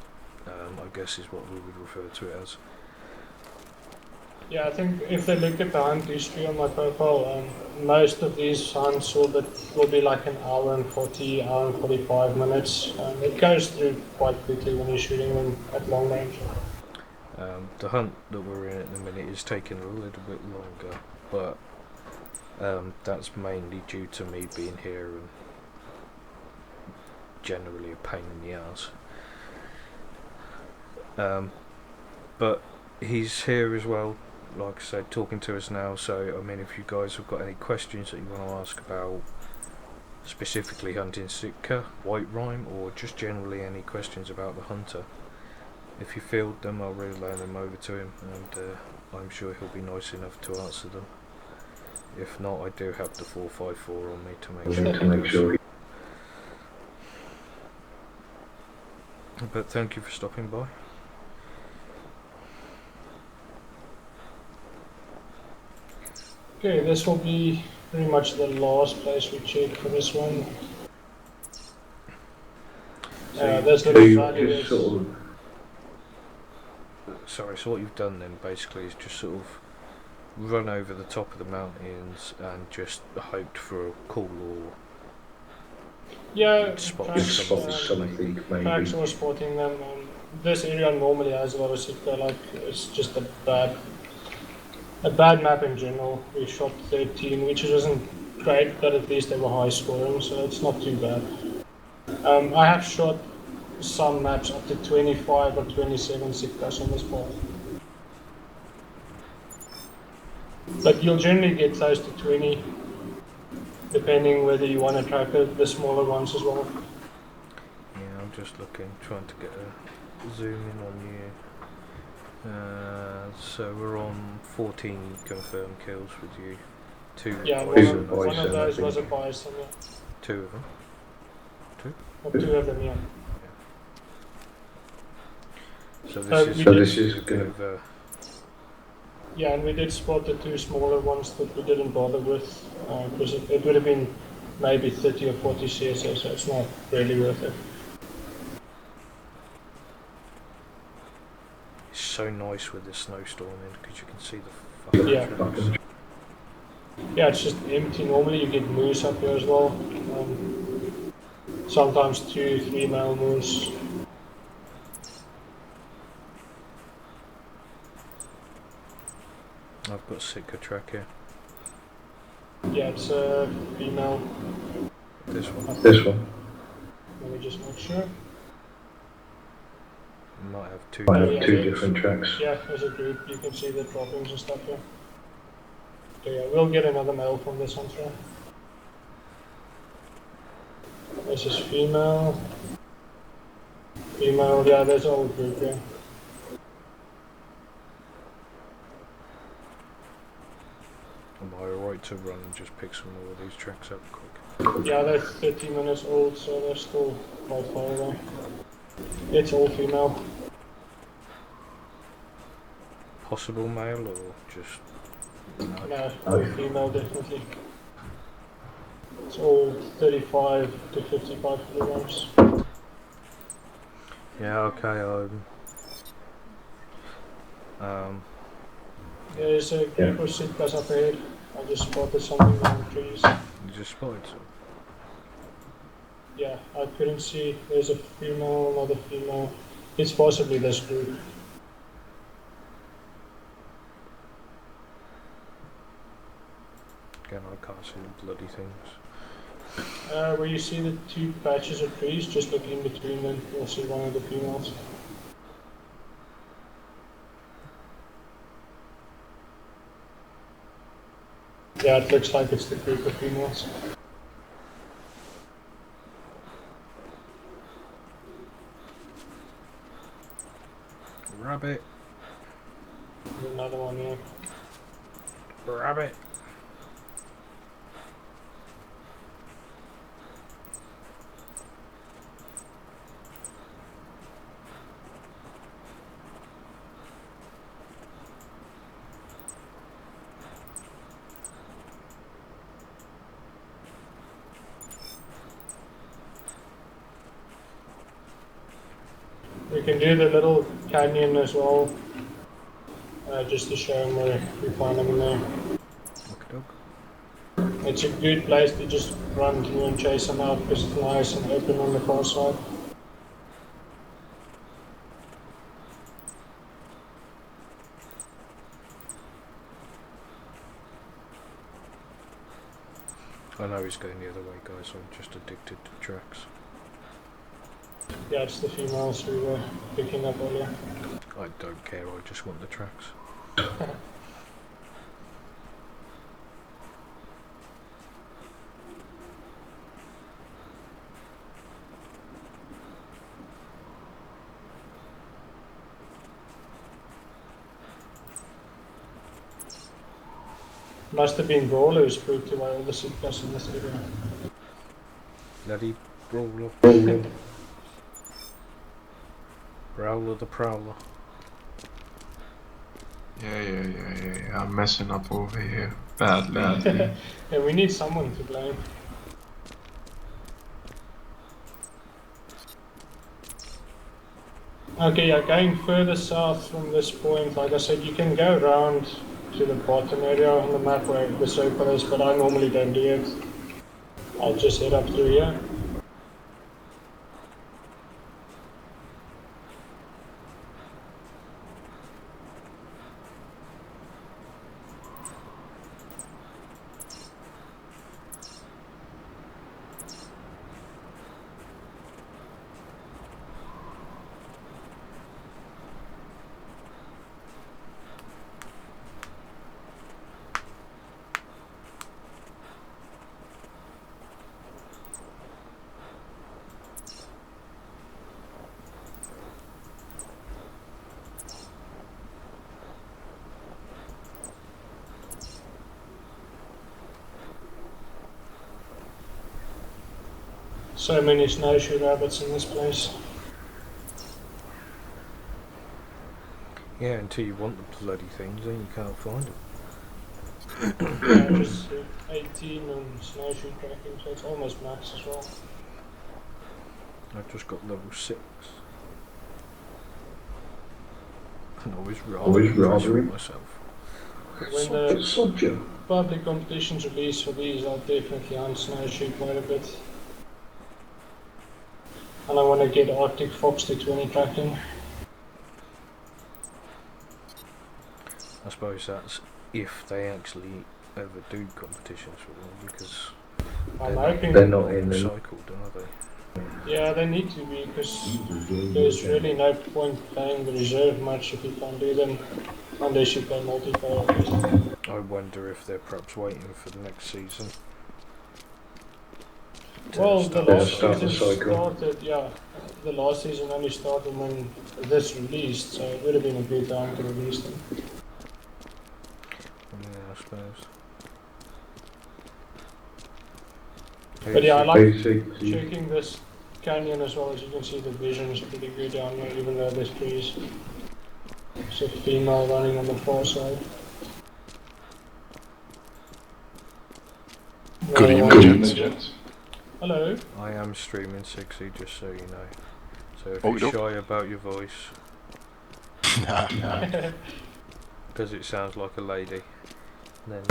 I guess is what we would refer to it as. Yeah, I think if they look at the hunt history on my profile, most of these hunts will be like an hour and 40, hour and 45 minutes. It goes through quite quickly when you're shooting them at long range. The hunt that we're in at the minute is taking a little bit longer, but that's mainly due to me being here and generally a pain in the ass. But he's here as well, like I said, talking to us now. So I mean, if you guys have got any questions that you want to ask about specifically hunting Sitka, white rime, or just generally any questions about the Hunter, if you field them, I'll relay them over to him, and I'm sure he'll be nice enough to answer them. If not, I do have the 454 on me to make sure. But thank you for stopping by. Okay, this will be pretty much the last place we check for this one. There's little valley. Sorry, so what you've done then basically is just sort of run over the top of the mountains and just hoped for a call or spot something. Tracks or spotting them. This area normally has a lot of Sitka, like it's just a bad map in general. We shot 13, which isn't great, but at least they were high scoring, so it's not too bad. I have shot some maps up to 25 or 27 Sitkas on this ball. But you'll generally get close to 20, depending whether you want to track the smaller ones as well. Yeah, I'm just looking, trying to get a zoom in on you. So we're on 14 confirmed kills with you. Two Yeah, bison. one of those was a bison. Yeah. Two of them. Two? Or 2 of them, yeah. So Uh, this we is did- this is a bit gonna- of a Yeah, and we did spot the 2 smaller ones that we didn't bother with, because it would have been maybe 30 or 40 CSA, so it's not really worth it. It's so nice with the snowstorm in because you can see the fucking Yeah. tracks. Yeah, it's just empty. Normally you get moose up here as well. Sometimes 2, 3 male moose. I've got Sitka track here. Yeah, it's a female. This one This one. Let me just make sure. might have 2 I have Yeah, 2 yeah. different tracks. Yeah, as a group, you can see the droppings and stuff here. Okay, yeah, we'll get another male from this one too. This is female. Female, yeah, there's a whole group here. Am I alright to run and just pick some more of these tracks up quick? Yeah, they're 30 minutes old, so they're still quite far away. It's all female. Possible male or just No, all female definitely. It's all 35 to 55 kilograms. Yeah, okay, There's a group of Sitkas up ahead. I just spotted something in the trees. you just spotted some. Yeah, I couldn't see. There's a female, another female. It's possibly this group. Again, I can't see the bloody things. Where you see the 2 patches of trees, just look in between them. You'll see one of the females. Yeah, it looks like it's the group of females. Rabbit, There's another one here. rabbit. We can do the little canyon as well, just to show them where we find them in there. Okey doke. It's a good place to just run through and chase them out because it's nice and open on the far side. I know he's going the other way, guys. I'm just addicted to tracks. Yeah, it's the females we were picking up earlier. I don't care. I just want the tracks. Must have been Brawler who spoke to all the Sitkas in this area. Bloody brawler. Growler the prowler. Yeah. I'm messing up over here. Badly. Yeah, we need someone to blame. Okay, yeah, going further south from this point, like I said, you can go around to the bottom area on the map where the circle is, but I normally don't do it. I'll just head up through here. So many snowshoe rabbits in this place. Yeah, until you want the bloody things, then you can't find them. Yeah, just 18 on snowshoe tracking, so it's almost max as well. I've just got level 6. And I was Always rather impressed rather with myself. When the Soldier. public competitions release for these, I'll definitely hunt snowshoe quite a bit. And I want to get Arctic Fox to 20 tracking. I suppose that's if they actually ever do competitions for them, because I'm hoping. They're not in them. recycled, are they? Yeah, they need to be, because there's really no point playing the reserve match if you can't do them unless you play multiplayer. I wonder if they're perhaps waiting for the next season. to Well, the start last start the season cycle. started, yeah, the last season only started when this released, so it would have been a good time to release them. Yeah, I suppose. But yeah, I like Basically, checking this canyon as well. As you can see, the vision is pretty good down there, even though there's trees. There's a female running on the far side. Good Another evening, one. gents. Hello. I am streaming 60, just so you know. So if Oh, you're you shy about your voice, Nah. because it sounds like a lady, then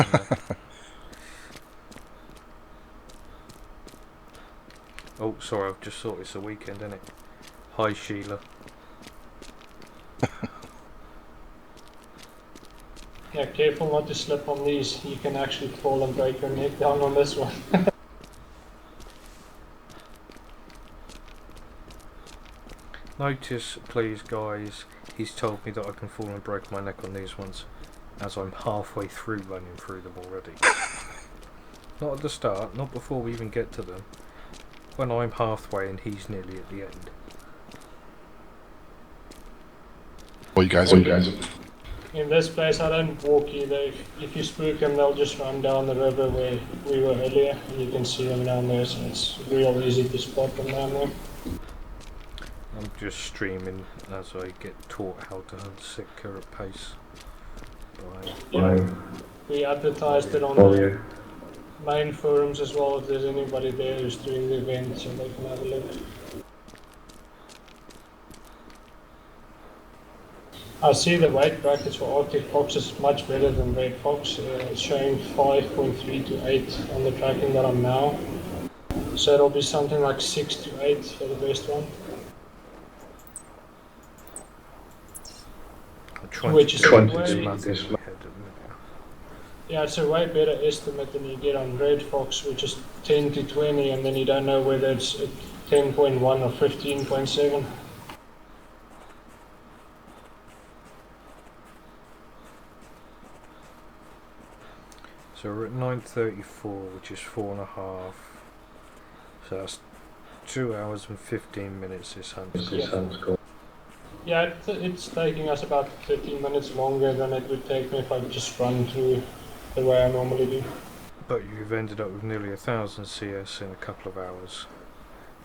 oh, sorry, I've just thought it's the weekend, isn't it? Hi, Sheila. Yeah, careful not to slip on these. You can actually fall and break your neck down on this one. Notice, please, guys, he's told me that I can fall and break my neck on these ones, as I'm halfway through running through them already. Not at the start, not before we even get to them. When I'm halfway and he's nearly at the end. Well, you guys In this place, I don't walk either. If you spook them, they'll just run down the river where we were earlier, and you can see them down there, so it's real easy to spot them down there. I'm just streaming as I get taught how to hunt Sitka at pace. Yeah, we advertised it on the main forums as well, if there's anybody there who's doing the event, so they can have a look. I see the weight brackets for Arctic Fox is much better than Red Fox. It's showing 5.3 to 8 on the tracking that I'm now. So it'll be something like 6 to 8 for the best one. I'm trying Which to is do way- this math in my head at the minute. Yeah, it's a way better estimate than you get on Red Fox, which is 10 to 20, and then you don't know whether it's at 10.1 or 15.7. So we're at 9:34, which is 4.5. So that's 2 hours and 15 minutes this hunt. Yeah, it's taking us about 15 minutes longer than it would take me if I just run through the way I normally do. But you've ended up with nearly 1,000 CS in a couple of hours,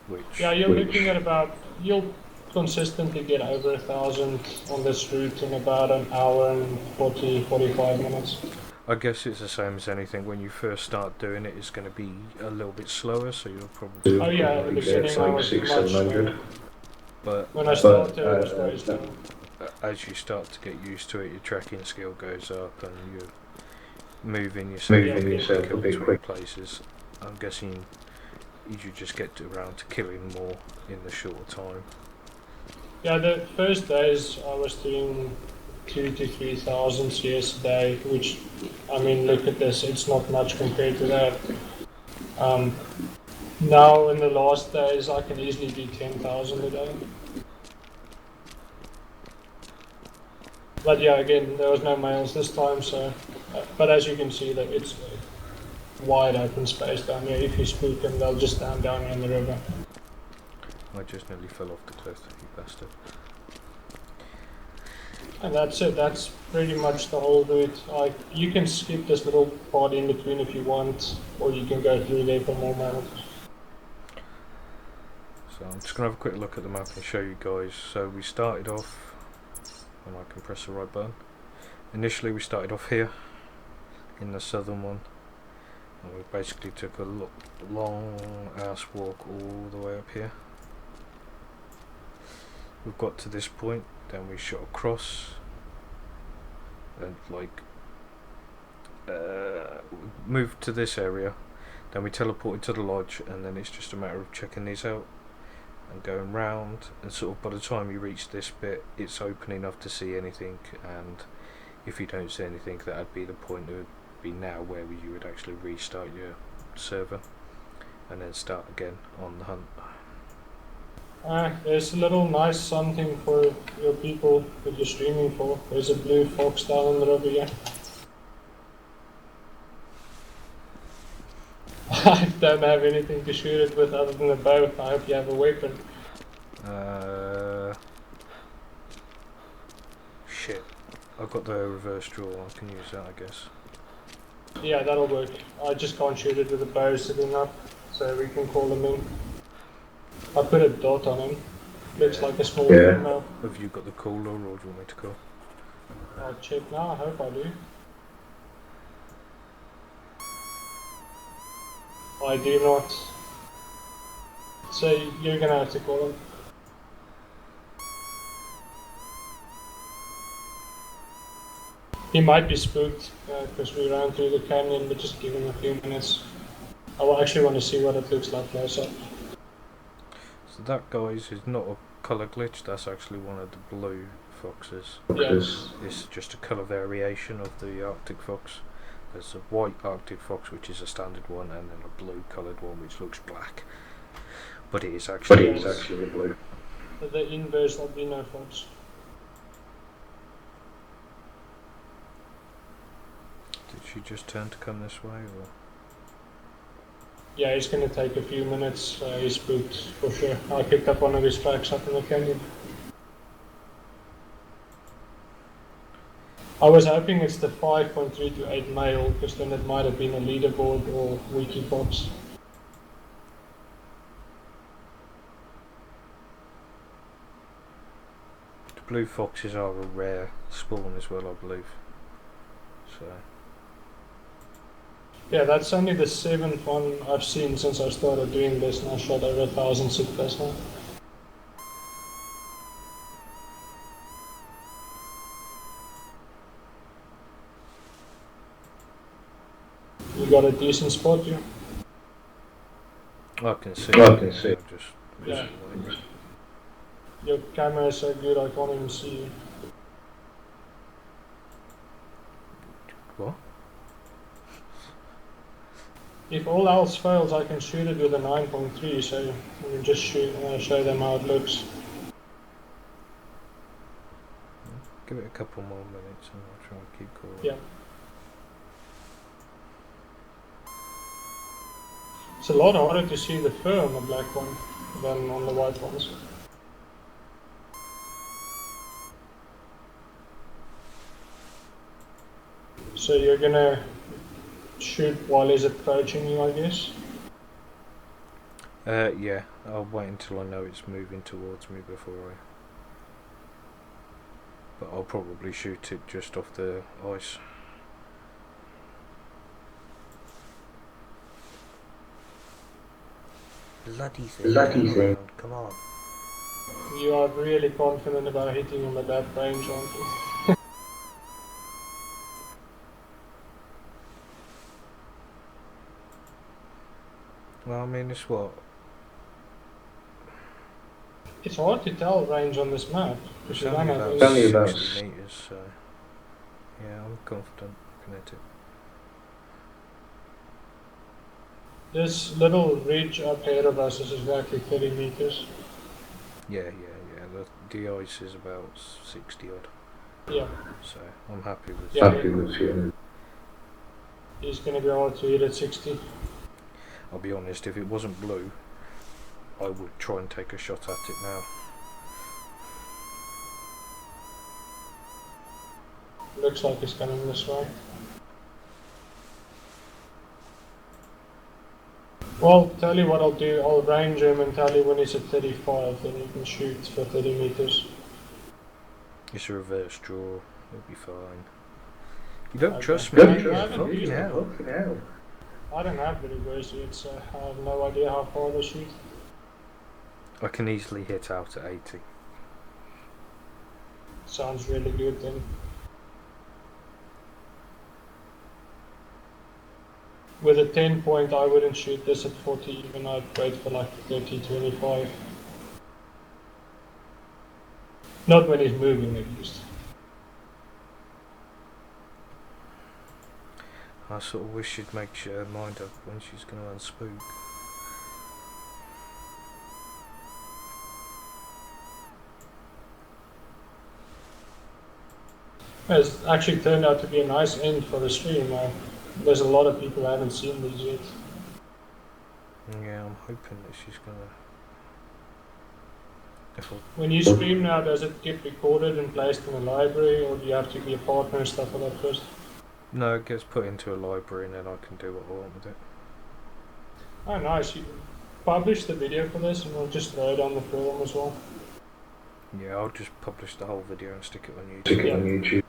which Yeah, you're looking at you'll consistently get over 1,000 on this route in about an hour and 45 minutes. I guess it's the same as anything. When you first start doing it, it's going to be a little bit slower, so you'll probably. Oh yeah, at the beginning I was much slower. But When I started, it was very slow. as you start to get used to it, your tracking skill goes up, and you're moving yourself quicker between places. I'm guessing you just get around to killing more in the shorter time. Yeah, the first days I was doing 2,000 to 3,000 CS a day, which, I mean, look at this, it's not much compared to that. Now in the last days I can easily do 10,000 a day. But yeah, again, there was no males this time, so, but as you can see, that it's wide open space down here. If you spook them, they'll just stand down in the river. I just nearly fell off the cliff, you bastard. And that's it, that's pretty much the whole route. You can skip this little part in between if you want, or you can go through there for more males. going to have a quick look at the map and show you guys. So we started off, and I can press the right button. Initially we started off here, in the southern one, and we basically took a long ass walk all the way up here. We've got to this point, then we shot across, and like moved to this area, then we teleported to the lodge, and then it's just a matter of checking these out and going round, and sort of by the time you reach this bit it's open enough to see anything, and if you don't see anything, that'd be the point. It would be now where you would actually restart your server and then start again on the hunt. There's a little nice something for your people that you're streaming for. There's a blue fox down in the river here. I don't have anything to shoot it with other than a bow. I hope you have a weapon. Shit. I've got the reverse draw, I can use that I guess. Yeah, that'll work. I just can't shoot it with a bow sitting up, so we can call him in. I put a dot on him. Looks like a small female. Have you got the caller, or do you want me to call? I'll check now, I hope I do. I do not. So you're gonna have to call him. He might be spooked because we ran through the canyon, but just give him a few minutes. I will actually want to see what it looks like close up. So that, guys, is not a colour glitch, that's actually one of the blue foxes. Yes. It's just a colour variation of the Arctic fox. There's a white Arctic fox, which is a standard one, and then a blue coloured one which looks black. But it is actually blue. The inverse albino fox. Did she just turn to come this way, or? Yeah, it's gonna take a few minutes. He's spooked for sure. I picked up one of his tracks up in the canyon. I was hoping it's the 5.3 to 8 male, because then it might have been a leaderboard or wiki fox. The blue foxes are a rare spawn as well, I believe. So. Yeah, that's only the 7th one I've seen since I started doing this, and I shot over 1,000 sitkas now. You got a decent spot here? I can see. Yeah. Your camera is so good I can't even see you. What? If all else fails, I can shoot it with a 9.3, so we can just show them how it looks. Give it a couple more minutes and I'll try and keep cool. Yeah. It's a lot harder to see the fur on the black one than on the white ones. So you're gonna shoot while he's approaching you, I guess? Yeah, I'll wait until I know it's moving towards me before I... But I'll probably shoot it just off the ice. Bloody thing. Come on. You are really confident about hitting him at that range, aren't you? Well, I mean, it's what? It's hard to tell range on this map. It's You only don't have about those- 60 metres, so... Yeah, I'm confident I can hit it. This little ridge up ahead of us is exactly 30 meters. Yeah. The ice is about 60 odd, Yeah, so I'm happy with Yeah. that. he's gonna be able to hit at 60. I'll be honest, if it wasn't blue, I would try and take a shot at it now. Looks like he's coming this way. Well, tell you what I'll do. I'll range him and tell you when he's at 35, then you can shoot for 30 meters. It's a reverse draw. It'll be fine. You don't Okay. trust me? I do you? haven't Fucking used it. hell. I don't have the reverse yet, so I have no idea how far they shoot. I can easily hit out at 80. Sounds really good then. With a 10 point, I wouldn't shoot this at 40 even. I'd wait for like 30, 25. Not when he's moving at least. I sort of wish she'd make her mind up when she's going to unspook. It's actually turned out to be a nice end for the stream. There's a lot of people who haven't seen these yet. Yeah, I'm hoping that she's going to... When you stream now, does it get recorded and placed in a library, or do you have to be a partner and stuff like that first? No, it gets put into a library and then I can do what I want with it. Oh, nice. You publish the video for this and we'll just throw it on the forum as well. Yeah, I'll just publish the whole video and stick it on YouTube. Stick it on YouTube.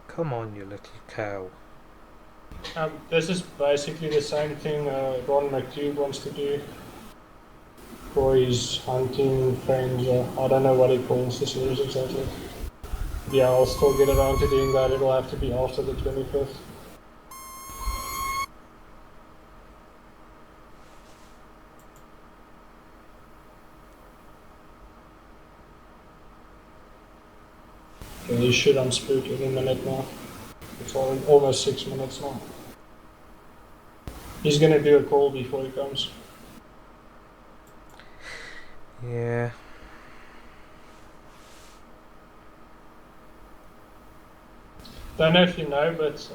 Come on, you little cow. This is basically the same thing Ron McTube wants to do for his hunting friends. I don't know what he calls the series exactly. Yeah, I'll still get around to doing that. It'll have to be after the 25th. Okay, you should unspook in a minute now. It's almost 6 minutes now. He's gonna do a call before he comes. Yeah. Don't know if you know, but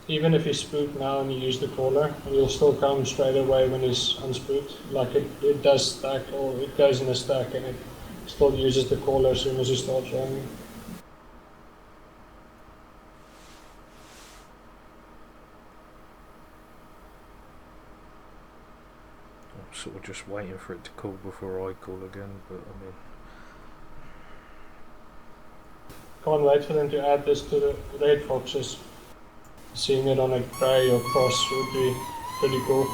even if you spook now and you use the caller, he'll still come straight away when he's unspooked. Like it does stack, or it goes in a stack and it still uses the caller as soon as he starts running. I'm sort of just waiting for it to call before I call again, but I mean... Can't wait for them to add this to the Red Foxes. Seeing it on a grey or cross would be pretty cool.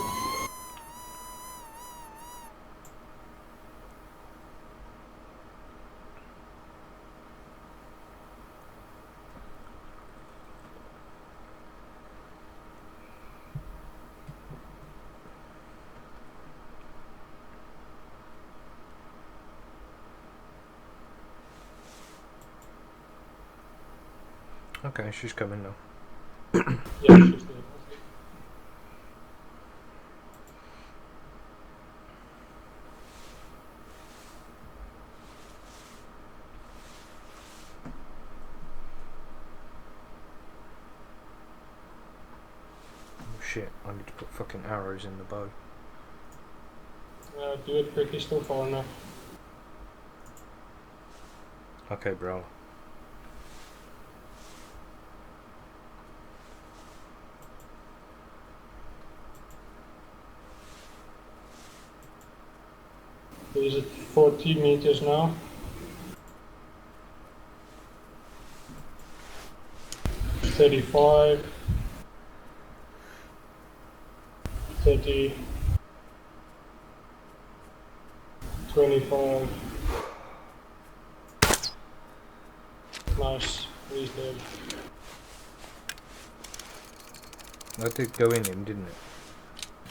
Okay, she's coming now. Yeah, she's there. Oh shit, I need to put fucking arrows in the bow. Do it quick, he's still far enough. Okay, bro. He's at 40 meters now. $35, 30, 25. Nice, he's dead. That did go in him, didn't it?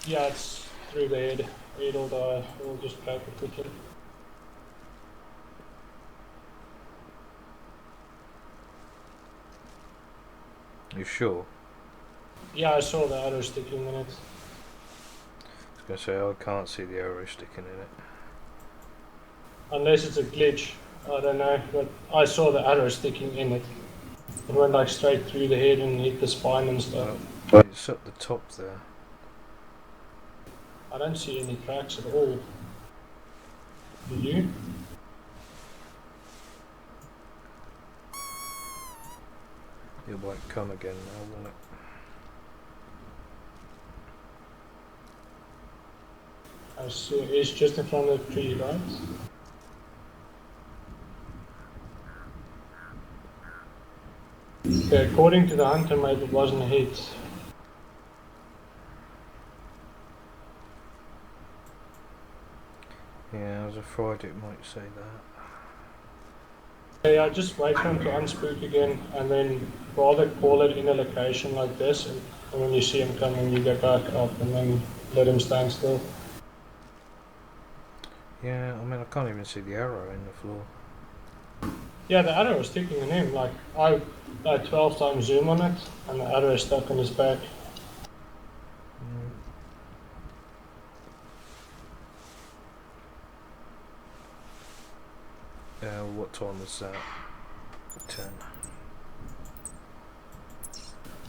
Yeah, it's through the head. It'll die. We'll just crack it quickly. You sure? Yeah, I saw the arrow sticking in it. I was going to say, I can't see the arrow sticking in it. Unless it's a glitch. I don't know, but I saw the arrow sticking in it. It went like straight through the head and hit the spine and stuff. It's up the top there. I don't see any cracks at all. Do you? It won't come again now, will it? I see. It's just in front of the tree, right? Okay, according to the hunter, maybe it wasn't a hit. Yeah, I was afraid it might say that. Yeah, just wait for him to unspook again, and then rather call it in a location like this, and when you see him coming, you go back up, and then let him stand still. Yeah, I mean, I can't even see the arrow in the floor. Yeah, the arrow is sticking in him. Like I 12 times zoom on it, and the arrow is stuck in his back. What time is that? 10.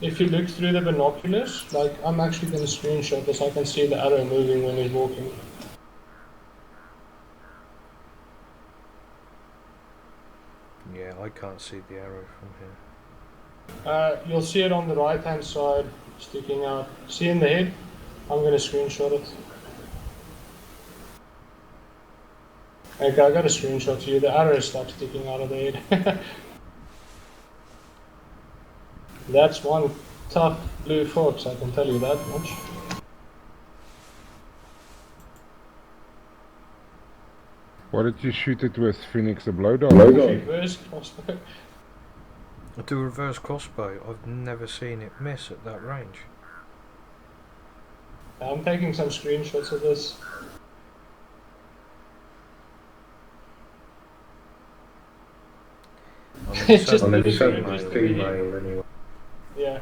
If you look through the binoculars, like I'm actually going to screenshot this, I can see the arrow moving when he's walking. Yeah, I can't see the arrow from here. You'll see it on the right hand side, sticking out. See in the head? I'm going to screenshot it. Okay, I got a screenshot for you. The arrow is like sticking out of the head. That's one tough blue fox, I can tell you that much. Why did you shoot it with Phoenix the Blowdog? Reverse crossbow. The reverse crossbow, I've never seen it miss at that range. I'm taking some screenshots of this. It's just female anyway. Yeah.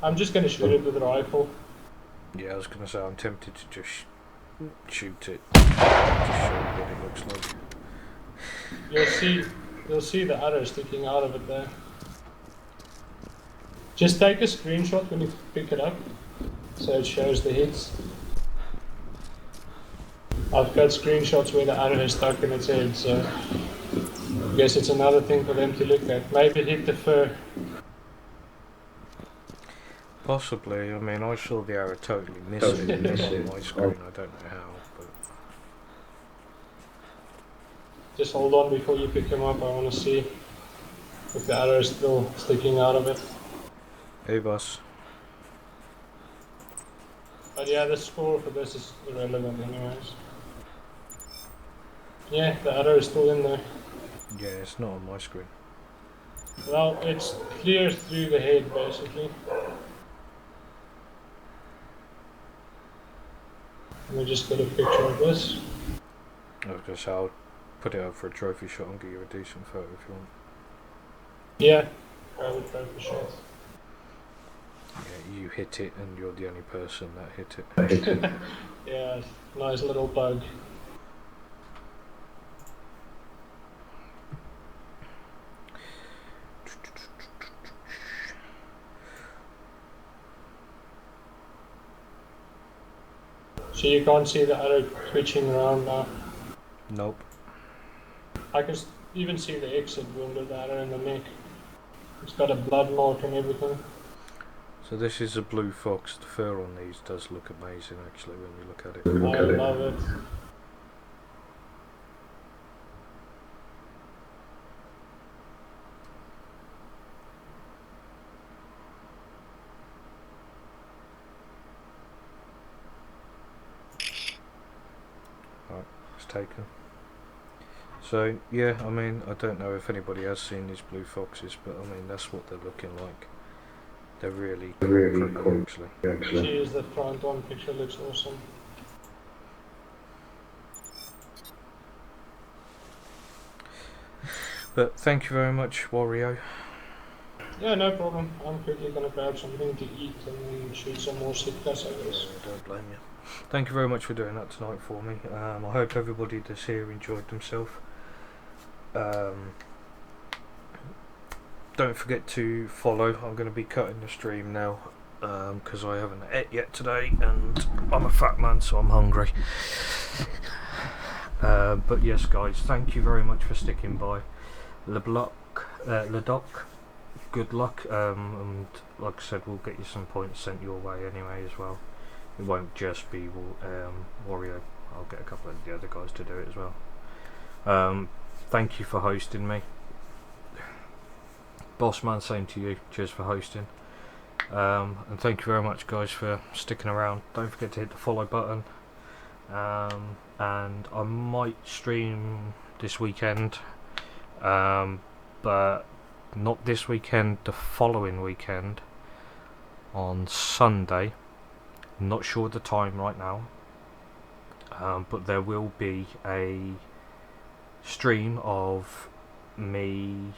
I'm just gonna shoot it with a rifle. Yeah, I was going to say, I'm tempted to just shoot it. Just show you what it looks like. You'll see the arrow sticking out of it there. Just take a screenshot when you pick it up, so it shows the hits. I've got screenshots where the arrow is stuck in its head, so I guess it's another thing for them to look at. Maybe hit the fur. Possibly, I mean, I saw the arrow totally miss it on my screen, I don't know how, but... Just hold on before you pick him up, I want to see if the arrow is still sticking out of it. Hey boss. But yeah, the score for this is irrelevant anyways. Yeah, the arrow is still in there. Yeah, it's not on my screen. Well, it's clear through the head basically. Let me just get a picture of this. I was going to say, I'll put it up for a trophy shot and get you a decent photo if you want. Yeah, I would try for sure. Yeah, you hit it and you're the only person that hit it. Yeah, nice little bug. So you can't see the arrow twitching around now. Nope. I can even see the exit wound of the arrow in the neck. It's got a blood mark and everything. So this is a blue fox. The fur on these does look amazing actually when you look at it. I love it. Taken. So yeah, I mean, I don't know if anybody has seen these blue foxes, but I mean that's what they're looking like. They're really cool actually. She is the front on picture, looks awesome. But thank you very much, Wario. Yeah, no problem. I'm quickly gonna grab something to eat and then shoot some more Sitkas, I guess. Don't blame you. Thank you very much for doing that tonight for me. I hope everybody that's here enjoyed themselves. Don't forget to follow. I'm going to be cutting the stream now because I haven't ate yet today and I'm a fat man, so I'm hungry. But yes, guys, thank you very much for sticking by. Ledoc, good luck, and like I said, we'll get you some points sent your way anyway as well. It won't just be Wario. I'll get a couple of the other guys to do it as well. Thank you for hosting me. Bossman, same to you. Cheers for hosting. And thank you very much, guys, for sticking around. Don't forget to hit the follow button. And I might stream this weekend, but not this weekend, the following weekend on Sunday. Not sure the time right now, but there will be a stream of me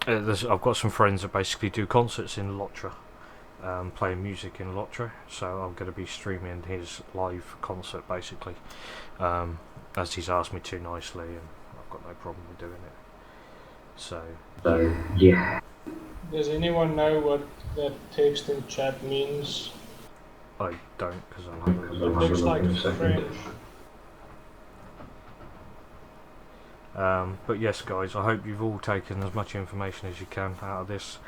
I've got some friends that basically do concerts in Lotra, playing music in Lotra, so I'm going to be streaming his live concert basically, as he's asked me to nicely, and I've got no problem with doing it. So yeah. Does anyone know what that text in chat means? I don't, because I'm not It looks like French. but yes, guys, I hope you've all taken as much information as you can out of this.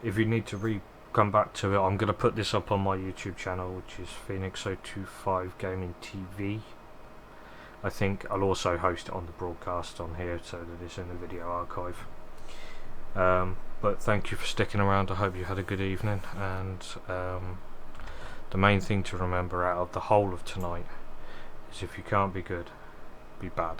If you need to come back to it, I'm going to put this up on my YouTube channel, which is Phoenix025 Gaming TV. I think I'll also host it on the broadcast on here so that it's in the video archive. But thank you for sticking around. I hope you had a good evening, and the main thing to remember out of the whole of tonight is if you can't be good, be bad.